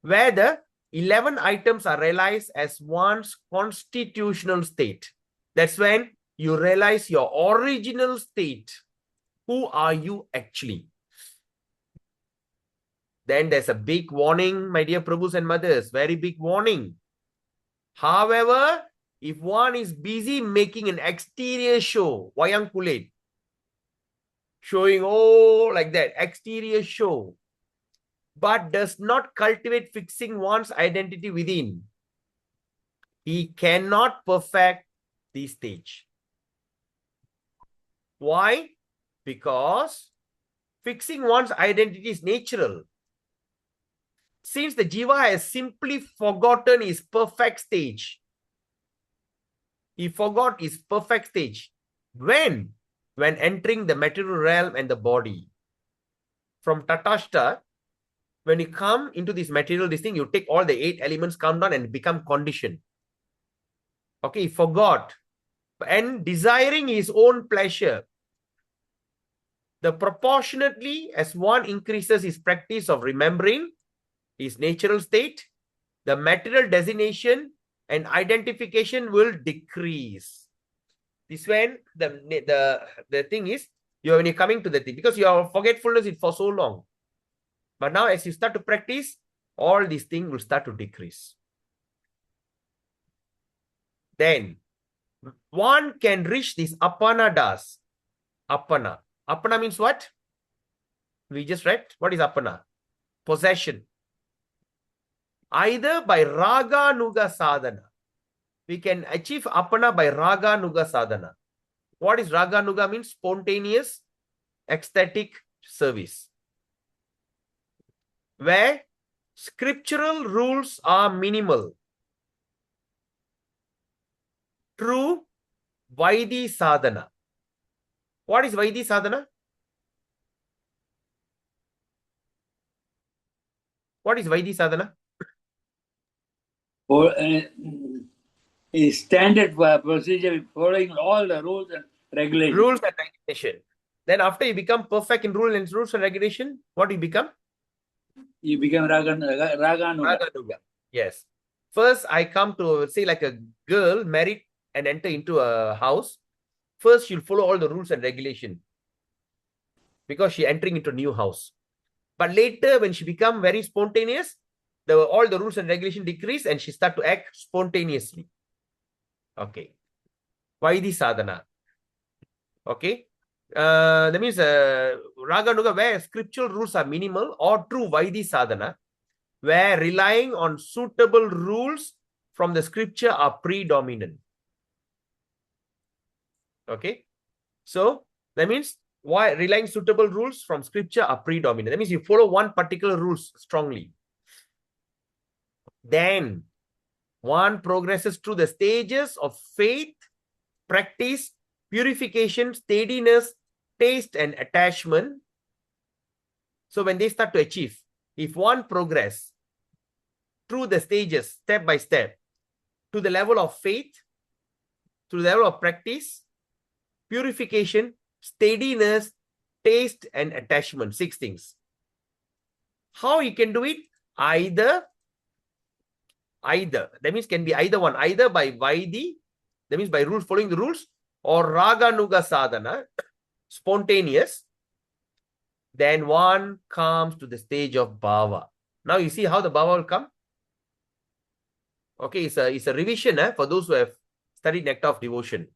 [SPEAKER 1] where the 11 items are realized as one's constitutional state. That's when you realize your original state. Who are you actually? Then there's a big warning, my dear Prabhus and mothers, very big warning. However, if one is busy making an exterior show, wayang kulit, showing, oh, like that, exterior show, but does not cultivate fixing one's identity within, he cannot perfect this stage. Why? Because fixing one's identity is natural. Since the jiva has simply forgotten his perfect stage, he forgot his perfect stage. When entering the material realm and the body. From Tatashta, when you come into this material, this thing, you take all the 8 elements, come down and become conditioned. Okay, he forgot. And desiring his own pleasure. the proportionately as one increases his practice of remembering his natural state, the material designation and identification will decrease. This when the thing is, when you're coming to the thing, because your forgetfulness is for so long. But now as you start to practice, all these things will start to decrease. Then one can reach this apana das. Apana. Apana means what? We just read. What is apana? Possession. Either by raga nuga sadhana. We can achieve apana by raga nuga sadhana. What is raga nuga means? Spontaneous, ecstatic service. Where scriptural rules are minimal. True Vaidhi sadhana. What is Vaidhi sadhana? What is Vaidhi sadhana?
[SPEAKER 2] Or a standard procedure following all the rules and regulations.
[SPEAKER 1] Rules and regulation. Then after you become perfect in rules and regulation, what do you become?
[SPEAKER 2] You become raga nuga.
[SPEAKER 1] Raga nuga. Yes. First, I come to say like a girl married and enter into a house. First, she'll follow all the rules and regulation because she's entering into a new house. But later, when she become very spontaneous, all the rules and regulation decrease and she start to act spontaneously. Okay. Vaidhi sadhana. Okay. That means Raga Nuga, where scriptural rules are minimal, or true Vaidhi sadhana, where relying on suitable rules from the scripture are predominant. Okay. So that means why relying suitable rules from scripture are predominant. That means you follow one particular rules strongly. Then one progresses through the stages of faith, practice, purification, steadiness, taste, and attachment. So when they start to achieve, if one progress through the stages, step by step, to the level of faith, to the level of practice, purification, steadiness, taste, and attachment, 6 things. How you can do it? Either, that means can be either one, either by Vaidhi, that means by rules, following the rules, or Raga Nuga sadhana, spontaneous. Then one comes to the stage of bhava. Now you see how the bhava will come. Okay, it's a revision for those who have studied Nectar of Devotion.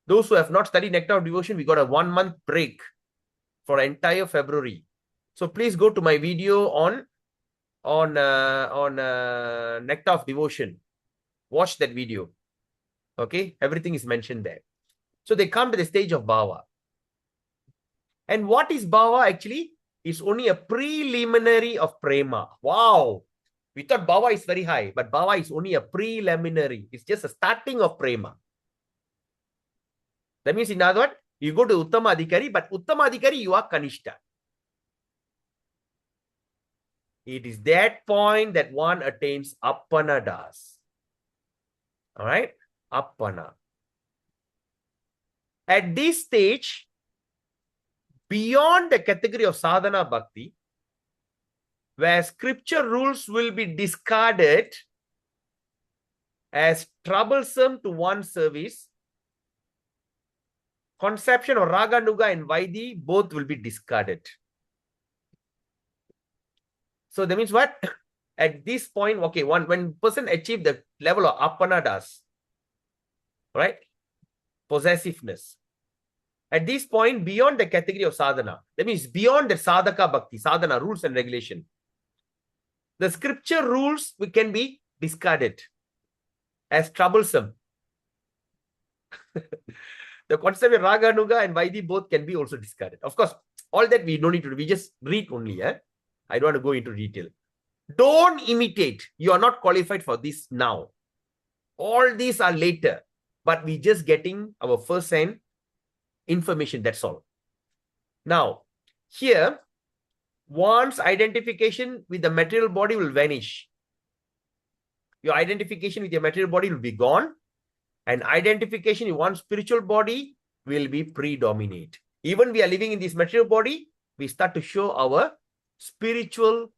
[SPEAKER 1] Those who have not studied Nectar of Devotion, we got a 1-month break for entire February. So please go to my video on Nectar of Devotion. Watch that video. Okay, everything is mentioned there. So they come to the stage of bhava. And what is bhava actually? It's only a preliminary of prema. Wow. We thought bhava is very high, but bhava is only a preliminary. It's just a starting of prema. That means in other words, you go to Uttama Adhikari, but Uttama Adhikari, you are Kanishta. It is that point that one attains Appana Das. All right? Appana. At this stage, beyond the category of sadhana bhakti, where scripture rules will be discarded as troublesome to one's service, conception of Raga Nuga and Vaidhi both will be discarded. So that means what? At this point, okay, when person achieve the level of Appana Das, right? Possessiveness. At this point, beyond the category of sadhana, that means beyond the sadhaka bhakti, sadhana, rules and regulation, the scripture rules can be discarded as troublesome. The concept of Raga Nuga and Vaidhi both can be also discarded. Of course, all that we don't need to do. We just read only. I don't want to go into detail. Don't imitate. You are not qualified for this now. All these are later. But we just getting our first-hand information. That's all. Now, here, one's identification with the material body will vanish. Your identification with your material body will be gone. And identification in one's spiritual body will be predominate. Even we are living in this material body, we start to show our spiritual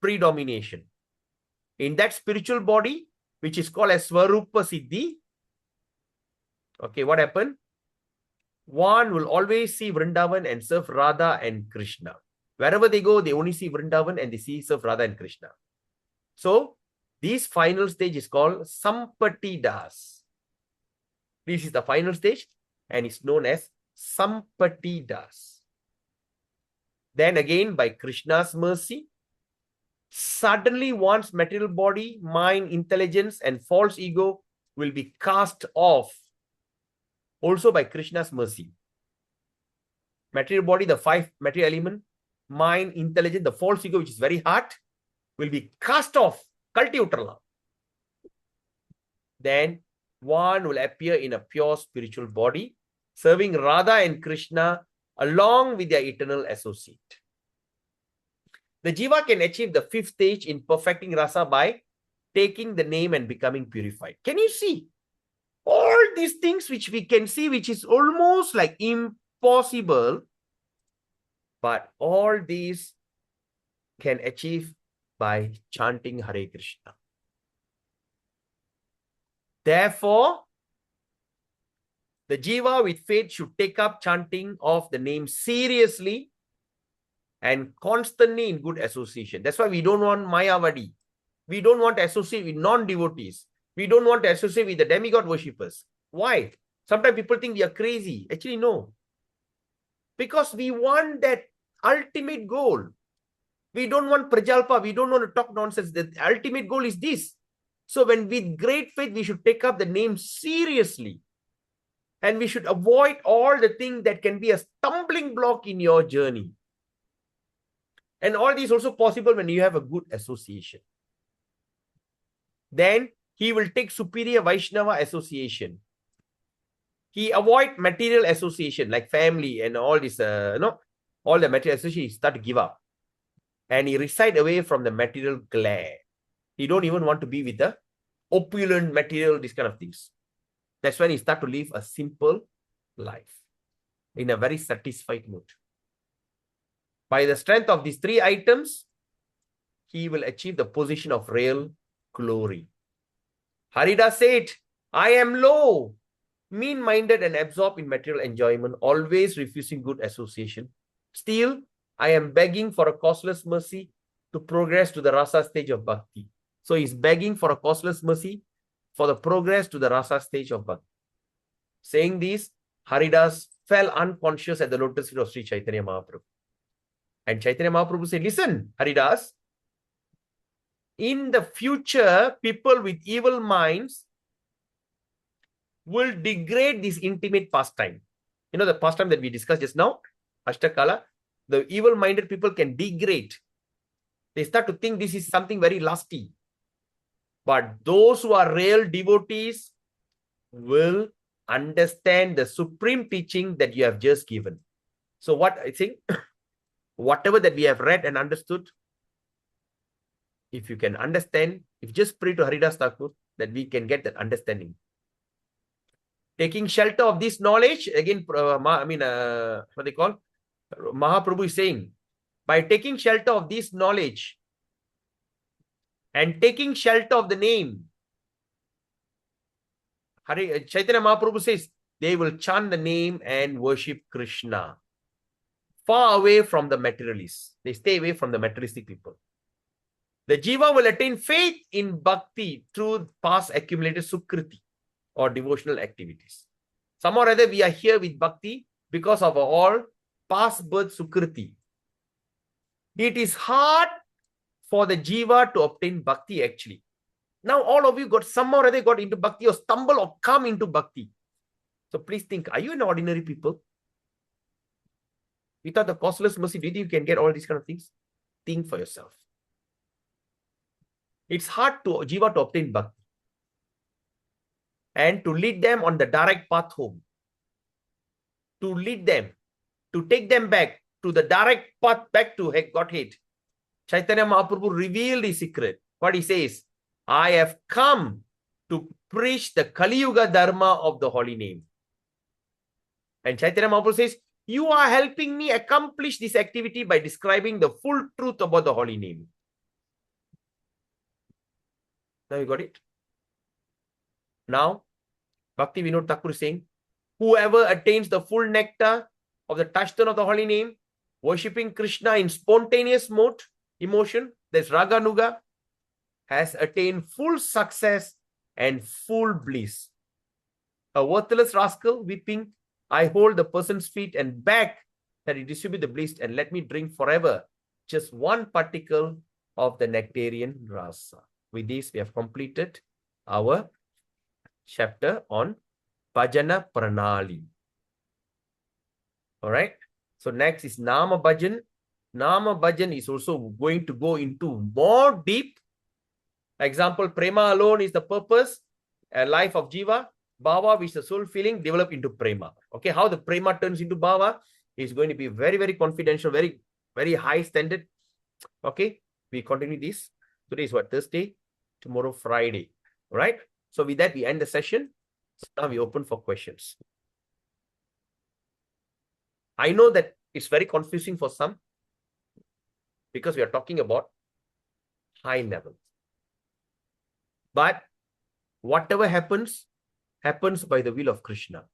[SPEAKER 1] predomination. In that spiritual body, which is called as Swarupa Siddhi, okay, what happened? One will always see Vrindavan and serve Radha and Krishna. Wherever they go, they only see Vrindavan and they see serve Radha and Krishna. So, this final stage is called Sampati Das. This is the final stage and it's known as Sampati Das. Then again, by Krishna's mercy, suddenly one's material body, mind, intelligence, and false ego will be cast off. Also by Krishna's mercy. Material body, the 5 material element, mind, intelligence, the false ego, which is very hard, will be cast off. Kalti utrala. Then one will appear in a pure spiritual body, serving Radha and Krishna along with their eternal associate. The jiva can achieve the 5th stage in perfecting rasa by taking the name and becoming purified. Can you see? All these things which we can see, which is almost like impossible, but all these can achieve by chanting Hare Krishna. Therefore, the jiva with faith should take up chanting of the name seriously and constantly in good association. That's why we don't want Mayavadi. We don't want to associate with non-devotees. We don't want to associate with the demigod worshippers. Why? Sometimes people think we are crazy. Actually, no. Because we want that ultimate goal. We don't want prajalpa. We don't want to talk nonsense. The ultimate goal is this. So when with great faith, we should take up the name seriously. And we should avoid all the things that can be a stumbling block in your journey. And all these also possible when you have a good association. Then he will take superior Vaishnava association. He avoid material association like family and all this, all the material association, he start to give up. And he reside away from the material glare. He don't even want to be with the opulent material, these kind of things. That's when he start to live a simple life in a very satisfied mood. By the strength of these 3 items, he will achieve the position of real glory. Haridas said, I am low, mean-minded and absorbed in material enjoyment, always refusing good association. Still, I am begging for a causeless mercy to progress to the rasa stage of bhakti. So he's begging for a causeless mercy for the progress to the rasa stage of bhakti. Saying this, Haridas fell unconscious at the lotus feet of Sri Chaitanya Mahaprabhu. And Chaitanya Mahaprabhu said, listen, Haridas, in the future, people with evil minds will degrade this intimate pastime. You know the pastime that we discussed just now, Ashtakala, the evil-minded people can degrade. They start to think this is something very lusty. But those who are real devotees will understand the supreme teaching that you have just given. So what I think, whatever that we have read and understood, if you can understand, if just pray to Haridas Thakur, that we can get that understanding. Taking shelter of this knowledge, again, what they call, Mahaprabhu is saying, by taking shelter of this knowledge and taking shelter of the name, Chaitanya Mahaprabhu says, they will chant the name and worship Krishna. Far away from the materialists. They stay away from the materialistic people. The jiva will attain faith in bhakti through past accumulated sukriti or devotional activities. Somehow or other, we are here with bhakti because of all past birth sukriti. It is hard for the jiva to obtain bhakti actually. Now all of you got somehow or other got into bhakti or stumble or come into bhakti. So please think, are you an ordinary people? Without the causeless mercy, do you think you can get all these kind of things? Think for yourself. It's hard to jiva to obtain bhakti and to lead them on the direct path home. To lead them, to take them back to the direct path back to Godhead. Chaitanya Mahaprabhu revealed his secret. What he says, I have come to preach the Kali Yuga Dharma of the holy name. And Chaitanya Mahaprabhu says, you are helping me accomplish this activity by describing the full truth about the holy name. Now you got it? Now, Bhakti Vinod Thakur is saying, whoever attains the full nectar of the touchstone of the holy name, worshipping Krishna in spontaneous mode, emotion, that's Raganuga, has attained full success and full bliss. A worthless rascal weeping, I hold the person's feet and beg that he distribute the bliss and let me drink forever just one particle of the nectarian rasa. With this, we have completed our chapter on Bhajana Pranali. All right. So next is Nama Bhajan. Nama Bhajan is also going to go into more deep. Example, Prema alone is the purpose, a life of Jiva. Bhava, which is the soul feeling, develop into Prema. Okay, how the Prema turns into Bhava is going to be very, very confidential, very, very high standard. Okay, we continue this. Today is what, Thursday? Tomorrow, Friday. All right. So with that, we end the session. So now we open for questions. I know that it's very confusing for some because we are talking about high level. But whatever happens, happens by the will of Krishna.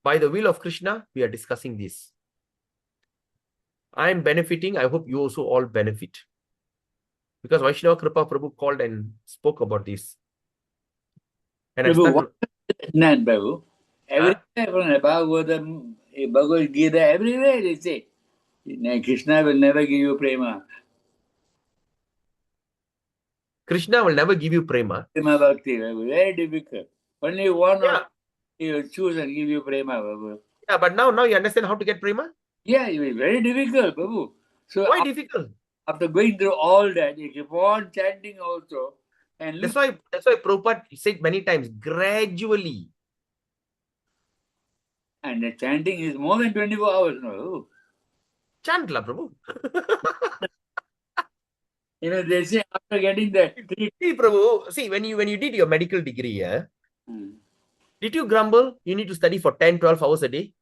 [SPEAKER 1] By the will of Krishna, we are discussing this. I am benefiting. I hope you also all benefit. Because Vaishnava Kripa Prabhu called and spoke about this. And
[SPEAKER 2] Prabhu,
[SPEAKER 1] I
[SPEAKER 2] what is that, Prabhu? Everywhere from the Bhagavatam, Bhagavad Gita, everywhere they say, Krishna will never give you prema.
[SPEAKER 1] Krishna will never give you prema.
[SPEAKER 2] Prema bhakti, very difficult. Only one or he will choose and give you prema, Prabhu.
[SPEAKER 1] Yeah, but now you understand how to get prema?
[SPEAKER 2] Yeah, it will be very difficult, Prabhu. So
[SPEAKER 1] why difficult?
[SPEAKER 2] After going through all that, you keep on chanting also. And
[SPEAKER 1] that's why Prabhupada said many times, gradually.
[SPEAKER 2] And the chanting is more than 24 hours, no?
[SPEAKER 1] Chant la, Prabhu.
[SPEAKER 2] They say after getting the
[SPEAKER 1] See, Prabhu, see, when you did your medical degree, did you grumble? You need to study for 10, 12 hours a day?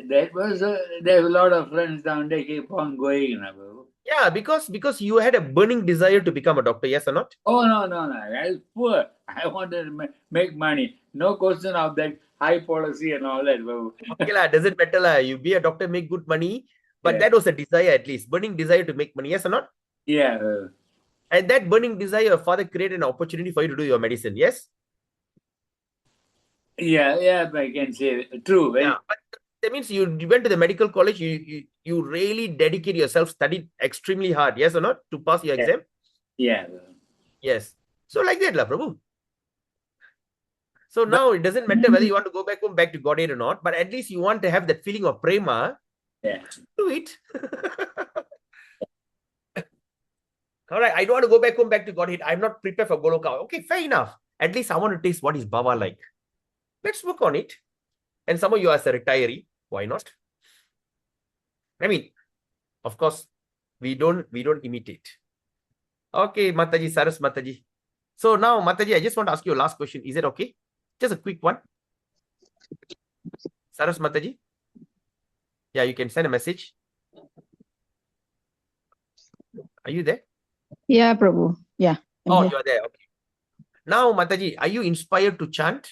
[SPEAKER 2] That was, there's a lot of friends down there keep on going, Prabhu.
[SPEAKER 1] Yeah, because you had a burning desire to become a doctor, yes or not?
[SPEAKER 2] Oh, no. I was poor. I wanted to make money. No question of that high policy and all that, Prabhu.
[SPEAKER 1] Okay, doesn't matter. You be a doctor, make good money. But that was a desire at least. Burning desire to make money, yes or not?
[SPEAKER 2] Yeah.
[SPEAKER 1] And that burning desire, your father created an opportunity for you to do your medicine, yes?
[SPEAKER 2] Yeah, I can say true.
[SPEAKER 1] Yeah, but that means you went to the medical college, you really dedicate yourself, studied extremely hard, yes or not, to pass your exam?
[SPEAKER 2] Yeah.
[SPEAKER 1] Yes. So like that, Prabhu. So now it doesn't matter whether you want to go back home, back to Godhead or not, but at least you want to have that feeling of prema.
[SPEAKER 2] Yeah.
[SPEAKER 1] Do it. All right, I don't want to go back home, back to Godhead. I'm not prepared for Goloka. Okay, fair enough. At least I want to taste what is Baba like. Let's work on it. And some of you as a retiree, why not? I mean, of course, we don't imitate. Okay, Mataji, Saras Mataji. So now, Mataji, I just want to ask you a last question. Is it okay? Just a quick one. Saras Mataji. Yeah, you can send a message. Are you there?
[SPEAKER 6] Yeah, Prabhu. Yeah.
[SPEAKER 1] Oh, you are there. Okay. Now, Mataji, are you inspired to chant?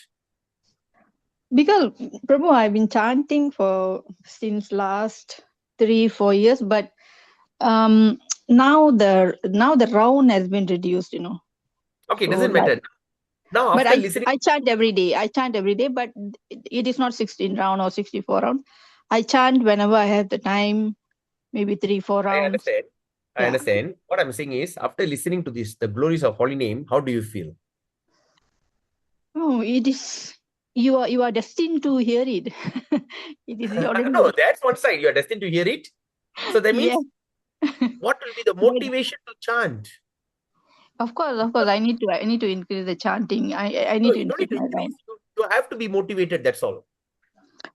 [SPEAKER 6] Because, Prabhu, I've been chanting since last 3-4 years, but now the round has been reduced,
[SPEAKER 1] Okay,
[SPEAKER 6] so
[SPEAKER 1] doesn't matter. Now,
[SPEAKER 6] but
[SPEAKER 1] after listening,
[SPEAKER 6] I chant every day, but it is not 16 round or 64 rounds. I chant whenever I have the time, maybe 3-4 rounds.
[SPEAKER 1] I understand. What I'm saying is, after listening to this, the glories of holy name, how do you feel?
[SPEAKER 6] Oh, it is. You are destined to hear it. It is already.
[SPEAKER 1] No, that's one side. You are destined to hear it. So that means, what will be the motivation to chant?
[SPEAKER 6] Of course. I need to increase the chanting. I need to increase my round.
[SPEAKER 1] You have to be motivated. That's all.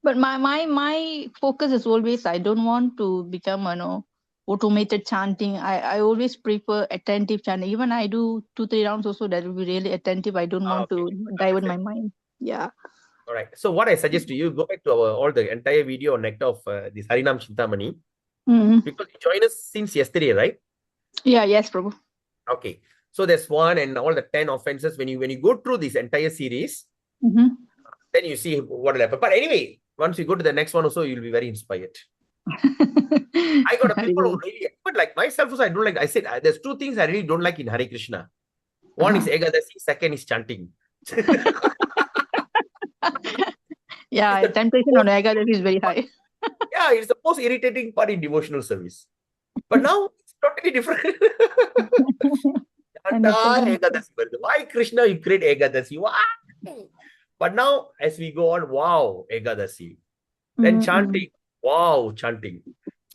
[SPEAKER 6] But my focus is always, I don't want to become automated chanting. I always prefer attentive chanting. Even I do 2-3 rounds also, that will be really attentive. I don't want to divert my mind. Yeah.
[SPEAKER 1] All right. So what I suggest to you, go back to all the entire video on Nectar of this Harinam Cintamani,
[SPEAKER 6] Mm.
[SPEAKER 1] because you joined us since yesterday, right?
[SPEAKER 6] Yeah, yes, Prabhu.
[SPEAKER 1] Okay. So there's one and all the 10 offenses. When you go through this entire series,
[SPEAKER 6] Mm-hmm.
[SPEAKER 1] then you see what will happen. But anyway, once you go to the next one also, you'll be very inspired. I got a people who really, but like myself also, I don't like, I said, there's two things I really don't like in Hare Krishna. One is Egadasi, second is chanting.
[SPEAKER 6] Yeah,
[SPEAKER 1] It's the
[SPEAKER 6] temptation on Ekadashi is very high.
[SPEAKER 1] Yeah, it's the most irritating part in devotional service. But now it's totally different. Chanta Ekadasi. Why Krishna you create Ekadasi? Why? But now as we go on, wow, Ekadasi. Then chanting. Wow, chanting.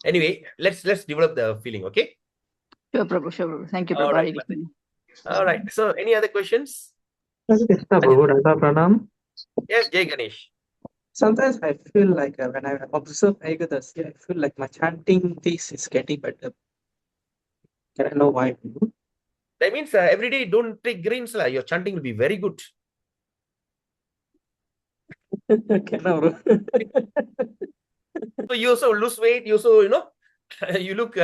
[SPEAKER 1] Anyway, let's develop the feeling, okay?
[SPEAKER 6] Sure, Prabhu, sure, Prabhu. Thank you,
[SPEAKER 1] All
[SPEAKER 6] Prabhu.
[SPEAKER 1] right.
[SPEAKER 6] Hare Krishna.
[SPEAKER 1] All right. So any other questions?
[SPEAKER 7] Krishna Prabhu, Radha Pranam.
[SPEAKER 1] Yes, Jay Ganesh.
[SPEAKER 7] Sometimes I feel like when I observe Ekadasi, I feel like my chanting taste is getting better. Can I know why?
[SPEAKER 1] That means every day don't take grains. Your chanting will be very good.
[SPEAKER 7] Can I?
[SPEAKER 1] So you also lose weight. You also, you look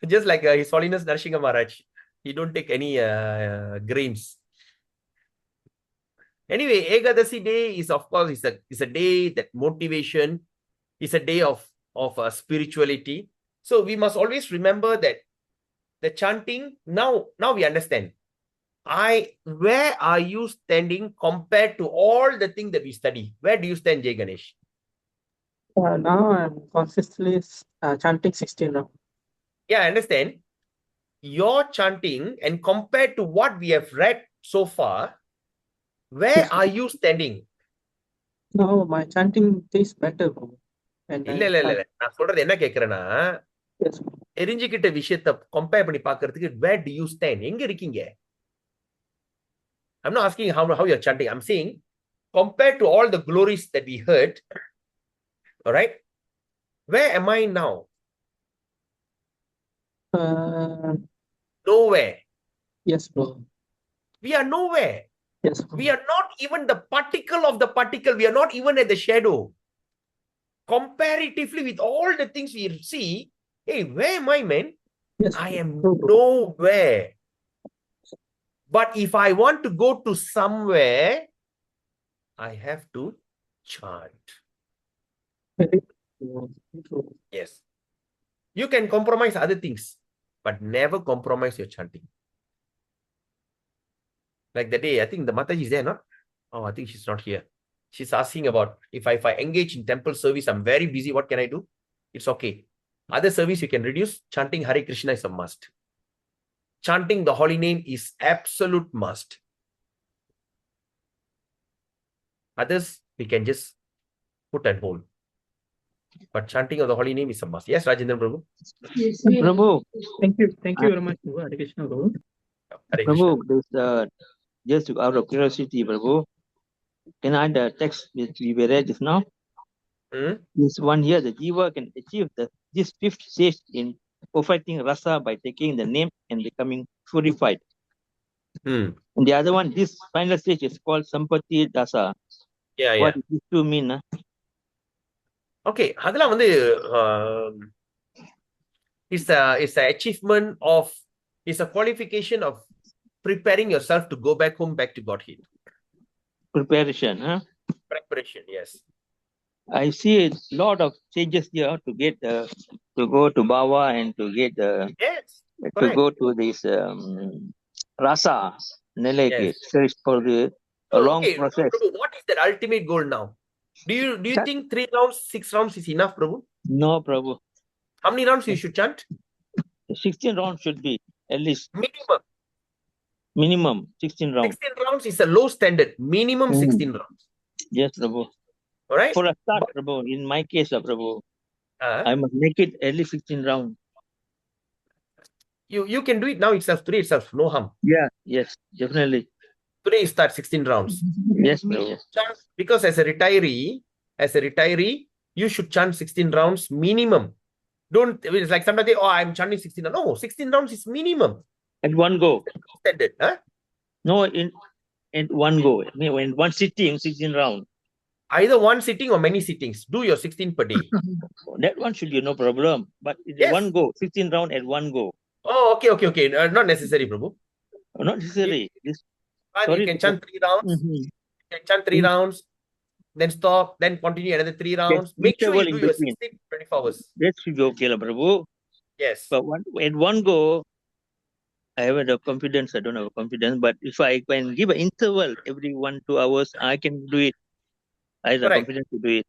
[SPEAKER 1] just like His Holiness Narsingha Maharaj. He don't take any grains. Anyway, Ekadasi day is, of course, is a day that motivation. It's a day of spirituality. So we must always remember that the chanting, now we understand. Where are you standing compared to all the things that we study? Where do you stand, Jay Ganesh?
[SPEAKER 7] Now I'm consistently chanting 16 rounds.
[SPEAKER 1] Yeah, I understand. Your chanting and compared to what we have read so far, where are you standing?
[SPEAKER 7] No, my chanting tastes better. And
[SPEAKER 1] இல்ல. நான் சொல்றது என்ன கேக்குறேன்னா,
[SPEAKER 7] yes.
[SPEAKER 1] தெரிஞ்சுக்கிட்ட விஷயத்தை compare பண்ணி பார்க்கிறதுக்கு where do you stand? எங்க இருக்கீங்க? I'm not asking how you're chanting. I'm saying compared to all the glories that we heard, all right, where am I now? Nowhere.
[SPEAKER 7] Yes, bro.
[SPEAKER 1] We are nowhere.
[SPEAKER 7] Yes, bro.
[SPEAKER 1] We are not even the particle of the particle. We are not even at the shadow. Comparatively with all the things we see, hey, where am I, man?
[SPEAKER 7] Yes,
[SPEAKER 1] I am
[SPEAKER 7] bro.
[SPEAKER 1] nowhere. But if I want to go to somewhere, I have to chant.
[SPEAKER 7] Very true.
[SPEAKER 1] Yes. You can compromise other things, but never compromise your chanting. Like the day, I think the Mataji is there, no? Oh, I think she's not here. She's asking about if I engage in temple service, I'm very busy. What can I do? It's okay. Other service you can reduce. Chanting Hare Krishna is a must. Chanting the holy name is absolute must. Others, we can just put on hold. But chanting of the holy name is a must. Yes, Rajendra Prabhu?
[SPEAKER 5] Prabhu,
[SPEAKER 7] Thank you very much, Hare Krishna, Prabhu.
[SPEAKER 1] Hare Krishna.
[SPEAKER 5] Prabhu, this, just out of curiosity, Prabhu, can I add the text which we read just now? This one here, the Jiva can achieve this fifth stage in perfecting rasa by taking the name and becoming purified. And the other one, this final stage is called Sampati Dasa.
[SPEAKER 1] Yeah,
[SPEAKER 5] what does these two mean?
[SPEAKER 1] Okay, அதெல்லாம் வந்து it's a achievement of, it's a qualification of preparing yourself to go back home, back to Godhead.
[SPEAKER 5] Preparation, huh?
[SPEAKER 1] Preparation, yes.
[SPEAKER 5] I see a lot of changes here to get to go to Baba and to get
[SPEAKER 1] Yes,
[SPEAKER 5] to
[SPEAKER 1] correct.
[SPEAKER 5] go to this rasa Neleke.
[SPEAKER 1] Yes.
[SPEAKER 5] So it's for the a
[SPEAKER 1] So,
[SPEAKER 5] long
[SPEAKER 1] okay,
[SPEAKER 5] process.
[SPEAKER 1] Prabhu, what is the ultimate goal now? Do you think 3 rounds, 6 rounds is enough, Prabhu?
[SPEAKER 5] No, Prabhu.
[SPEAKER 1] How many rounds you should chant?
[SPEAKER 5] 16 rounds should be at least
[SPEAKER 1] Minimum.
[SPEAKER 5] 16 rounds.
[SPEAKER 1] 16 rounds is a low standard. Minimum 16 rounds.
[SPEAKER 5] Yes, Prabhu.
[SPEAKER 1] All right?
[SPEAKER 5] For a start, Prabhu, in my case, Prabhu, I must make it at least 16 rounds.
[SPEAKER 1] You can do it now itself, today itself, no harm.
[SPEAKER 5] Yeah, yes, definitely.
[SPEAKER 1] Today you start 16 rounds.
[SPEAKER 5] Yes, Prabhu.
[SPEAKER 1] Because as a retiree, you should chant 16 rounds minimum. Don't, it's like somebody, oh, I'm chanting 16. No, 16 rounds is minimum.
[SPEAKER 5] At one go.
[SPEAKER 1] Standard, huh?
[SPEAKER 5] No, at one go. I mean, when one sitting, 16 round.
[SPEAKER 1] Either one sitting or many sittings. Do your 16 per day.
[SPEAKER 5] That one should be no problem. But it's
[SPEAKER 1] Yes.
[SPEAKER 5] one go, 16 round at one go.
[SPEAKER 1] Oh, okay. Not necessary, Prabhu.
[SPEAKER 5] Not necessary.
[SPEAKER 1] You
[SPEAKER 5] Sorry
[SPEAKER 1] can
[SPEAKER 5] to-
[SPEAKER 1] chant 3 rounds.
[SPEAKER 5] Mhm.
[SPEAKER 1] You can chant 3 rounds, then stop, then continue another 3 rounds. Make sure
[SPEAKER 5] interval
[SPEAKER 1] you
[SPEAKER 5] in
[SPEAKER 1] do your
[SPEAKER 5] between.
[SPEAKER 1] 16, 24 hours.
[SPEAKER 5] That should be okay, Prabhu.
[SPEAKER 1] Yes.
[SPEAKER 5] But at one go, I have the confidence. I don't have confidence. But if I can give an interval every 1-2 hours, I can do it. I have the
[SPEAKER 1] Correct.
[SPEAKER 5] confidence to do it.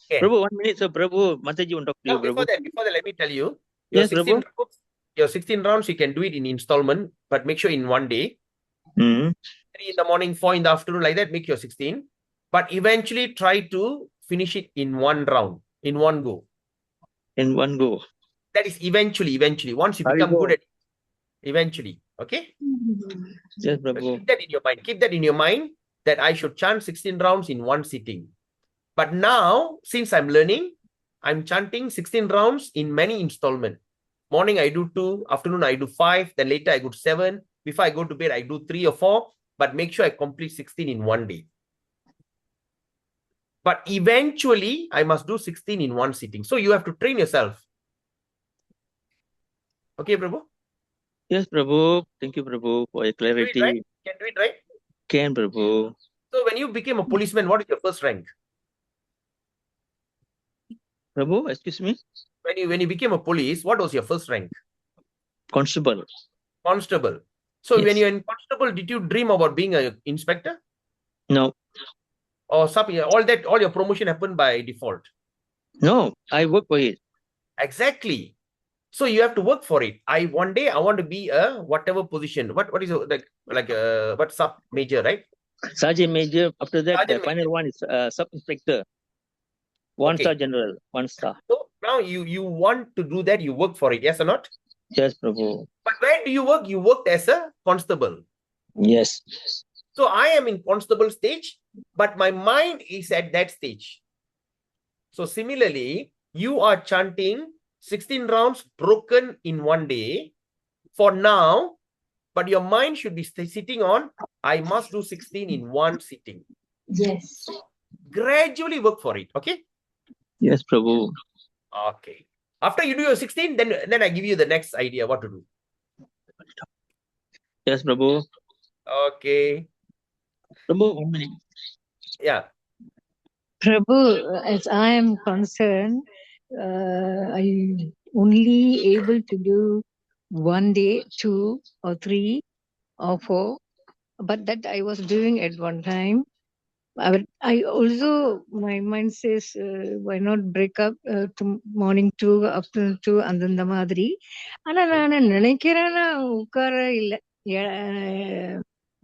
[SPEAKER 1] Okay.
[SPEAKER 5] Prabhu, 1 minute, sir. Prabhu, Mataji want to talk to you,
[SPEAKER 1] Now, before
[SPEAKER 5] Prabhu.
[SPEAKER 1] that, let me tell you, your
[SPEAKER 5] Yes,
[SPEAKER 1] 16
[SPEAKER 5] Prabhu.
[SPEAKER 1] rounds, you can do it in installment, but make sure in one day.
[SPEAKER 5] Hmm.
[SPEAKER 1] 3 in the morning, 4 in the afternoon, like that, make your 16. But eventually try to finish it in one round, in one go.
[SPEAKER 5] In one go.
[SPEAKER 1] That is eventually. Once you
[SPEAKER 5] Hari
[SPEAKER 1] become
[SPEAKER 5] go.
[SPEAKER 1] good at it, eventually. Okay?
[SPEAKER 5] Yes,
[SPEAKER 1] So
[SPEAKER 5] Prabhu.
[SPEAKER 1] keep that in your mind. Keep that in your mind that I should chant 16 rounds in one sitting. But now, since I'm learning, I'm chanting 16 rounds in many installments. Morning I do 2, afternoon I do 5, then later I go to 7. Before I go to bed, I do 3 or 4. But make sure I complete 16 in one day. But eventually, I must do 16 in one sitting. So you have to train yourself. Okay, Prabhu?
[SPEAKER 5] Yes, Prabhu. Thank you, Prabhu, for your
[SPEAKER 1] Do it
[SPEAKER 5] clarity.
[SPEAKER 1] right? Can do it right?
[SPEAKER 5] Can, Prabhu.
[SPEAKER 1] So when you became a policeman, what is your first rank?
[SPEAKER 5] Prabhu, excuse me?
[SPEAKER 1] When you became a police, what was your first rank?
[SPEAKER 5] Constable.
[SPEAKER 1] Constable. So when
[SPEAKER 5] Yes.
[SPEAKER 1] you're in constable, did you dream about being an inspector?
[SPEAKER 5] No.
[SPEAKER 1] Or all your promotion happened by default?
[SPEAKER 5] No, I work for it.
[SPEAKER 1] Exactly. So you have to work for it. One day I want to be a whatever position. What is what sub major, right?
[SPEAKER 5] Sergeant Major. After that,
[SPEAKER 1] Sergeant
[SPEAKER 5] the final one is Sub Inspector. One
[SPEAKER 1] Okay.
[SPEAKER 5] star general. 1 star.
[SPEAKER 1] So now you want to do that, you work for it, yes or not?
[SPEAKER 5] Yes, Prabhu.
[SPEAKER 1] But where do you work? You worked as a constable.
[SPEAKER 5] Yes.
[SPEAKER 1] So I am in constable stage, but my mind is at that stage. So similarly, you are chanting 16 rounds broken in one day for now, but your mind should be sitting on, I must do 16 in one sitting.
[SPEAKER 4] Yes.
[SPEAKER 1] Gradually work for it, okay?
[SPEAKER 5] Yes, Prabhu.
[SPEAKER 1] Okay. After you do your 16, then I give you the next idea what to do.
[SPEAKER 5] Yes, Prabhu.
[SPEAKER 1] Okay.
[SPEAKER 5] Prabhu, 1 minute.
[SPEAKER 1] Yeah.
[SPEAKER 8] Prabhu, as I am concerned, I only able to do 1 day, 2 or 3 or 4, but that I was doing at one time. I also, my mind says, why not break up to morning 2, afternoon 2, அந்த மாதிரி. ஆனா நான் நினைக்கிறேன் உட்கார இல்லை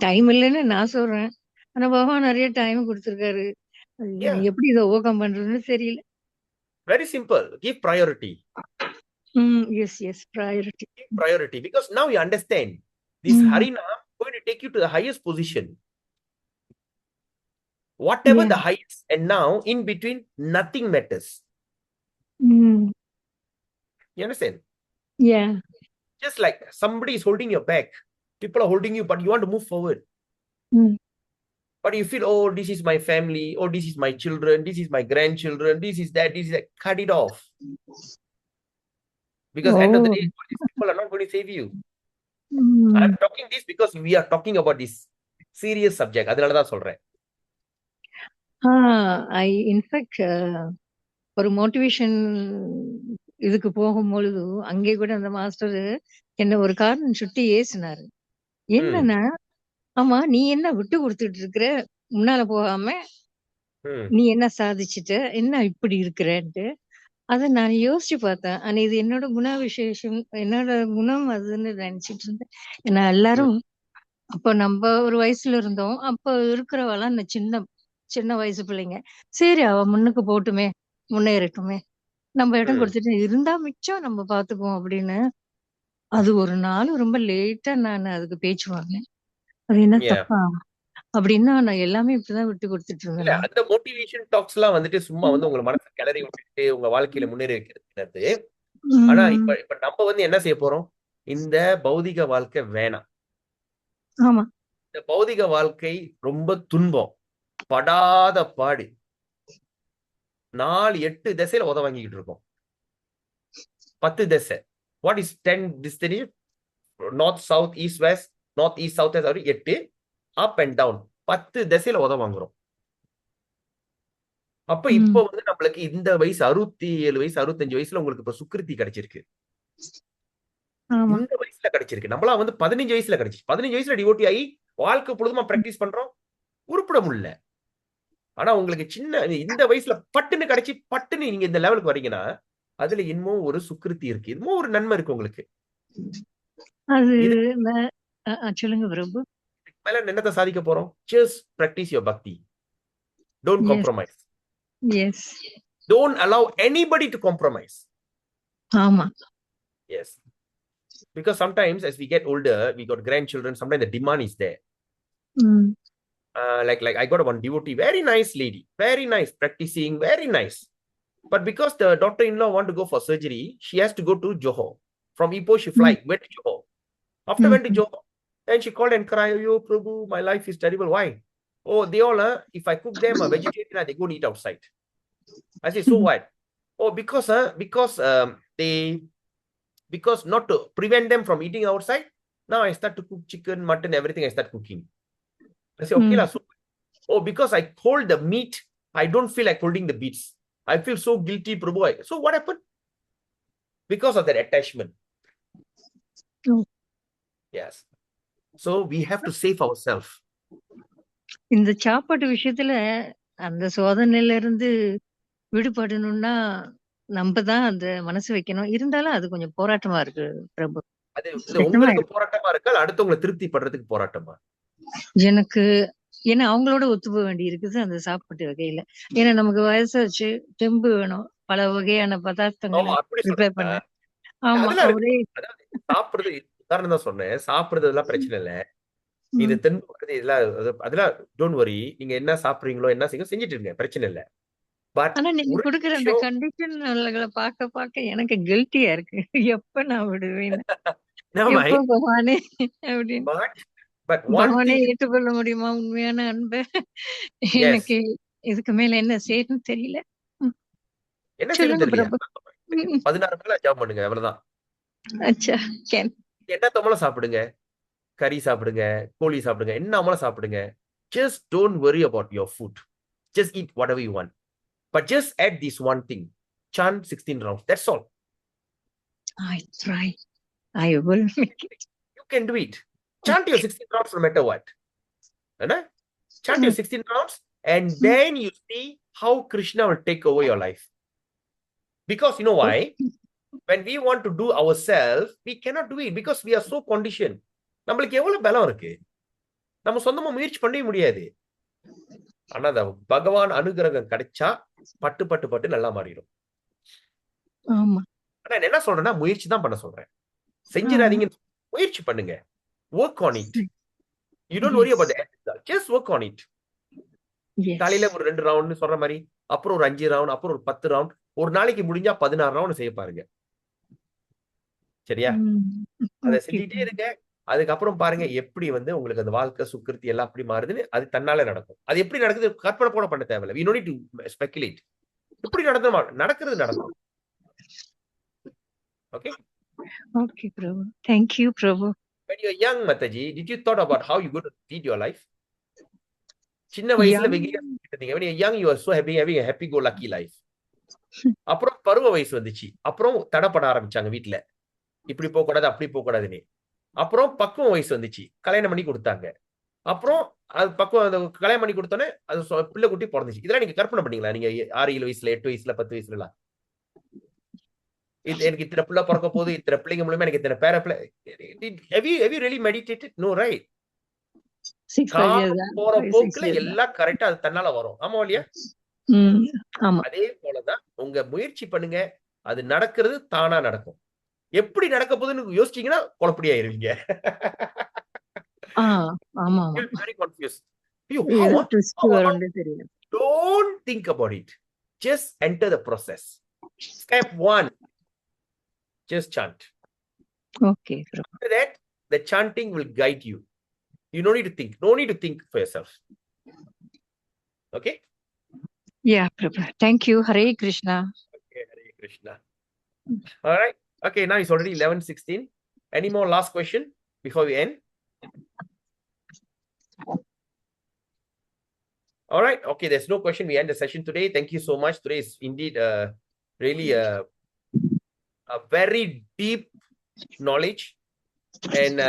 [SPEAKER 8] time இல்லைன்னு நான் சொல்றேன். ஆனா பகவான் நிறைய டைம் கொடுத்திருக்காரு.
[SPEAKER 1] Yeah.
[SPEAKER 8] எப்படி இதை ஓவர் கம் பண்றதுன்னு தெரியல.
[SPEAKER 1] Very simple. Give priority.
[SPEAKER 8] Yes, priority.
[SPEAKER 1] Give priority. Because now you understand this Harina going to take you to the highest position. Whatever the highest, and now in between, nothing matters. You understand?
[SPEAKER 8] Yeah.
[SPEAKER 1] Just like somebody is holding your back. People are holding you, but you want to move forward. But you feel, oh, this is my family, oh, this is my children, this is my grandchildren, this is that. Cut it off. Because end of the day, these people are not going to save you. I'm talking this because we are talking about this serious subject. அதனால தான் சொல்றேன்.
[SPEAKER 8] I in fact ஒரு motivation இதுக்கு போகும்பொழுது அங்கே கூட அந்த master என்ன ஒரு காரணம் சுட்டி ஏசினாரு. என்னன்னா, ஆமா நீ என்ன விட்டு கொடுத்துட்டு இருக்கிற, முன்னால போகாம நீ என்ன சாதிச்சுட்ட, என்ன இப்படி இருக்கிறன்ட்டு. அத நான் யோசிச்சு பார்த்தேன். ஆனா இது என்னோட குணாவிசேஷம், என்னோட குணம் அதுன்னு நினைச்சிட்டு இருந்தேன். ஏன்னா எல்லாரும் அப்ப நம்ம ஒரு வயசுல இருந்தோம். அப்ப இருக்கிறவெல்லாம் இந்த சின்ன வயசு பிள்ளைங்க. சரி அவ முன்னுக்கு போட்டுமே, முன்னேறட்டுமே, நம்ம இடம் கொடுத்துட்டு இருந்தா மிச்சம் நம்ம பாத்துக்குவோம் அப்படின்னு. அது ஒரு நாள் ரொம்ப லேட்டா நான் அதுக்கு பேச்சு வாங்கினேன். அது என்ன தப்பா அப்படின்னா நான் எல்லாமே இப்படிதான் விட்டு கொடுத்துட்டு
[SPEAKER 1] இல்ல
[SPEAKER 8] இருந்தேன்.
[SPEAKER 1] அந்த மோட்டிவேஷன் டாக்ஸ் எல்லாம் வந்துட்டு சும்மா வந்து உங்க மனசை கிளறி விட்டுட்டு உங்க வாழ்க்கையில முன்னேறி வைக்கிறது. ஆனா இப்ப நம்ம வந்து என்ன செய்ய போறோம்? இந்த பௌதிக வாழ்க்கை வேணாம்.
[SPEAKER 8] ஆமா.
[SPEAKER 1] இந்த பௌதிக வாழ்க்கை ரொம்ப துன்பம், படாத பாடு. 4-8 திசையில உத வாங்கிக்கிட்டு இருக்கோம். 10 திசை. What is 10 destiny? North, south, east, west. North, east, south, 8 up and down. 10 திசையில உத வாங்குறோம். அப்ப இப்ப வந்து நம்மளுக்கு இந்த வயசு 67 வயசு 65 வயசுல உங்களுக்கு இப்ப சுக்கிருத்தி கிடைச்சிருக்கு. இந்த வயசுல கிடைச்சிருக்கு. நம்மளா வந்து 15 வயசுல கிடைச்சிருக்கு. 15 வயசுல டிவோட்டி ஆகி வாழ்க்கை பொழுதுமா பிராக்டிஸ் பண்றோம், உருப்பிட முடியல. ஆனா உங்களுக்கு சின்ன இந்த வயசுல பட்டுன்னு கிடைச்சி பட்டுன்னு நீங்க இந்த லெவலுக்கு வரீங்கன்னா அதுல இன்னும் ஒரு சுக்கிருத்தி இருக்கு, இன்னும் ஒரு நன்மை இருக்கு உங்களுக்கு.
[SPEAKER 8] அது
[SPEAKER 1] இது
[SPEAKER 8] சொல்லுங்க பிரபு.
[SPEAKER 1] மேல என்னத்தை சாதிக்க போறோம்? Just practice your bhakti. Don't compromise.
[SPEAKER 8] Yes.
[SPEAKER 1] Don't allow anybody to compromise.
[SPEAKER 8] ஆமா.
[SPEAKER 1] Yes. Because sometimes as we get older, we got grandchildren, sometimes the demand is there. Like I got one devotee, very nice lady, very nice, practicing, very nice. But because the daughter-in-law want to go for surgery, she has to go to Johor. From Ipoh, she went to Johor. After went to Johor, and she called and cried, "Yo, Prabhu, my life is terrible. Why? Oh, they all, if I cook them a vegetarian, they go and eat outside." I say, so what? Oh, because not to prevent them from eating outside, now I start to cook chicken, mutton, everything I start cooking. I say, okay, so, oh, because I hold the meat, I don't feel like holding the beets. I feel so guilty, Prabhu. So what happened? Because of that attachment. Yes. So we have to save ourselves.
[SPEAKER 8] இந்த சாப்பாட்டு விஷயத்துல அந்த சோதனையில இருந்து விடுபடணும்னா நம்ம தான் அந்த மனசு வைக்கணும். இருந்தாலும் அது கொஞ்சம் போராட்டமா இருக்கு பிரபு.
[SPEAKER 1] அது உங்களுக்கு போராட்டமா இருக்கா, அடுத்தவங்களை திருப்தி பண்றதுக்கு போராட்டமா?
[SPEAKER 8] எனக்கு ஏன்னா அவங்களோட ஒத்து போக வேண்டி இருக்குது அந்த சாப்பாட்டு வகையில. ஏன்னா நமக்கு வயசாச்சு, தெம்பு வேணும், பல வகையான பதார்த்தங்களை ப்ரிப்பேர் பண்ண. ஆமா, ஒரே
[SPEAKER 1] சாப்பிடுறது உதாரணம் தான் சொன்னேன். சாப்பிடுறது எல்லாம் பிரச்சனை இல்ல. இது தெம்பு அதெல்லாம் டோன்ட் வரி. நீங்க என்ன சாப்பிடுறீங்களோ என்ன செஞ்சுட்டு இருங்க, பிரச்சனை இல்ல. பட்
[SPEAKER 8] ஆனா நீங்க கொடுக்குற அந்த கண்டிஷன்களை பார்க்க எனக்கு கில்ட்டியா இருக்கு. எப்ப நான் விடுவேன், எப்ப பகவானே அப்படின்னு. பகவானே ஏற்றுக்கொள்ள முடியுமா உண்மையான அன்பை? எனக்கு இதுக்கு மேல என்ன செய்யணும்னு தெரியல.
[SPEAKER 1] என்ன செய்யணும் தெரியல. 16 மேல ஜாப் பண்ணுங்க, அவ்வளவுதான். என்ன தோமலாம் சாப்பிடுங்க, கறி சாப்பிடுங்க, கோழி சாப்பிடுங்க, என்ன அமலம் சாப்பிடுங்க. Just don't worry about your food. Just eat whatever you want. But just add this one thing. Chant 16 rounds. That's all.
[SPEAKER 8] I try. I will make it.
[SPEAKER 1] You can do it. Chant your 16 rounds no matter what. Chant your 16 rounds and then you see how Krishna will take over your life. Because you know why? When we want to do ourselves, we cannot do it because we are so conditioned. நம்மளுக்கு எவ்வளவு பலம் இருக்கு, நம்ம சொந்தமா முயற்சி பண்ணவே முடியாது. ஆனா அந்த பகவான் அனுகிரகம் கிடைச்சா பட்டு பட்டு பட்டு நல்லா மாறிடும். ஆனா என்ன சொல்றேன்னா முயற்சி தான் பண்ண சொல்றேன். செஞ்சிடாதீங்க, முயற்சி பண்ணுங்க. Work on it. You don't worry about the end result. Just work on it. காலையில ஒரு 2 ரவுண்ட் சொல்ற மாதிரி, அப்புறம் ஒரு 5 ரவுண்ட், அப்புறம் ஒரு 10 ரவுண்ட், ஒரு நாளைக்கு முடிஞ்சா 16 ரவுண்ட் செய்ய பாருங்க. சரியா? அதை செஞ்சுட்டே இருங்க. அதுக்கப்புறம் பாருங்க எப்படி வந்து உங்களுக்கு அந்த வாழ்க்கை சுக்கிருத்தி எல்லாம் அப்படி மாறுதுன்னு அது தன்னால நடக்கும். அது எப்படி நடக்குது கற்பனை கூட பண்ண தேவையில்லை. We don't need to speculate. எப்படி நடக்கிறது நடக்கும். Okay?
[SPEAKER 8] Okay, Prabhu. Thank you, Prabhu.
[SPEAKER 1] When you are young, Mataji, did you thought about how you going to lead your life? சின்ன வயசுல வெகுளியா இருந்தீங்க. When you are young, you are so happy, having a happy go lucky life. அப்புறம் பருவ வயசு வந்துச்சு. அப்புறம் தடப்பட ஆரம்பிச்சாங்க வீட்டுல, இப்படி போக கூடாது அப்படி போக கூடாதுன்னு. அப்புறம் பக்குவ வயசு வந்துச்சு, கல்யாணம் பண்ணி கொடுத்தாங்க. அப்புறம் அது பக்குவம் கல்யாணம் பண்ணி கொடுத்தோன்னே அது பிள்ளை குட்டி பிறந்துச்சு. இதெல்லாம் நீங்க கற்பனை பண்ணீங்களா? நீங்க 6-7 வயசுல 8 வயசுல 10 வயசுல எல்லாம் எனக்கு இத்தனை பிள்ளை பிறக்க போது, இத்தனை பிள்ளைங்க மூலமா எனக்கு இத்தனை பேர பிள்ளை. Have you really meditated? No, right? போற போக்குல எல்லாம் கரெக்டா அது தன்னால வரும். ஆமா இல்லையா? அதே போலதான் உங்க முயற்சி பண்ணுங்க, அது நடக்கிறது தானா நடக்கும். எப்படி நடக்க போகுதுன்னு யோசிச்சீங்கன்னா குழப்படி ஆயிருவீங்க. Very confused. Don't think about it. Just enter the process. Step 1. Just chant.
[SPEAKER 8] Okay.
[SPEAKER 1] After that, the chanting will guide you. You don't need to think. No need to think for yourself. Okay?
[SPEAKER 8] Yeah, Prabhu. Thank you. Hare Krishna.
[SPEAKER 1] Okay, Hare Krishna. All right. Okay, now it's already 11:16. Any more last question before we end? All right. Okay, there's no question. We end the session today. Thank you so much. Today is indeed really a very deep knowledge. And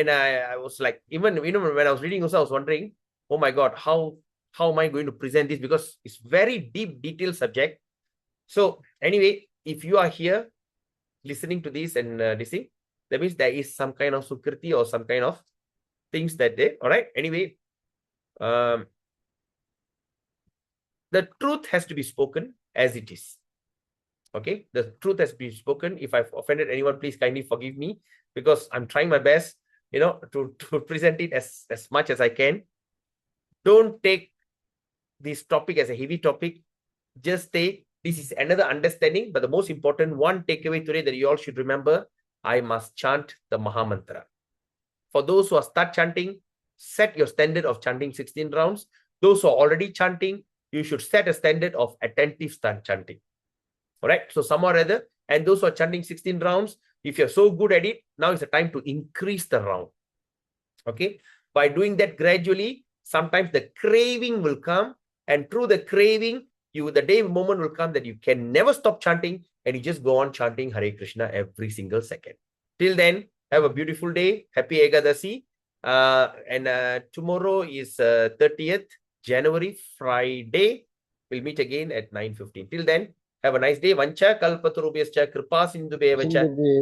[SPEAKER 1] I was like, even when I was reading also, I was wondering, oh my God, how am I going to present this? Because it's very deep, detailed subject. So anyway, if you are here listening to this and this thing, that means there is some kind of sukriti or some kind of things that they, all right. Anyway, the truth has to be spoken as it is. Okay, the truth has been spoken. If I've offended anyone, please kindly forgive me, because I'm trying my best, to present it as much as I can. Don't take this topic as a heavy topic. Just take this is another understanding, but the most important one takeaway today that you all should remember: I must chant the Maha Mantra. For those who are start chanting, set your standard of chanting 16 rounds. Those who are already chanting, you should set a standard of attentive start chanting. All right. So some or other, and those who are chanting 16 rounds, if you're so good at it, now is the time to increase the round. Okay. By doing that gradually, sometimes the craving will come, and through the craving, the day moment will come that you can never stop chanting, and you just go on chanting Hare Krishna every single second. Till then, have a beautiful day. Happy Ekadasi. And tomorrow is 30th January, Friday. We'll meet again at 9:15. Till then, have a nice day. Vancha kalpatarubhyascha kripa sindhubheva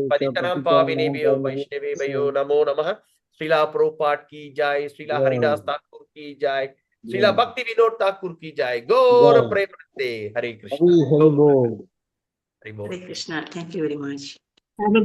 [SPEAKER 1] patitanam pavinebhyo vaishnavebhyo namo namah. Srila Prabhupada ki jai, Srila Haridas Thakur ki jai, Srila Bhakti Vinod Thakur ki jai. Gaura Premanande. Hare Krishna.
[SPEAKER 9] Hare Bol.
[SPEAKER 1] Hare Bol.
[SPEAKER 10] Hare Krishna. Thank you very much.
[SPEAKER 7] Have a